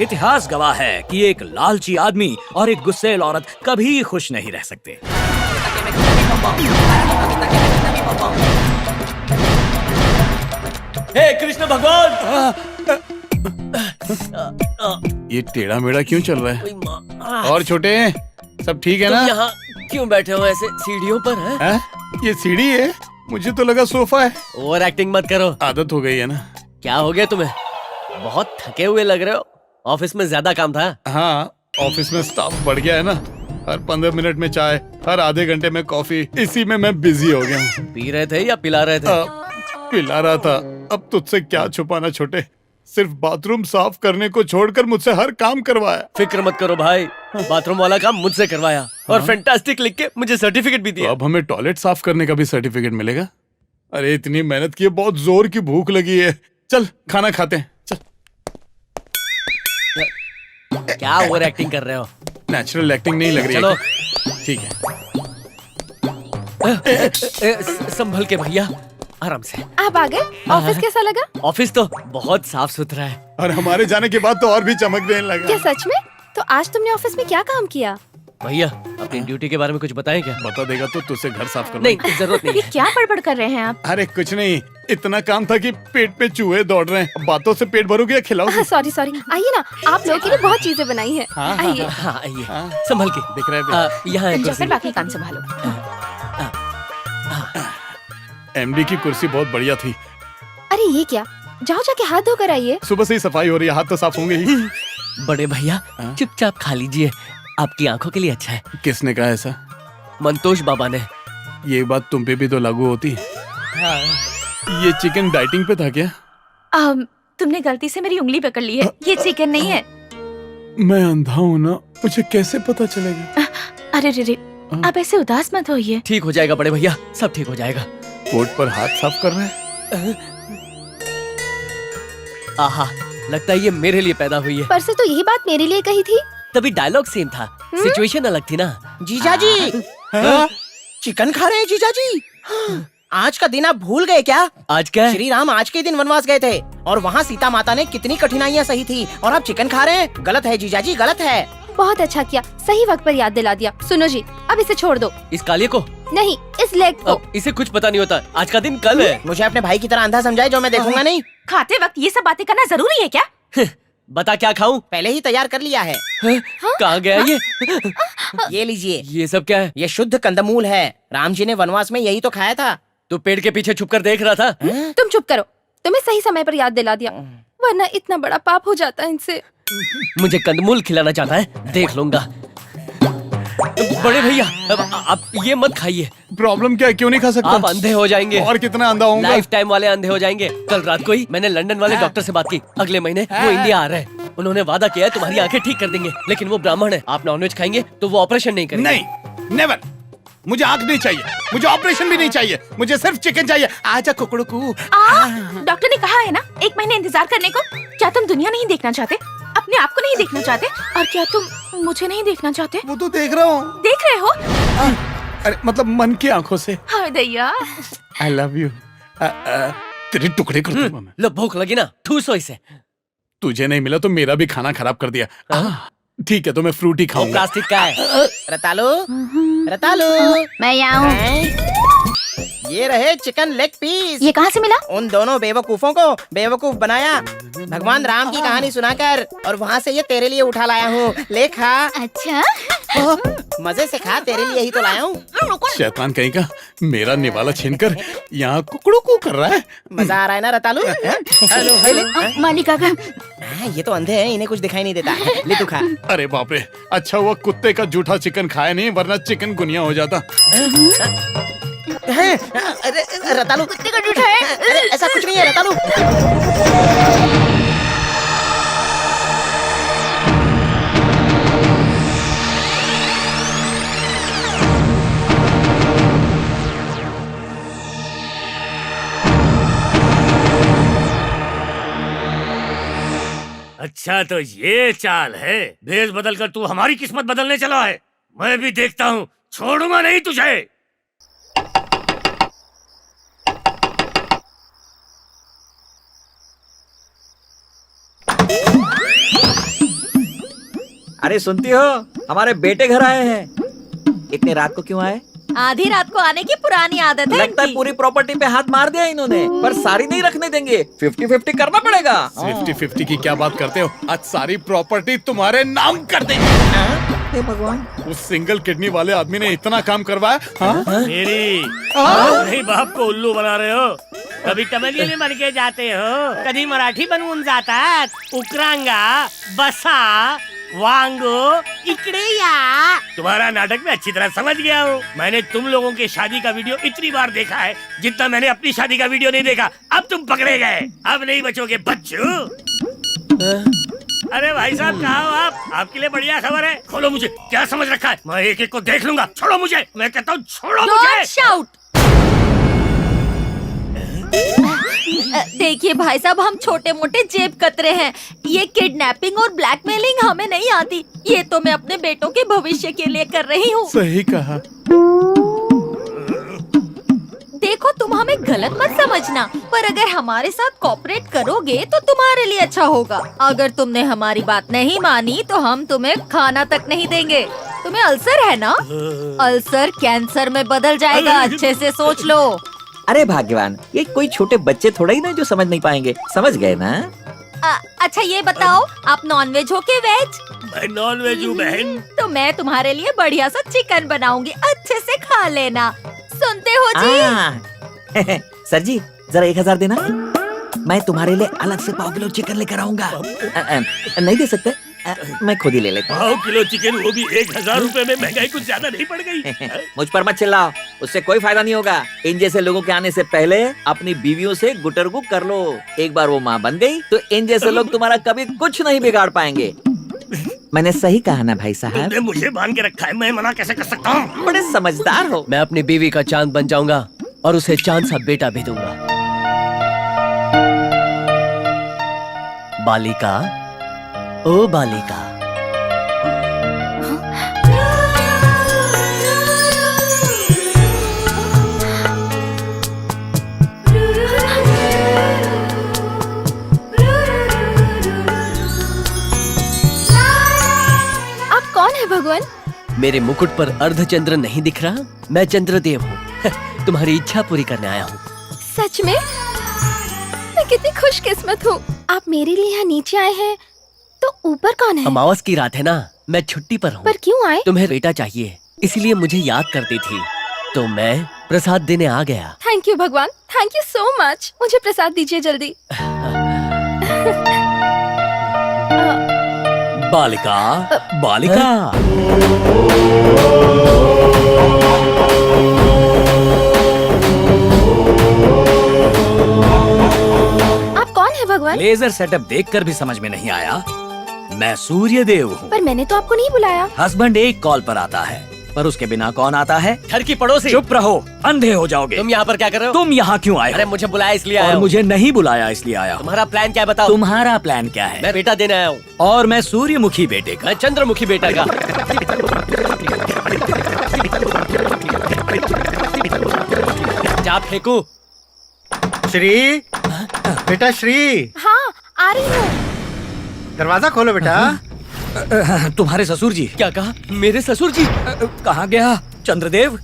इतिहास गवाह है कि एक लालची आदमी और एक गुस्सैल औरत कभी खुश नहीं रह सकते। हे कृष्ण भगवान! ये टेढ़ा मेढ़ा क्यों चल रहा है? और छोटे सब ठीक है ना? यहाँ क्यों बैठे हो ऐसे सीढ़ियों पर? है? ये सीढ़ी है, मुझे तो लगा सोफा है। ओवर एक्टिंग मत करो, आदत हो गई है ना। क्या हो गया तुम्हें? बहुत थके हुए लग रहे हो। ऑफिस में ज्यादा काम था? हाँ, ऑफिस में स्टाफ बढ़ गया है ना। हर 15 मिनट में चाय, हर आधे घंटे में कॉफी, इसी में मैं बिजी हो गया हूँ। पी रहे थे या पिला रहे थे? पिला रहा था। अब तुझसे क्या छुपाना छोटे, सिर्फ बाथरूम साफ करने को छोड़कर मुझसे हर काम करवाया। फिक्र मत करो भाई, बाथरूम वाला काम मुझसे करवाया और फैंटास्टिक लिख के मुझे सर्टिफिकेट भी दिया। तो अब हमें टॉयलेट साफ करने का भी सर्टिफिकेट मिलेगा? अरे इतनी मेहनत की है, बहुत जोर की भूख लगी है। चल खाना खाते हैं, चल। क्या ओवर एक्टिंग कर रहे हो? नेचुरल एक्टिंग नहीं लग रही है। चलो ठीक है। संभल के भैया, आराम से। आप आ गए? ऑफिस कैसा लगा? ऑफिस तो बहुत साफ सुथरा है, और हमारे जाने के बाद तो और भी चमकने लगा। क्या सच में? तो आज तुमने ऑफिस में क्या काम किया? भैया अपनी ड्यूटी के बारे में कुछ बताएं क्या? बता देगा तो तुझसे घर साफ करना। नहीं जरूरत नहीं। ये क्या बड़बड़ कर रहे हैं आप? अरे कुछ नहीं, इतना काम था कि पेट पे चूहे दौड़ रहे हैं। बातों से पेट भरोगे या खिलाओगे? सॉरी सॉरी, आइए ना, आप लोगों के लिए बहुत चीजें बनाई हैं। आइए। हाँ आइए, संभल के। दिख रहा है यहाँ है जाकर बाकी काम संभालो। एमडी की कुर्सी बहुत बढ़िया थी। अरे ये क्या, जाओ जाके हाथ धोकर आइए। सुबह से ही सफाई हो रही है, हाथ तो साफ होंगे ही। बड़े भैया चुपचाप खा लीजिए, आपकी आंखों के लिए अच्छा है। किसने कहा ऐसा? मंतोष बाबा ने। ये बात तुम पे भी तो लागू होती है। ये चिकन डाइटिंग पे था क्या? तुमने गलती से मेरी उंगली पकड़ ली है, ये चिकन नहीं है। मैं अंधा हूँ ना, मुझे कैसे पता चलेगा? अरे रे, आप ऐसे उदास मत होइए। ठीक हो जाएगा बड़े भैया, सब ठीक हो जाएगा। कोट पर हाथ साफ कर रहे हैं? आहा, लगता है ये मेरे लिए पैदा हुई है। परसों तो यही बात मेरे लिए कही थी। तभी डायलॉग सेम था, सिचुएशन अलग थी ना। जीजा जी, चिकन खा रहे हैं जीजा जी? आज का दिन आप भूल गए क्या? आज क्या? श्री राम आज के दिन वनवास गए थे और वहाँ सीता माता ने कितनी कठिनाइयाँ सही थी, और आप चिकन खा रहे हैं? गलत है जीजा जी, गलत है। बहुत अच्छा किया, सही वक्त पर याद दिला दिया। सुनो जी, अब इसे छोड़ दो। इस कालिए को? नहीं, इस लेग को। अब इसे कुछ पता नहीं होता, आज का दिन कल है। मुझे अपने भाई की तरह अंधा समझाए जो मैं देखूंगा नहीं। खाते वक्त ये सब बातें करना जरूरी है क्या? बता क्या खाऊं? पहले ही तैयार कर लिया है। कहाँ गया ये? ये लीजिए। ये सब क्या है? ये शुद्ध कंदमूल है, राम जी ने वनवास में यही तो खाया था। तू पेड़ के पीछे छुप कर देख रहा था? तुम चुप करो, तुम्हें सही समय पर याद दिला दिया, वरना इतना बड़ा पाप हो जाता है इनसे। मुझे कंदमूल खिलाना चाहता है, देख लूंगा। बड़े भैया अब आप ये मत खाइए। प्रॉब्लम क्या है, क्यों नहीं खा सकता? आप अंधे हो जाएंगे। और कितना अंधा होऊंगा? लाइफ टाइम वाले अंधे हो जाएंगे। कल रात को ही मैंने लंदन वाले डॉक्टर से बात की, अगले महीने वो इंडिया आ रहे हैं। उन्होंने वादा किया है तुम्हारी आंखें ठीक कर देंगे, लेकिन वो ब्राह्मण है, आप नॉनवेज खाएंगे तो वो ऑपरेशन नहीं करेंगे। नहीं, नेवर। मुझे आंख नहीं चाहिए, मुझे ऑपरेशन भी नहीं चाहिए, मुझे सिर्फ चिकन चाहिए। आजा कुकड़ू को। डॉक्टर ने कहा है ना 1 महीने इंतजार करने को। क्या तुम दुनिया नहीं देखना चाहते, अपने आप को नहीं देखना चाहते, और क्या तुम मुझे नहीं देखना चाहते? वो तो देख रहा हूँ। देख रहे हो? अरे मतलब मन की आंखों से। हाय दैया। I love you. तेरे टुकड़े कर दूंगा मैं। लो भूख लगी ना, ठूसो इसे। तुझे नहीं मिला तो मेरा भी खाना खराब कर दिया। ठीक है तो मैं फ्रूटी खाऊंगा। प्लास्टिक का है। रतालू, रतालू, मैं यहाँ हूँ। ये रहे चिकन लेग पीस। ये कहाँ से मिला? उन दोनों बेवकूफों को बेवकूफ बनाया भगवान राम की कहानी सुनाकर, और वहाँ से ये तेरे लिए उठा लाया हूँ। ले खा। अच्छा, मजे से खा, तेरे लिए ही तो लाया हूँ। शैतान कहीं का मेरा निवाला छीनकर यहाँ कुकड़ू को कर रहा है। मजा आ रहा है ना रतालू? Hello hello. मालिका का। ये तो अंधे हैं, इन्हें कुछ दिखाई नहीं देता। ले तू खा। अरे बाप रे, अच्छा हुआ कुत्ते का जूठा चिकन खाया नहीं, वरना चिकन गुनिया हो जाता। अरे रतालू, कुत्ते का जूठा है? अरे ऐसा कुछ नहीं है रतालू। अच्छा तो ये चाल है, भेष बदल कर तू हमारी किस्मत बदलने चला है। मैं भी देखता हूँ, छोड़ूंगा नहीं तुझे। अरे सुनती हो, हमारे बेटे घर आए हैं। इतनी रात को क्यों आए? आधी रात को आने की पुरानी आदत है लगता है पूरी प्रॉपर्टी पे हाथ मार दिया इन्होंने, पर सारी नहीं रखने देंगे। 50-50 करना पड़ेगा। 50-50 की क्या बात करते हो? आज सारी प्रॉपर्टी तुम्हारे नाम कर देंगे। भगवान, उस सिंगल किडनी वाले आदमी ने इतना काम करवाया। हाँ? मेरी नहीं बाप को उल्लू बना रहे हो। कभी तमिलियन बन के जाते हो, कभी मराठी बनवून जातात, उकरांगा, बसा, वांगो, इकडे या। तुम्हारा नाटक में अच्छी तरह समझ गया हूँ। मैंने तुम लोगों के शादी का वीडियो इतनी बार देखा है जितना मैंने अपनी शादी का वीडियो नहीं देखा। अब तुम पकड़े गए, अब नहीं बचोगे बच्चू। अरे भाई साहब कहाँ हो आप? आपके लिए बढ़िया खबर है। खोलो मुझे, क्या समझ रखा है? मैं एक एक को देख लूंगा। छोड़ो मुझे, मैं कहता हूँ छोड़ो मुझे। शाउट। देखिए भाई साहब, हम छोटे मोटे जेब कतरे हैं। ये किडनैपिंग और ब्लैकमेलिंग हमें नहीं आती। ये तो मैं अपने बेटों के भविष्य के लिए कर रही हूँ। सही कहा। देखो तुम हमें गलत मत समझना, पर अगर हमारे साथ कोऑपरेट करोगे तो तुम्हारे लिए अच्छा होगा। अगर तुमने हमारी बात नहीं मानी तो हम तुम्हें खाना तक नहीं देंगे। तुम्हें अल्सर है ना? अल्सर कैंसर में बदल जाएगा, अच्छे से सोच लो। अरे भाग्यवान, ये कोई छोटे बच्चे थोड़ा ही ना जो समझ नहीं पाएंगे। समझ गए ना? अच्छा ये बताओ, आप नॉन वेज हो के वेज? मैं नॉन वेज हूँ बहन। तो मैं तुम्हारे लिए बढ़िया सा चिकन बनाऊंगी, अच्छे से खा लेना। सुनते हो जी? सर जी जरा 1000 देना, मैं तुम्हारे लिए अलग से 5 किलो चिकन लेकर आऊंगा। नहीं दे सकते? मैं खुद ही ले लेता हूँ। 5 किलो चिकन, वो भी 1000 रुपए में। महंगाई कुछ ज्यादा नहीं पड़ गई? मुझ पर मत चिल्लाओ, उससे कोई फायदा नहीं होगा। इन जैसे लोगों के आने से पहले अपनी बीवियों से गुटरगु कर लो। एक बार वो माँ बन गई तो इन जैसे लोग तुम्हारा कभी कुछ नहीं बिगाड़ पाएंगे। मैंने सही कहा ना भाई साहब? तुमने मुझे बांध के रखा है, मैं मना कैसे कर सकता हूँ? बड़े समझदार हो। मैं अपनी बीवी का चांद बन जाऊंगा और उसे चांद सा बेटा भी दूंगा। बालिका, ओ बालिका। आप कौन है भगवान? मेरे मुकुट पर अर्धचंद्र नहीं दिख रहा? मैं चंद्रदेव हूँ। तुम्हारी इच्छा पूरी करने आया हूँ। सच में? मैं कितनी खुशकिस्मत हूँ। आप मेरे लिए यहाँ नीचे आए हैं, तो ऊपर कौन है? अमावस की रात है ना, मैं छुट्टी पर हूँ। पर क्यों आए? तुम्हें बेटा चाहिए, इसीलिए मुझे याद करती थी, तो मैं प्रसाद देने आ गया। थैंक यू भगवान, थैंक यू सो मच। मुझे प्रसाद दीजिए जल्दी। बालिका, बालिका। आप कौन है भगवान? लेजर सेटअप देखकर भी समझ में नहीं आया? मैं सूर्य देव हूँ। पर मैंने तो आपको नहीं बुलाया। हस्बैंड एक कॉल पर आता है, पर उसके बिना कौन आता है? घर की पड़ोसी। चुप रहो, अंधे हो जाओगे। तुम यहाँ पर क्या कर रहे हो? तुम यहाँ क्यों आए? अरे मुझे बुलाया इसलिए आया और हूँ। मुझे नहीं बुलाया इसलिए आया हूँ। तुम्हारा प्लान क्या है बताओ? तुम्हारा प्लान क्या है? मैं बेटा देने आया हूँ। और मैं सूर्यमुखी बेटे का। मैं चंद्रमुखी बेटा का। जा फेंकू। श्री, बेटा श्री, हाँ आ रही हूँ। दरवाजा खोलो बेटा। तुम्हारे ससुर जी। क्या कहा? मेरे ससुर जी? कहाँ गया चंद्रदेव?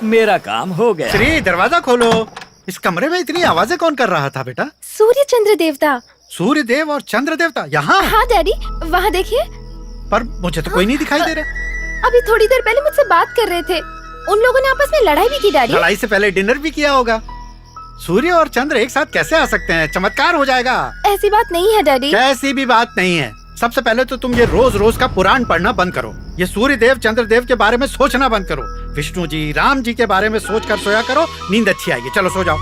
मेरा काम हो गया। श्री, दरवाजा खोलो। इस कमरे में इतनी आवाजें कौन कर रहा था बेटा? सूर्य चंद्र देवता। सूर्य देव और चंद्र देवता यहाँ? हाँ डैडी, वहाँ देखिए। पर मुझे तो कोई नहीं दिखाई दे रहा। अभी थोड़ी देर पहले मुझसे बात कर रहे थे। उन लोगों ने आपस में लड़ाई भी की डैडी। लड़ाई से पहले डिनर भी किया होगा। सूर्य और चंद्र एक साथ कैसे आ सकते हैं? चमत्कार हो जाएगा। ऐसी बात नहीं है डैडी। कैसी भी बात नहीं है। सबसे पहले तो तुम ये रोज रोज का पुराण पढ़ना बंद करो। ये सूर्य देव चंद्र देव के बारे में सोचना बंद करो। विष्णु जी, राम जी के बारे में सोच कर सोया करो। नींद अच्छी आएगी। चलो सो जाओ।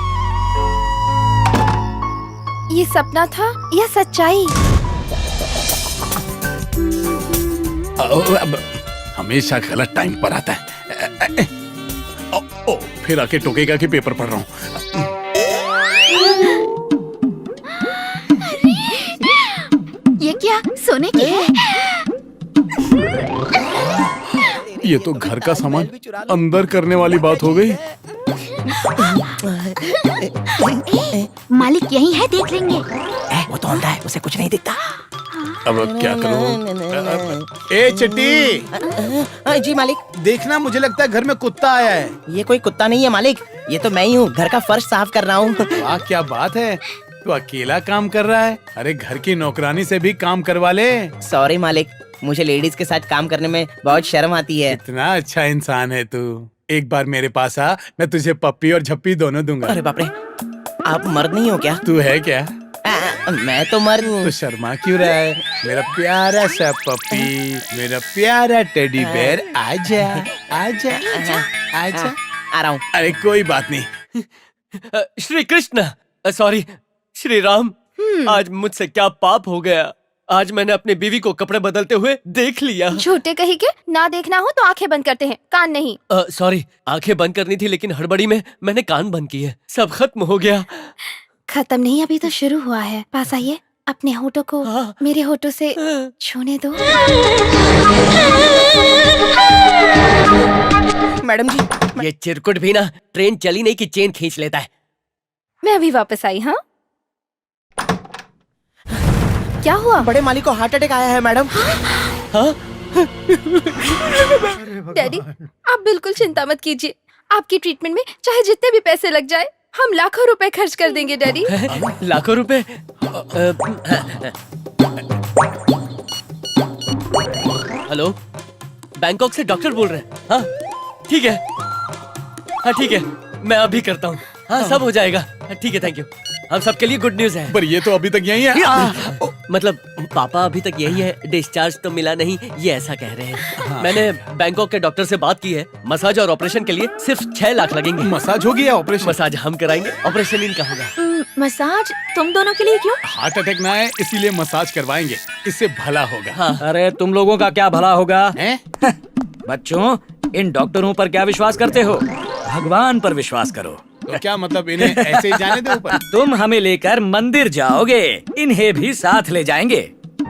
ये सपना था या सच्चाई? अब हमेशा गलत टाइम पर आता है। ओ, फिर आके टोकेगा कि पेपर पढ़ रहा हूँ। ये क्या सोने की है? ये तो घर का सामान अंदर करने वाली बात हो गई। मालिक यही है, देख लेंगे। वो तो अंधा है, उसे कुछ नहीं दिखता। अब क्या करूं? ए चिट्टी। जी मालिक। देखना, मुझे लगता है घर में कुत्ता आया है। ये कोई कुत्ता नहीं है मालिक, ये तो मैं ही हूँ। घर का फर्श साफ कर रहा हूँ। वाह, क्या बात है। तू अकेला काम कर रहा है? अरे घर की नौकरानी से भी काम करवा ले। सॉरी मालिक, मुझे लेडीज के साथ काम करने में बहुत शर्म आती है। इतना अच्छा इंसान है तू। एक बार मेरे पास आ, मैं तुझे पप्पी और झप्पी दोनों दूंगा। अरे बाप रे, आप मर्द नहीं हो क्या? तू है क्या? मैं तो मर्द हूँ। तो शर्मा क्यों रहा है? मेरा प्यारा सा पप्पी, मेरा प्यारा टेडी बेयर, आजा आजा आजा। आ रहा हूँ। अरे कोई बात नहीं। श्री कृष्ण, सॉरी श्री राम। आज मुझसे क्या पाप हो गया। आज मैंने अपनी बीवी को कपड़े बदलते हुए देख लिया। झूठे कही के ना देखना हो तो आंखें बंद करते हैं, कान नहीं। सॉरी, आंखें बंद करनी थी लेकिन हड़बड़ी में मैंने कान बंद किए। सब खत्म हो गया। खत्म नहीं, अभी तो शुरू हुआ है। पास आइए, अपने होठों को मेरे होठों से छूने दो। मैडम जी, ये चिरकुट भी ना ट्रेन चली नहीं कि चेन खींच लेता है। मैं अभी वापस आई। हाँ, क्या हुआ? बड़े मालिक को हार्ट अटैक आया है मैडम। हाँ? डैडी, आप बिल्कुल चिंता मत कीजिए। आपकी ट्रीटमेंट में चाहे जितने भी पैसे लग जाए, हम लाखों रुपए खर्च कर देंगे डैडी। लाखों रुपए? हेलो, बैंकॉक से डॉक्टर बोल रहे हैं? हाँ ठीक है, हाँ ठीक है, मैं अभी करता हूँ। हाँ सब हो जाएगा। ठीक है, थैंक यू। हम सबके लिए गुड न्यूज है। पर ये तो अभी तक यही है। मतलब पापा अभी तक यही है, डिस्चार्ज तो मिला नहीं, ये ऐसा कह रहे हैं। मैंने बैंकॉक के डॉक्टर से बात की है। मसाज और ऑपरेशन के लिए सिर्फ 6 लाख लगेंगे। मसाज होगी या ऑपरेशन? मसाज हम कराएंगे, ऑपरेशन इनका होगा। मसाज तुम दोनों के लिए क्यों? हार्ट अटैक ना है इसीलिए मसाज करवाएंगे, इससे भला होगा। हाँ। अरे तुम लोगों का क्या भला होगा? बच्चों, इन डॉक्टरों पर क्या विश्वास करते हो? भगवान पर विश्वास करो। तो क्या मतलब इन्हें ऐसे ही जाने दो ऊपर? तुम हमें लेकर मंदिर जाओगे, इन्हें भी साथ ले जाएंगे।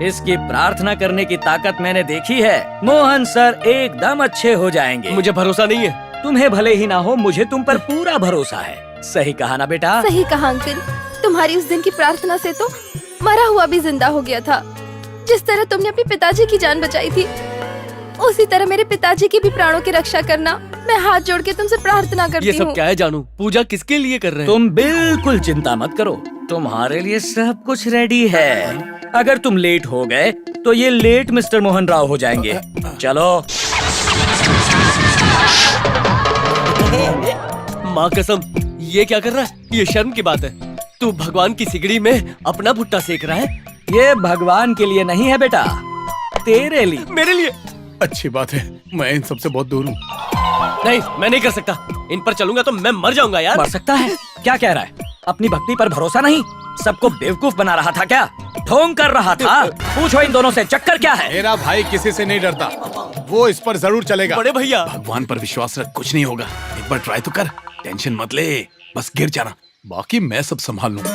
इसकी प्रार्थना करने की ताकत मैंने देखी है। मोहन सर एकदम अच्छे हो जाएंगे। मुझे भरोसा नहीं है। तुम्हें भले ही ना हो, मुझे तुम पर पूरा भरोसा है। सही कहा ना बेटा? सही कहा अंकल। तुम्हारी उस दिन की प्रार्थना से तो मरा हुआ भी जिंदा हो गया था। जिस तरह तुमने अपने पिताजी की जान बचाई थी, उसी तरह मेरे पिताजी की भी प्राणों की रक्षा करना। मैं हाथ जोड़ के तुमसे प्रार्थना करती हूँ। ये सब क्या है जानू? पूजा किसके लिए कर रहे हैं? तुम बिल्कुल चिंता मत करो, तुम्हारे लिए सब कुछ रेडी है। अगर तुम लेट हो गए तो ये लेट मिस्टर मोहन राव हो जाएंगे। चलो। माँ कसम, ये क्या कर रहा है? ये शर्म की बात है। तू भगवान की सिगड़ी में अपना भुट्टा सेक रहा है। ये भगवान के लिए नहीं है बेटा, तेरे लिए। मेरे लिए? अच्छी बात है, मैं इन सबसे बहुत दूर हूँ। नहीं, मैं नहीं कर सकता। इन पर चलूंगा तो मैं मर जाऊंगा यार। मर सकता है? क्या कह रहा है? अपनी भक्ति पर भरोसा नहीं, सबको बेवकूफ बना रहा था क्या? ढोंग कर रहा था? पूछो इन दोनों से चक्कर क्या है? मेरा भाई किसी से नहीं डरता, वो इस पर जरूर चलेगा। बड़े भैया भगवान पर विश्वास रख, कुछ नहीं होगा। एक बार ट्राई तो कर, टेंशन मत ले, बस गिर जाना, बाकी मैं सब संभाल लूंगा।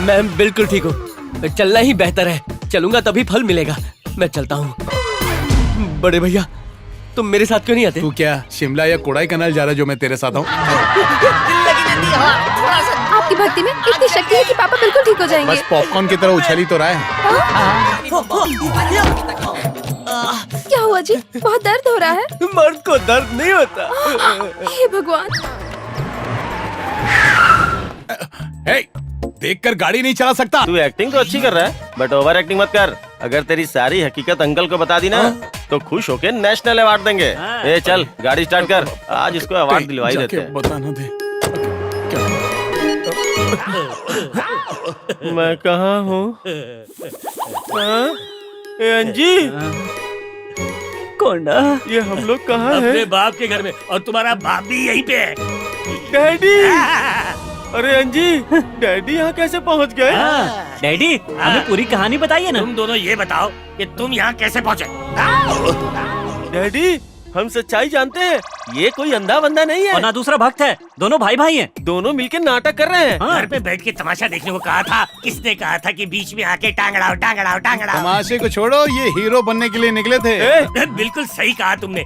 मैं बिल्कुल ठीक हूँ, चलना ही बेहतर है। चलूंगा तभी फल मिलेगा। मैं चलता हूँ। बड़े भैया तुम मेरे साथ क्यों नहीं आते? तू क्या शिमला या कोडाई कनाल जा रहा है जो मैं तेरे साथ आऊँ? आपकी भक्ति में इतनी शक्ति है कि पापा बिल्कुल ठीक हो जाएंगे। बस पॉपकॉर्न की तरह उछली तो रहा है। क्या हुआ जी? बहुत दर्द हो रहा है। मर्द को दर्द नहीं होता। हे भगवान। देखकर गाड़ी नहीं चला सकता। तू एक्टिंग तो अच्छी कर रहा है, बट ओवर एक्टिंग मत कर। अगर तेरी सारी हकीकत अंकल को बता दी ना तो खुश होके नेशनल अवार्ड देंगे। ए चल गाड़ी स्टार्ट कर, आज इसको अवार्ड दिलवाई देते हैं। बताना दे। मैं कहाँ हूँ? अंजी कोंडा, ये हम लोग कहाँ हैं? अपने बाप के घर में, और तुम्हारा बाप भी यहीं पे है। डैडी! अरे अंजी, डैडी यहाँ कैसे पहुँच गए? डैडी हमें पूरी कहानी बताइए ना। तुम दोनों ये बताओ कि तुम यहाँ कैसे पहुँचे? डैडी हम सच्चाई जानते हैं, ये कोई अंधा बंदा नहीं है और ना दूसरा भक्त है, दोनों भाई भाई हैं। दोनों मिलके नाटक कर रहे हैं। घर पे बैठ के तमाशा देखने को कहा था, किसने कहा था कि बीच में आके टांगड़ाओ टांगड़ाओ टांगड़ाओ? तमाशे को छोड़ो, ये हीरो बनने के लिए निकले थे। बिल्कुल सही कहा तुमने।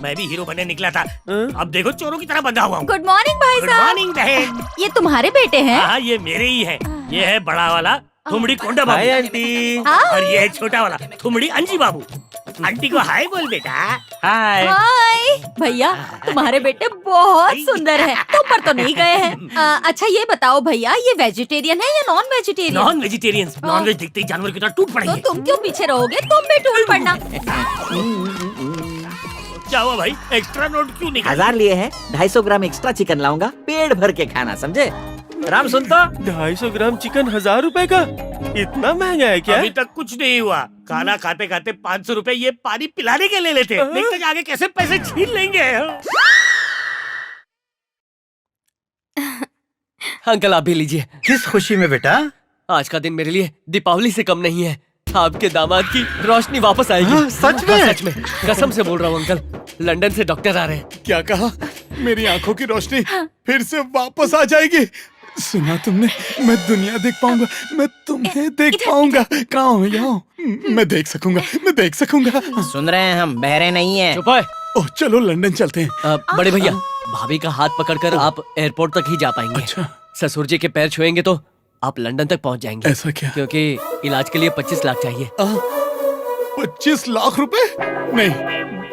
मैं भी हीरो बनने निकला था, अब देखो चोरों की तरह बंधा हुआ हूँ। गुड मॉर्निंग भाई साहब। गुड मॉर्निंग बहन। ये तुम्हारे बेटे हैं? हाँ ये मेरे ही है। ये है बड़ा वाला थुमड़ी कोंडा बाबू। Hi aunty. और ये है छोटा वाला थुमड़ी अंजी बाबू। आंटी को हाय बोल बेटा। हाय। हाय भैया, तुम्हारे बेटे बहुत सुंदर हैं। तुम पर तो नहीं गए हैं। अच्छा ये बताओ भैया, ये वेजिटेरियन है या non vegetarian? Non vegetarian. Non veg दिखते ही जानवर की तरह टूट पड़ेंगे। तो तुम क्यों पीछे रहोगे? तुम भी टूट पड़ना। क्या हुआ भाई, एक्स्ट्रा नोट क्यों निकाला? 1000 लिए है, 250 ग्राम एक्स्ट्रा चिकन लाऊंगा, पेट भर के खाना, समझे? राम सुनता। 250 ग्राम चिकन 1000 रुपए का? इतना महंगा है क्या? अभी तक कुछ नहीं हुआ। खाना खाते खाते 500 रुपए ये पानी पिलाने के ले लेते। देखते आगे कैसे पैसे छीन लेंगे। अंकल आप भी लीजिए। किस खुशी में बेटा? आज का दिन मेरे लिए दीपावली से कम नहीं है। आपके दामाद की रोशनी वापस आएगी। हाँ, सच में? सच में, कसम से बोल रहा हूँ अंकल। लंदन से डॉक्टर आ रहे हैं। क्या कहा? मेरी आंखों की रोशनी फिर से वापस आ जाएगी। सुना तुमने? मैं दुनिया देख पाऊंगा, मैं तुम्हें देख पाऊंगा। कहाँ हो यहाँ? मैं देख सकूंगा, मैं देख सकूंगा। सुन रहे हैं हम, बहरे नहीं है। चुप है। ओह चलो लंदन चलते हैं। बड़े भैया, भाभी का हाथ पकड़कर आप एयरपोर्ट तक ही जा पाएंगे। अच्छा। ससुर जी के पैर छुएंगे तो आप लंदन तक पहुंच जाएंगे। ऐसा क्या? क्योंकि इलाज के लिए 25 लाख चाहिए। 25 लाख रुपए? नहीं,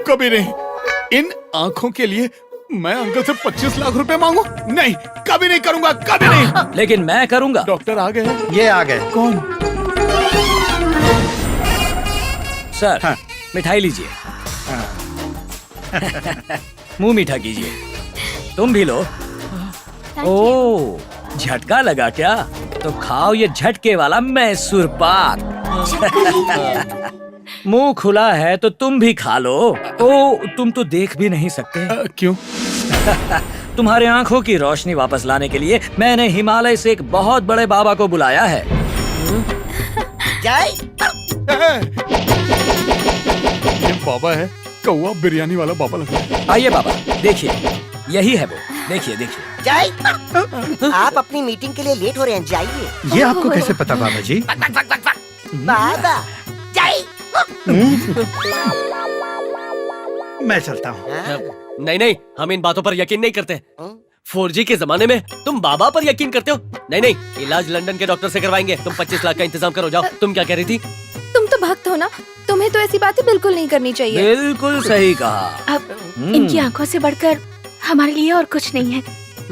कभी नहीं। इन आंखों के लिए मैं अंकल से 25 लाख रुपए मांगू? नहीं, कभी नहीं करूंगा, कभी नहीं। लेकिन मैं करूंगा। डॉक्टर आ गए? ये आ गए। कौन? सर हाँ। मिठाई लीजिए। मुंह मीठा कीजिए। तुम भी लो। ओ झटका लगा क्या? तो खाओ ये झटके वाला मैसूर पाक। मुंह खुला है तो तुम भी खा लो। ओ तुम तो देख भी नहीं सकते। क्यों? तुम्हारे आंखों की रोशनी वापस लाने के लिए मैंने हिमालय से एक बहुत बड़े बाबा को बुलाया है। जय। ये बाबा है, कौवा बिरयानी वाला बाबा लग रहा है। आइए बाबा, देखिए यही है वो। देखिए देखिए। जय, आप अपनी मीटिंग के लिए लेट हो रहे हैं, जाइए। ये आपको कैसे पता बाबा जी? बाबा जय। मैं चलता हूँ। नहीं नहीं, हम इन बातों पर यकीन नहीं करते। 4G के जमाने में तुम बाबा पर यकीन करते हो? नहीं नहीं, इलाज लंदन के डॉक्टर से करवाएंगे। तुम 25 लाख का इंतजाम करो, जाओ। तुम क्या कह रही थी? तुम तो भक्त हो ना, तुम्हें तो ऐसी बातें बिल्कुल नहीं करनी चाहिए। बिल्कुल सही कहा। अब इनकी आंखों से बढ़कर हमारे लिए और कुछ नहीं है।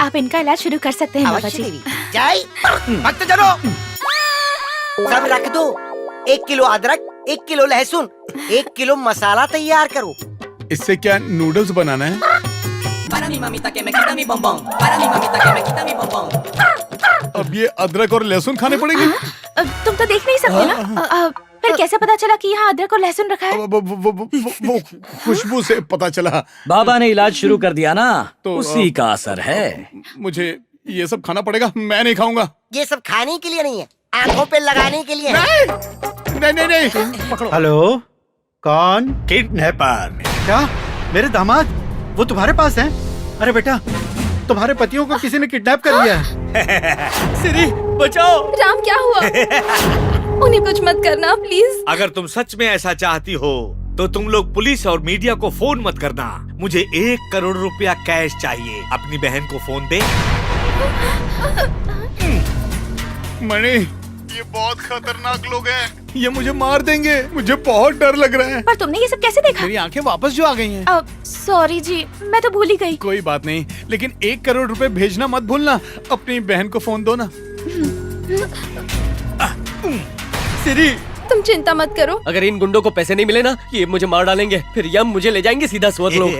आप इनका इलाज शुरू कर सकते हैं बाबा जी। जय। भक्त जनो, सब रख दो। 1 किलो अदरक, 1 किलो लहसुन, 1 किलो मसाला तैयार करो। इससे क्या नूडल्स बनाना है? अब ये अदरक और लहसुन खाने पड़ेंगे? तुम तो देख नहीं सकते ना। फिर कैसे पता चला कि यहाँ अदरक और लहसुन रखा है? वो खुशबू से पता चला। बाबा ने इलाज शुरू कर दिया ना, तो उसी का असर है। मुझे ये सब खाना पड़ेगा, मैं नहीं खाऊंगा। ये सब खाने के लिए नहीं है, आंखों पे लगाने के लिए है। नहीं। हेलो, कौन? किडनैपर। क्या? मेरे दामाद? वो तुम्हारे पास हैं? अरे बेटा, तुम्हारे पतियों को किसी ने किडनैप कर लिया है। सिरी बचाओ। राम क्या हुआ? उन्हें कुछ मत करना प्लीज। अगर तुम सच में ऐसा चाहती हो तो तुम लोग पुलिस और मीडिया को फोन मत करना। मुझे 1 करोड़ रुपया कैश चाहिए। अपनी बहन को फोन दे। मणि, ये बहुत खतरनाक लोग हैं। ये मुझे मार देंगे। मुझे बहुत डर लग रहा है। पर तुमने ये सब कैसे देखा? मेरी आंखें वापस जो आ गई हैं। सॉरी जी, मैं तो भूल ही गई। कोई बात नहीं, लेकिन 1 करोड़ रुपए भेजना मत भूलना। अपनी बहन को फोन दो ना। सिरी, तुम चिंता मत करो। अगर इन गुंडों को पैसे नहीं मिले ना, ये मुझे मार डालेंगे। फिर यम मुझे ले जाएंगे सीधा स्वर्गलोक।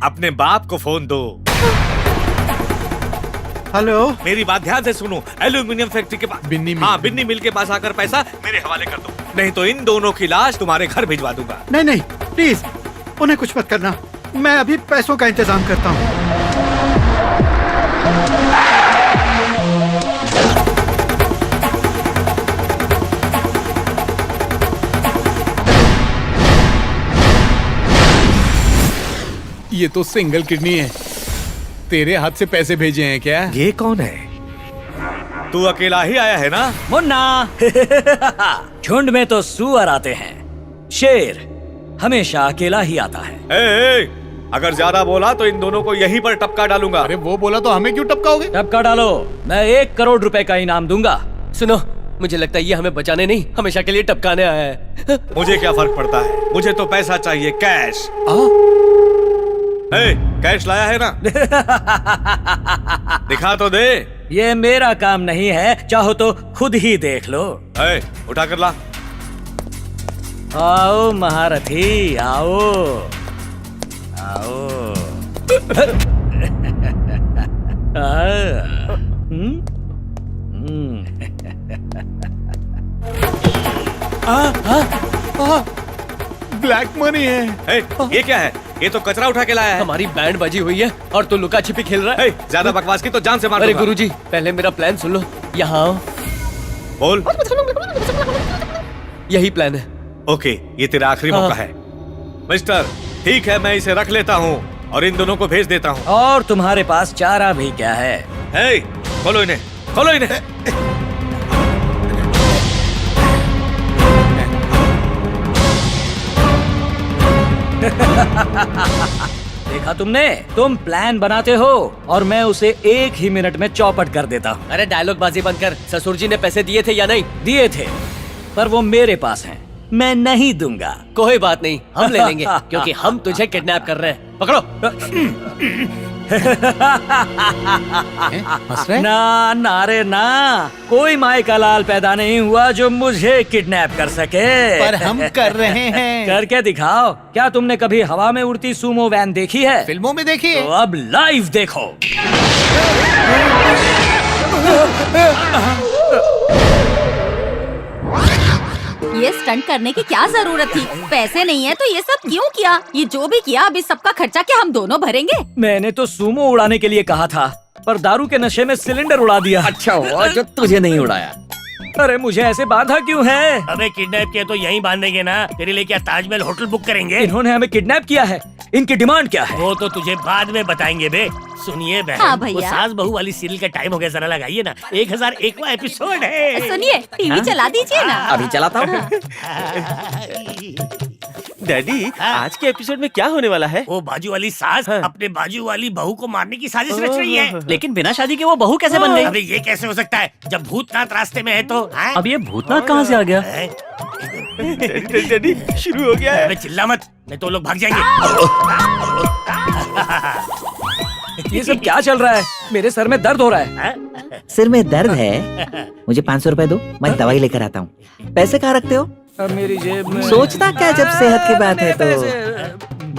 अपने बाप को फोन दो। हेलो, मेरी बात ध्यान से सुनो। एल्यूमिनियम फैक्ट्री के पास बिन्नी मिल के पास आकर पैसा मेरे हवाले कर दो, नहीं तो इन दोनों की लाश तुम्हारे घर भिजवा दूंगा। नहीं नहीं, प्लीज उन्हें कुछ मत करना। मैं अभी पैसों का इंतजाम करता हूँ। ये तो सिंगल किडनी है। तेरे हाथ से पैसे भेजे हैं क्या? ये कौन है? तू अकेला ही आया है ना? मुन्ना। झुंड में तो सुअर आते हैं, शेर हमेशा अकेला ही आता है। ए, अगर ज्यादा बोला तो इन दोनों को यहीं पर टपका डालूंगा। अरे वो बोला तो हमें क्यों टपकाओगे? टपका डालो, मैं 1 करोड़ रुपए का इनाम दूंगा। सुनो, मुझे लगता है ये हमें बचाने नहीं, हमेशा के लिए टपकाने आया है। मुझे क्या फर्क पड़ता है, मुझे तो पैसा चाहिए, कैश। कैश लाया है ना? दिखा तो दे। ये मेरा काम नहीं है, चाहो तो खुद ही देख लो। उठा कर ला। आओ महारथी, आओ आओ। ब्लैक मनी है। ये क्या है? ये तो कचरा उठा के लाया है। हमारी बैंड बजी हुई है और तू लुका छिपी खेल रहा है। ज्यादा बकवास की तो जान से मार अरे दूंगा। गुरुजी, पहले मेरा प्लान सुन लो। यहाँ आओ। बोल। यही प्लान है। ओके, ये तेरा आखिरी मौका है। मिस्टर, ठीक है, मैं इसे रख लेता हूँ और इन दोनों को भेज देता हूँ। और तुम्हारे पास चारा भी क्या है? खोलो इन्हें, खोलो इन्हें। देखा तुमने? तुम प्लान बनाते हो और मैं उसे 1 ही मिनट में चौपट कर देता हूँ। अरे डायलॉग बाजी बंद कर। ससुर जी ने पैसे दिए थे या नहीं? दिए थे, पर वो मेरे पास हैं, मैं नहीं दूंगा। कोई बात नहीं, हम ले लेंगे क्योंकि हम तुझे किडनैप कर रहे हैं। पकड़ो। ना ना रे ना, कोई माई का लाल पैदा नहीं हुआ जो मुझे किडनैप कर सके। पर हम कर रहे हैं। करके दिखाओ। क्या तुमने कभी हवा में उड़ती सूमो वैन देखी है? फिल्मों में देखी है। तो अब लाइव देखो। ये स्टंट करने की क्या जरूरत थी? पैसे नहीं है तो ये सब क्यों किया? ये जो भी किया, अब इस सबका खर्चा क्या हम दोनों भरेंगे? मैंने तो सूमो उड़ाने के लिए कहा था, पर दारू के नशे में सिलेंडर उड़ा दिया। अच्छा हुआ जो तुझे नहीं उड़ाया। अरे मुझे ऐसे बांधा क्यों है? हमें किडनैप किया तो यहीं बांधेंगे ना। तेरे लिए क्या ताजमहल होटल बुक करेंगे? इन्होंने हमें किडनैप किया है, इनकी डिमांड क्या है? वो तो तुझे बाद में बताएंगे बे। सुनिए बहन, हाँ वो भैया। सास बहू वाली सीरियल का टाइम हो गया, जरा लगाइए ना। 1001वां एपिसोड है। सुनिए, टीवी चला दीजिए ना। अभी चलाता हूँ। डैडी, आज के एपिसोड में क्या होने वाला है? वो बाजू वाली सास अपने बाजू वाली बहू को मारने की साजिश रच रही है। लेकिन बिना शादी के वो बहू कैसे बन गई? अबे ये कैसे हो सकता है जब भूतनाथ रास्ते में है तो? अब ये भूतनाथ कहाँ से आ गया? डैडी शुरू हो गया है। अबे चिल्ला मत, नहीं तो लोग भाग जाएंगे। ये सब क्या चल रहा है? मेरे सर में दर्द हो रहा है। सिर में दर्द है? मुझे 500 रुपए दो, मैं दवाई लेकर आता हूँ। पैसे कहाँ रखते हो? अब मेरी जेब में। सोचता क्या जब सेहत की बात है तो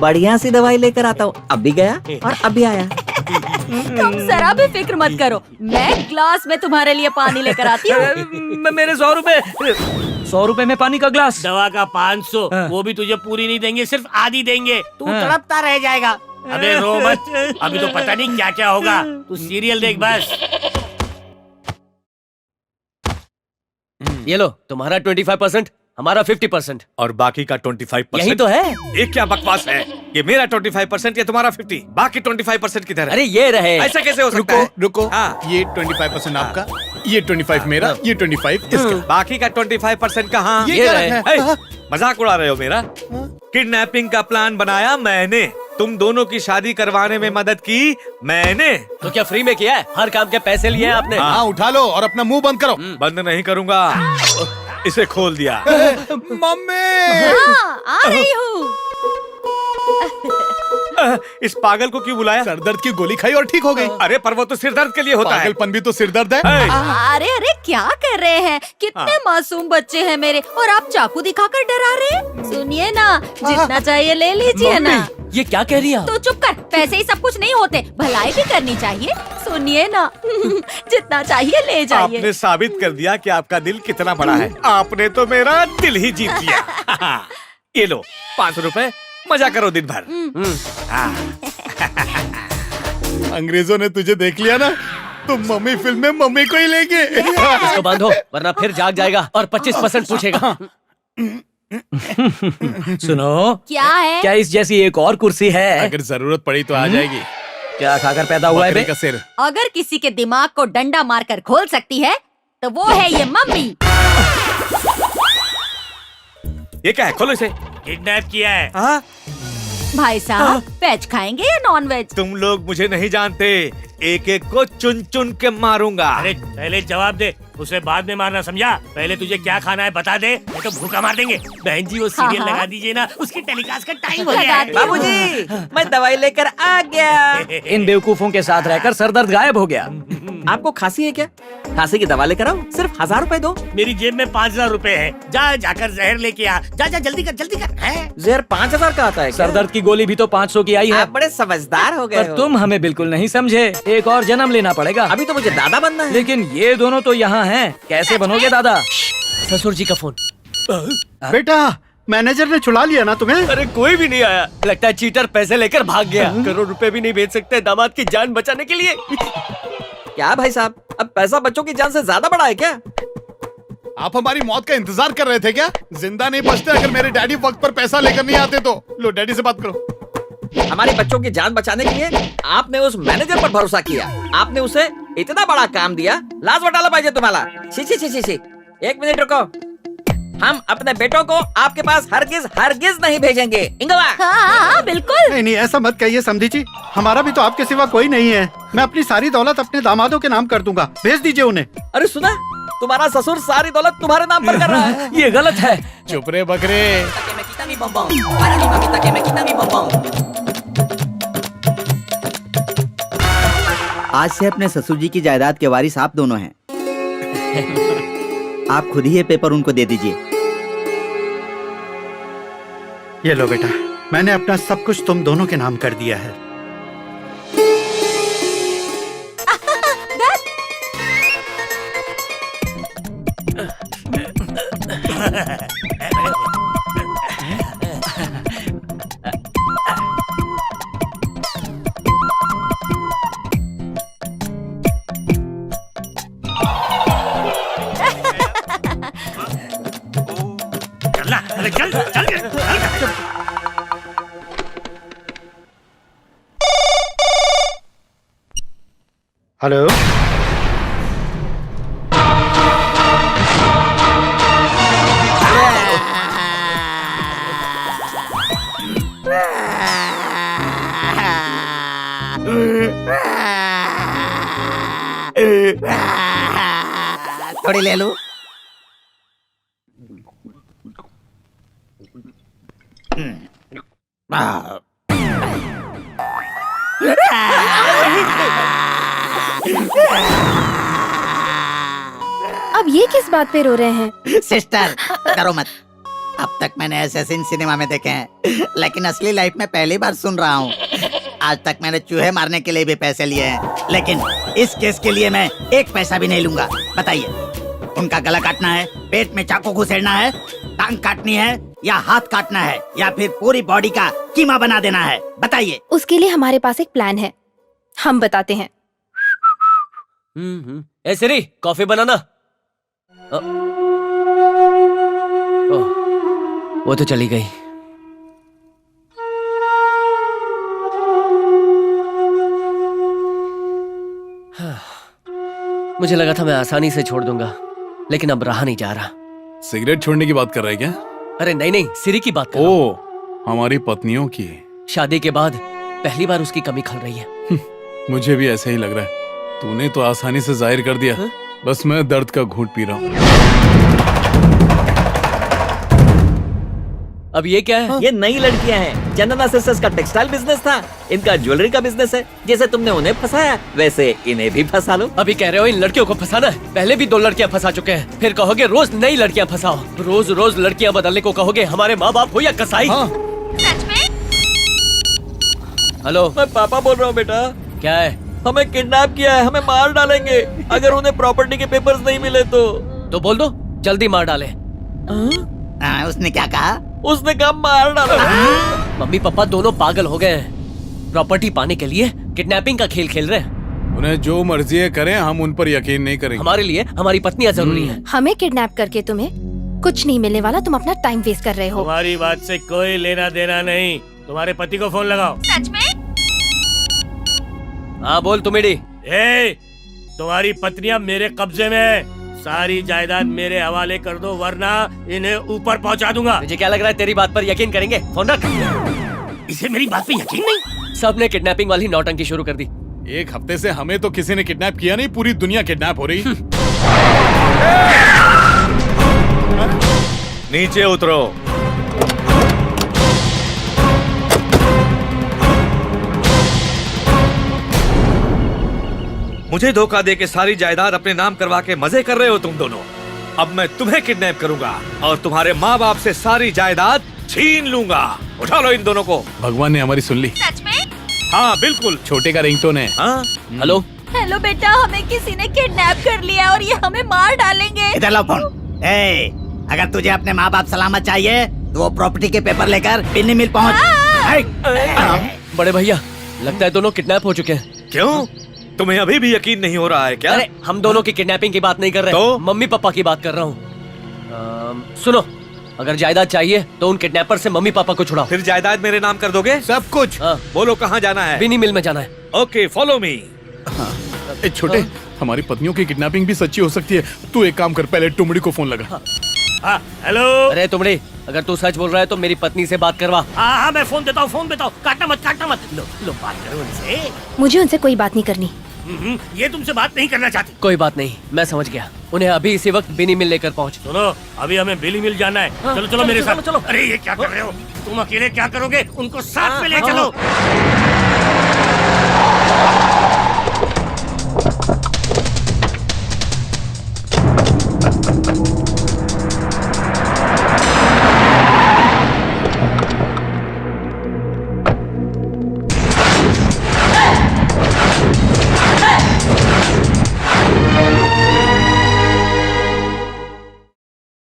बढ़िया सी दवाई लेकर आता हूँ। अब भी गया और अब भी आया। तुम जरा भी फिक्र मत करो, मैं ग्लास में तुम्हारे लिए पानी लेकर आती हूँ। मेरे 100 रुपए। 100 रुपए में पानी का ग्लास। दवा का 500, वो भी तुझे पूरी नहीं देंगे, सिर्फ आधी देंगे। तू तड़पता रह जाएगा। अबे रो मत, अभी तो पता नहीं क्या क्या होगा। तू सीरियल देख बस। ये लो तुम्हारा 25%, हमारा 50%। और बाकी का 25%। यही तो है। ये क्या बकवास है? ये मेरा 25%, ये तुम्हारा 50, बाकी 25% किधर है? अरे ये रहे। ऐसा कैसे हो सकता है? रुको, ये 25% आपका, ये 25 मेरा, ये 25 इसका। बाकी का 25% कहाँ? ये रहे। मजाक उड़ा रहे हो मेरा? किडनैपिंग का प्लान बनाया मैंने, तुम दोनों की शादी करवाने में मदद की मैंने। तो क्या फ्री में किया है? हर काम के पैसे लिए हैं आपने। हाँ, उठा लो और अपना मुंह बंद करो। बंद नहीं करूंगा, इसे खोल दिया। मम्मी आ रही हूँ। इस पागल को क्यों बुलाया? सर दर्द की गोली खाई और ठीक हो गई। अरे पर वो तो सिर दर्द के लिए होता है। पागलपन भी तो सिर दर्द है। अरे अरे क्या कर रहे हैं? कितने मासूम बच्चे हैं मेरे, और आप चाकू दिखाकर डरा रहे हैं। सुनिए ना, जितना चाहिए ले लीजिए ना। ये क्या कह रही है? तो चुप कर, पैसे ही सब कुछ नहीं होते, भलाई भी करनी चाहिए। सुनिए ना, जितना चाहिए ले जाइए। आपने साबित कर दिया कि आपका दिल कितना बड़ा है। आपने तो मेरा दिल ही जीत लिया। ये लो 500 रुपए, मजा करो दिन भर। अंग्रेजों ने तुझे देख लिया ना, तुम मम्मी फिल्म में मम्मी को ही लेंगे। इसको बांधो वरना फिर जाग जाएगा और 25% पूछेगा। सुनो, क्या है? क्या इस जैसी एक और कुर्सी है? अगर जरूरत पड़ी तो आ जाएगी। क्या खाकर पैदा हुआ है बे? का सिर। अगर किसी के दिमाग को डंडा मारकर खोल सकती है तो वो है ये मम्मी। ये क्या है? खोलो इसे। किडनैप किया है। हाँ? भाई साहब, वेज खाएंगे या नॉन वेज? तुम लोग मुझे नहीं जानते, एक एक को चुन चुन के मारूंगा। अरे पहले जवाब दे, उसे बाद में मारना, समझा? पहले तुझे क्या खाना है बता दे, नहीं तो भूखा मार देंगे। बहन जी वो सीरियल लगा दीजिए ना, उसकी टेलीकास्ट का टाइम हो गया है। बाबूजी, मैं दवाई लेकर आ गया। इन बेवकूफों के साथ रहकर सरदर्द गायब हो गया। आपको खांसी है क्या? खांसी की दवा लेकर आओ, सिर्फ 1000 रुपए दो। मेरी जेब में 5000 रुपए है। जा जाकर जहर लेके आ। जा जा जल्दी कर, जल्दी कर। है? जहर 5000 का आता है क्या? सरदर्द की गोली भी तो 500 की आई है। आप बड़े समझदार हो गए पर तुम हमें बिल्कुल नहीं समझे। एक और जन्म लेना पड़ेगा। अभी तो मुझे दादा बनना है। लेकिन ये दोनों तो यहाँ हैं, कैसे बनोगे दादा? ससुर जी का फोन। बेटा, मैनेजर ने छुड़ा लिया ना तुम्हें? अरे कोई भी नहीं आया, लगता है चीटर पैसे लेकर भाग गया। करोड़ रुपए भी नहीं भेज सकते दामाद की जान बचाने के लिए। क्या भाई साहब, अब पैसा बच्चों की जान से ज्यादा बड़ा है क्या? आप हमारी मौत का इंतजार कर रहे थे क्या? जिंदा नहीं बचते अगर मेरे डैडी वक्त पर पैसा लेकर नहीं आते तो। लो डैडी से बात करो। हमारे बच्चों की जान बचाने के लिए आपने उस मैनेजर पर भरोसा किया। आपने उसे इतना बड़ा काम दिया, लाज बटाला पाइजे तुम्हारा। She she she she she. 1 minute रुको, हम अपने बेटों को आपके पास हरगिज नहीं भेजेंगे। इंगवा। हाँ, बिल्कुल। नहीं नहीं, ऐसा मत कहिए समधी जी, हमारा भी तो आपके सिवा कोई नहीं है। मैं अपनी सारी दौलत अपने दामादों के नाम कर दूंगा, भेज दीजिए उन्हें। अरे सुना, तुम्हारा ससुर सारी दौलत तुम्हारे नाम पर कर रहा है। ये गलत है। चुप रे बकरे। आज से अपने ससुर जी की जायदाद के वारिस आप दोनों हैं। आप खुद ही ये पेपर उनको दे दीजिए। ये लो बेटा, मैंने अपना सब कुछ तुम दोनों के नाम कर दिया है। अरे चल चल चल। हेलो, थोड़ी ले लो। अब ये किस बात पे रो रहे हैं? सिस्टर, करो मत। अब तक मैंने ऐसे सीन सिनेमा में देखे हैं, लेकिन असली लाइफ में पहली बार सुन रहा हूँ। आज तक मैंने चूहे मारने के लिए भी पैसे लिए हैं, लेकिन इस केस के लिए मैं 1 पैसा भी नहीं लूंगा। बताइए। उनका गला काटना है, पेट में चाकू घुसेड़ना है, टांग काटनी है या हाथ काटना है या फिर पूरी बॉडी का कीमा बना देना है, बताइए। उसके लिए हमारे पास एक प्लान है, हम बताते हैं। ए सिरी, कॉफी बनाना। वो तो चली गई। मुझे लगा था मैं आसानी से छोड़ दूंगा, लेकिन अब रहा नहीं जा रहा। सिगरेट छोड़ने की बात कर रहे हैं क्या? अरे नहीं नहीं, सिरी की बात कर रहा हूं। हमारी पत्नियों की। शादी के बाद पहली बार उसकी कमी खल रही है। मुझे भी ऐसा ही लग रहा है। तूने तो आसानी से जाहिर कर दिया। बस मैं दर्द का घूंट पी रहा हूँ। अब ये क्या है? ये नई लड़कियां हैं। चंदना सिस्टर्स का टेक्सटाइल बिजनेस था, इनका ज्वेलरी का बिजनेस है। जैसे तुमने उन्हें फंसाया, वैसे इन्हें भी फंसा लो। अभी कह रहे हो इन लड़कियों को फंसाना है? पहले भी 2 लड़कियां फंसा चुके हैं, फिर कहोगे रोज नई लड़कियां फंसाओ। रोज रोज लड़कियां बदलने को कहोगे। हमारे माँ बाप हो या कसाई। सच में? हेलो, मैं पापा बोल रहा हूँ बेटा। क्या है? हमें किडनैप किया है, हमें मार डालेंगे अगर उन्हें प्रॉपर्टी के पेपर्स नहीं मिले तो बोल दो जल्दी मार डाले। उसने क्या कहा? उसने कहा मार डालो। मम्मी पापा दोनों पागल हो गए हैं। प्रॉपर्टी पाने के लिए किडनैपिंग का खेल खेल रहे हैं। उन्हें जो मर्जी है करें, हम उन पर यकीन नहीं करेंगे। हमारे लिए हमारी पत्नियां जरूरी हैं। हमें किडनैप करके तुम्हें कुछ नहीं मिलने वाला, तुम अपना टाइम वेस्ट कर रहे हो। तुम्हारी बात से कोई लेना देना नहीं। तुम्हारे पति को फोन लगाओ। सच में? हाँ बोल तुमेडी। तुम्हारी पत्नियां मेरे कब्जे में है। सारी जायदाद मेरे हवाले कर दो, वरना इन्हें ऊपर पहुंचा दूंगा। मुझे क्या लग रहा है तेरी बात पर यकीन करेंगे? फोन रख। इसे मेरी बात पे यकीन नहीं। सबने किडनैपिंग वाली नौटंकी शुरू कर दी। 1 हफ्ते से हमें तो किसी ने किडनैप किया नहीं, पूरी दुनिया किडनैप हो रही। नीचे उतरो। मुझे धोखा दे के सारी जायदाद अपने नाम करवा के मजे कर रहे हो तुम दोनों। अब मैं तुम्हें किडनैप करूंगा और तुम्हारे माँ बाप से सारी जायदाद छीन लूंगा। उठा लो इन दोनों को। भगवान ने हमारी सुन ली। सच में? हाँ बिल्कुल। छोटे का रिंगटोन है। हाँ? हेलो हेलो बेटा, हमें किसी ने किडनैप कर लिया और ये हमें मार डालेंगे। इधर लो फोन। अगर तुझे अपने माँ बाप सलामत चाहिए तो वो प्रॉपर्टी के पेपर लेकर बिन्नी मिल पहुँच। बड़े भैया, लगता है दोनों किडनैप हो चुके हैं। क्यों? तुम्हें अभी भी यकीन नहीं हो रहा है क्या? अरे हम दोनों की किडनैपिंग की बात नहीं कर रहे, तो? मम्मी पापा की बात कर रहा हूँ। सुनो, अगर जायदाद चाहिए तो उन किडनैपर से मम्मी पापा को छुड़ाओ। फिर जायदाद मेरे नाम कर दोगे? सब कुछ। बोलो कहाँ जाना है? बिनी मिल में जाना है। Okay follow me. छोटे, हमारी पत्नियों की किडनैपिंग भी सच्ची हो सकती है। तू एक काम कर, पहले टुमड़ी को फोन लगा। हेलो। अरे तुमड़ी, अगर तू सच बोल रहा है तो मेरी पत्नी से बात करवा। हाँ मैं फोन देता हूँ। काटना मत। लो बात करो उनसे। मुझे उनसे कोई बात नहीं करनी। ये तुमसे बात नहीं करना चाहती। कोई बात नहीं, मैं समझ गया। उन्हें अभी इसी वक्त बिनी मिल लेकर पहुँच। सुनो, अभी हमें बिली मिल जाना है। चलो मेरे साथ। चलो। अरे ये क्या कर रहे हो? तुम अकेले क्या करोगे? उनको साथ में ले चलो।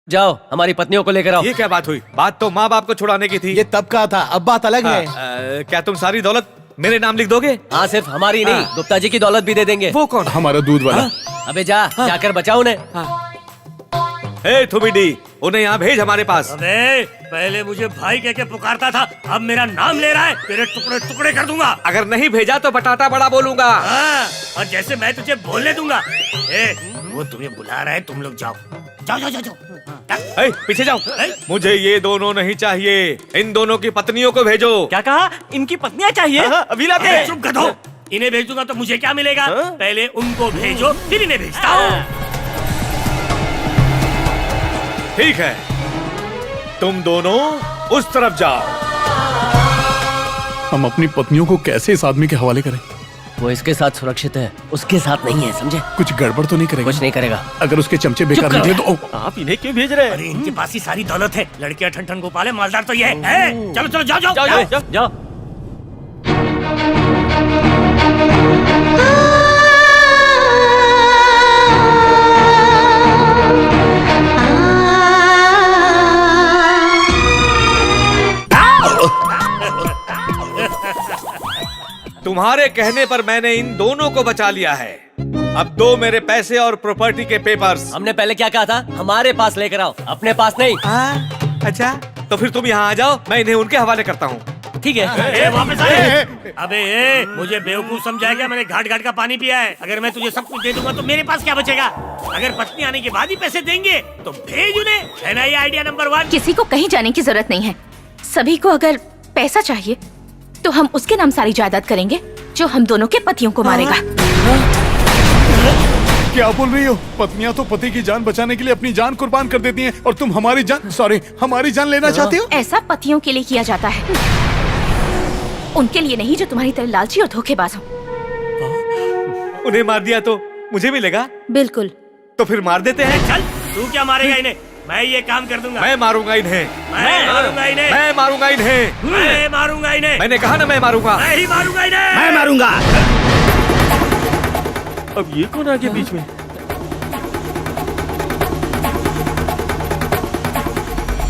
जाओ, हमारी पत्नियों को लेकर आओ। ये क्या बात हुई? बात तो माँ बाप को छुड़ाने की थी। ये तब कहा था, अब बात अलग है। क्या तुम सारी दौलत मेरे नाम लिख दोगे? हाँ, सिर्फ हमारी नहीं, गुप्ता जी की दौलत भी दे देंगे। वो कौन? हमारा दूध वाला। अबे जाकर बचाओ उन्हें। थुबिडी, उन्हें यहाँ भेज हमारे पास। अबे पहले मुझे भाई कह के पुकारता था, अब मेरा नाम ले रहा है। तेरे टुकड़े टुकड़े कर दूंगा। अगर नहीं भेजा तो बटाटा बड़ा बोलूंगा। और जैसे मैं तुझे बोलने दूंगा। वो तुम्हें बुला रहा है, तुम लोग जाओ। पीछे जाओ। मुझे ये दोनों नहीं चाहिए, इन दोनों की पत्नियों को भेजो। क्या कहा? इनकी पत्नियां चाहिए? अभी लाते हैं। चुप कर दो। इन्हें भेज दूंगा तो मुझे क्या मिलेगा? पहले उनको भेजो, फिर इन्हें भेजता हूँ। ठीक है, तुम दोनों उस तरफ जाओ। हम अपनी पत्नियों को कैसे इस आदमी के हवाले करें? वो इसके साथ सुरक्षित है, उसके साथ नहीं है, समझे? कुछ गड़बड़ तो नहीं करेगा? कुछ नहीं करेगा। अगर उसके चमचे बेकार निकले तो आप इन्हें क्यों भेज रहे हैं? अरे इनके पास ही सारी दौलत है। लड़कियां ठन गोपाल है, मालदार तो ये है। चलो जाओ। तुम्हारे कहने पर मैंने इन दोनों को बचा लिया है। अब दो मेरे पैसे और प्रॉपर्टी के पेपर्स। हमने पहले क्या कहा था? हमारे पास लेकर आओ, अपने पास नहीं। अच्छा, तो फिर तुम यहाँ आ जाओ, मैं इन्हें उनके हवाले करता हूँ। ठीक है। वापस आ। अबे मुझे बेवकूफ समझा क्या? मैंने घाट घाट का पानी पिया है। अगर मैं तुझे सब कुछ दे दूंगा तो मेरे पास क्या बचेगा? अगर पत्नी आने के बाद ही पैसे देंगे तो भेज उन्हें, है ना? ये आइडिया नंबर 1। किसी को कहीं जाने की जरूरत नहीं है। सभी को अगर पैसा चाहिए तो हम उसके नाम सारी जायदाद करेंगे जो हम दोनों के पतियों को मारेगा। क्या बोल रही हो? पत्नियां तो पति की जान बचाने के लिए अपनी जान कुर्बान कर देती हैं और तुम हमारी जान लेना चाहते हो? ऐसा पतियों के लिए किया जाता है, उनके लिए नहीं जो तुम्हारी तरह लालची और धोखेबाज हो। उन्हें मार दिया तो मुझे भी लगा। बिल्कुल। तो फिर मार देते हैं। चल, तू क्या मारेगा इन्हें? मैं ये काम कर दूंगा। मैं मारूंगा इन्हें। मैं मारूंगा इन्हें। मैं मारूंगा इन्हें। मैं मारूंगा इन्हें। मैंने कहा ना मैं मारूंगा। मैं ही मारूंगा इन्हें। मैं मारूंगा। अब ये कौन आ गया बीच में?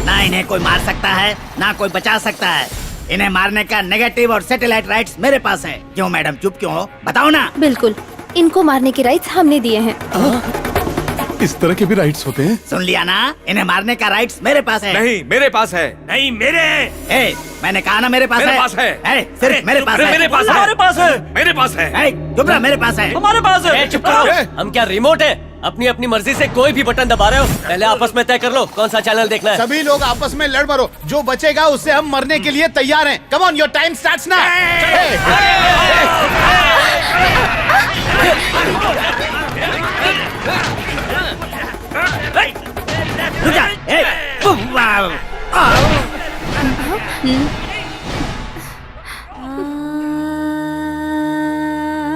ना इन्हें कोई मार सकता है ना कोई बचा सकता है। इन्हें मारने का नेगेटिव और सैटेलाइट राइट्स मेरे पास है। क्यों मैडम, चुप क्यों हो? बताओ ना। बिल्कुल, इनको मारने के राइट्स हमने दिए हैं। इस तरह के भी राइट्स होते हैं? सुन लिया ना, इन्हें मारने का राइट्स मेरे पास है। नहीं, मेरे पास है। नहीं, मेरे है। मैंने कहा ना मेरे पास मेरे है। पास है। सिर्फ मेरे पास है। मेरे पास है। हमारे पास है। मेरे पास है। चुप रहा, मेरे पास है। हमारे पास है। चुप करो। हम क्या रिमोट है? अपनी अपनी मर्जी से कोई भी बटन दबा रहे हो? पहले आपस में तय कर लो कौन सा चैनल देखना है। सभी लोग आपस में लड़ मरो, जो बचेगा उससे हम मरने के लिए तैयार हैं। Come on, your time starts now.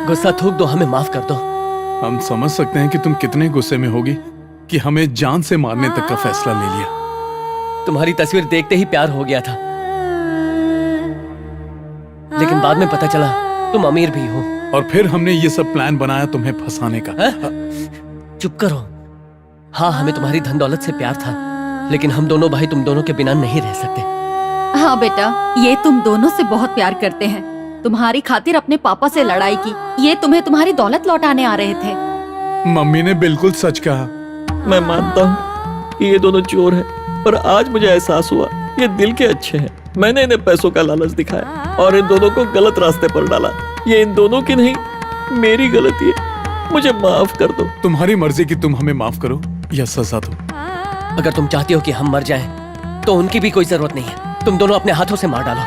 गुस्सा थूक दो, हमें माफ कर दो। हम समझ सकते हैं कि तुम कितने गुस्से में होगी कि हमें जान से मारने तक का फैसला ले लिया। तुम्हारी तस्वीर देखते ही प्यार हो गया था, लेकिन बाद में पता चला तुम अमीर भी हो। और फिर हमने ये सब प्लान बनाया तुम्हें फंसाने का। चुप करो। हाँ, हमें तुम्हारी धन दौलत से प्यार था, लेकिन हम दोनों भाई तुम दोनों के बिना नहीं रह सकते। हाँ बेटा, ये तुम दोनों से बहुत प्यार करते हैं। तुम्हारी खातिर अपने पापा से लड़ाई की। ये तुम्हें तुम्हारी दौलत लौटाने आ रहे थे। मम्मी ने बिल्कुल सच कहा। मैं मानता हूँ कि ये दोनों चोर हैं, पर आज मुझे एहसास हुआ ये दिल के अच्छे हैं। मैंने इन्हें पैसों का लालच दिखाया और इन दोनों को गलत रास्ते पर डाला। ये इन दोनों की नहीं, मेरी गलती है। मुझे माफ कर दो। तुम्हारी मर्जी कि तुम हमें माफ करो या सजा दो। अगर तुम चाहती हो कि हम मर जाएं, तो उनकी भी कोई जरूरत नहीं है। तुम दोनों अपने हाथों से मार डालो।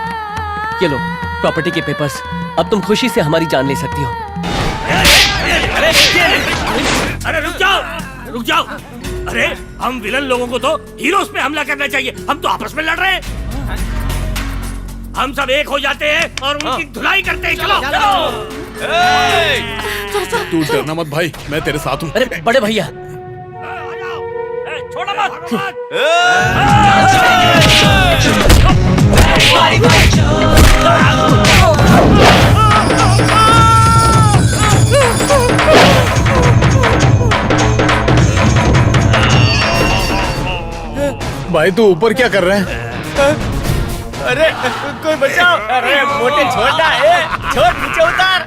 ये लो प्रॉपर्टी के पेपर्स। अब तुम खुशी से हमारी जान ले सकती हो। अरे रुक जाओ, रुक जाओ। अरे हम विलन लोगों को तो हीरोज पे हमला करना चाहिए। हम तो आपस में लड़ रहे हैं। हम सब एक हो जाते हैं और उनकी धुलाई करते हैं। चलो तू डरना मत भाई, मैं तेरे साथ हूँ। अरे बड़े भैया, छोड़ो मत। भाई तू ऊपर क्या कर रहा है? अरे कोई बचाओ। अरे मोटे छोटा है, छोड़ नीचे उतार।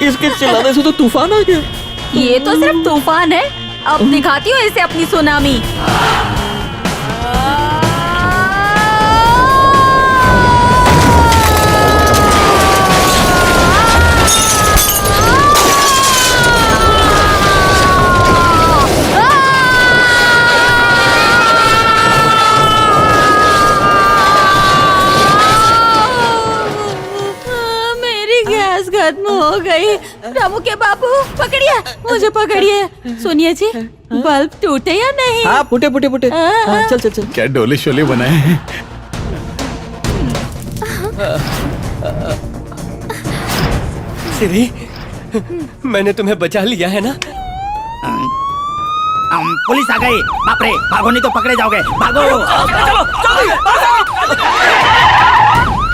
इसके चिल्लाने से तो तूफान आ गया। ये तो सिर्फ तूफान है। अब दिखाती हूँ इसे अपनी सुनामी। खत्म हो गई। प्रभु के बाबू पकड़िए, मुझे पकड़िए। सुनिए जी, बल्ब टूटे या नहीं? हाँ, फूटे फूटे फूटे। हाँ, चल चल चल। क्या डोले शोले बनाए हैं। सिरी, मैंने तुम्हें बचा लिया है ना? पुलिस आ गई। बाप रे, भागो नहीं तो पकड़े जाओगे। भागो।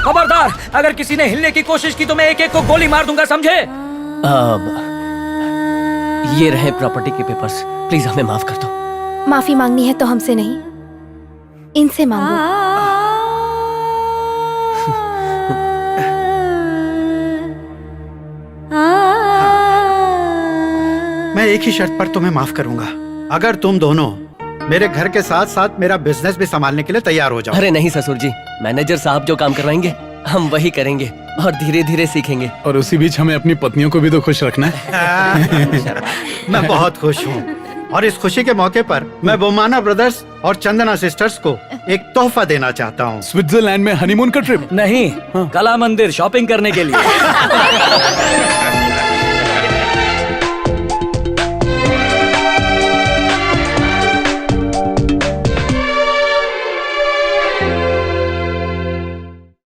खबरदार, अगर किसी ने हिलने की कोशिश की तो मैं एक एक को गोली मार दूंगा, समझे? ये रहे प्रॉपर्टी के पेपर्स, प्लीज हमें माफ कर दो। माफी मांगनी है तो हमसे नहीं, इनसे मांगो। मैं एक ही शर्त पर तुम्हें माफ करूंगा, अगर तुम दोनों मेरे घर के साथ साथ मेरा बिजनेस भी संभालने के लिए तैयार हो जाओ। अरे नहीं ससुर जी, मैनेजर साहब जो काम करवाएंगे हम वही करेंगे और धीरे धीरे सीखेंगे। और उसी बीच हमें अपनी पत्नियों को भी तो खुश रखना है। मैं बहुत खुश हूँ और इस खुशी के मौके पर मैं बोमाना ब्रदर्स और चंदना सिस्टर्स को एक तोहफा देना चाहता हूँ। स्विट्जरलैंड में हनीमून का ट्रिप? नहीं, कला मंदिर शॉपिंग करने के लिए।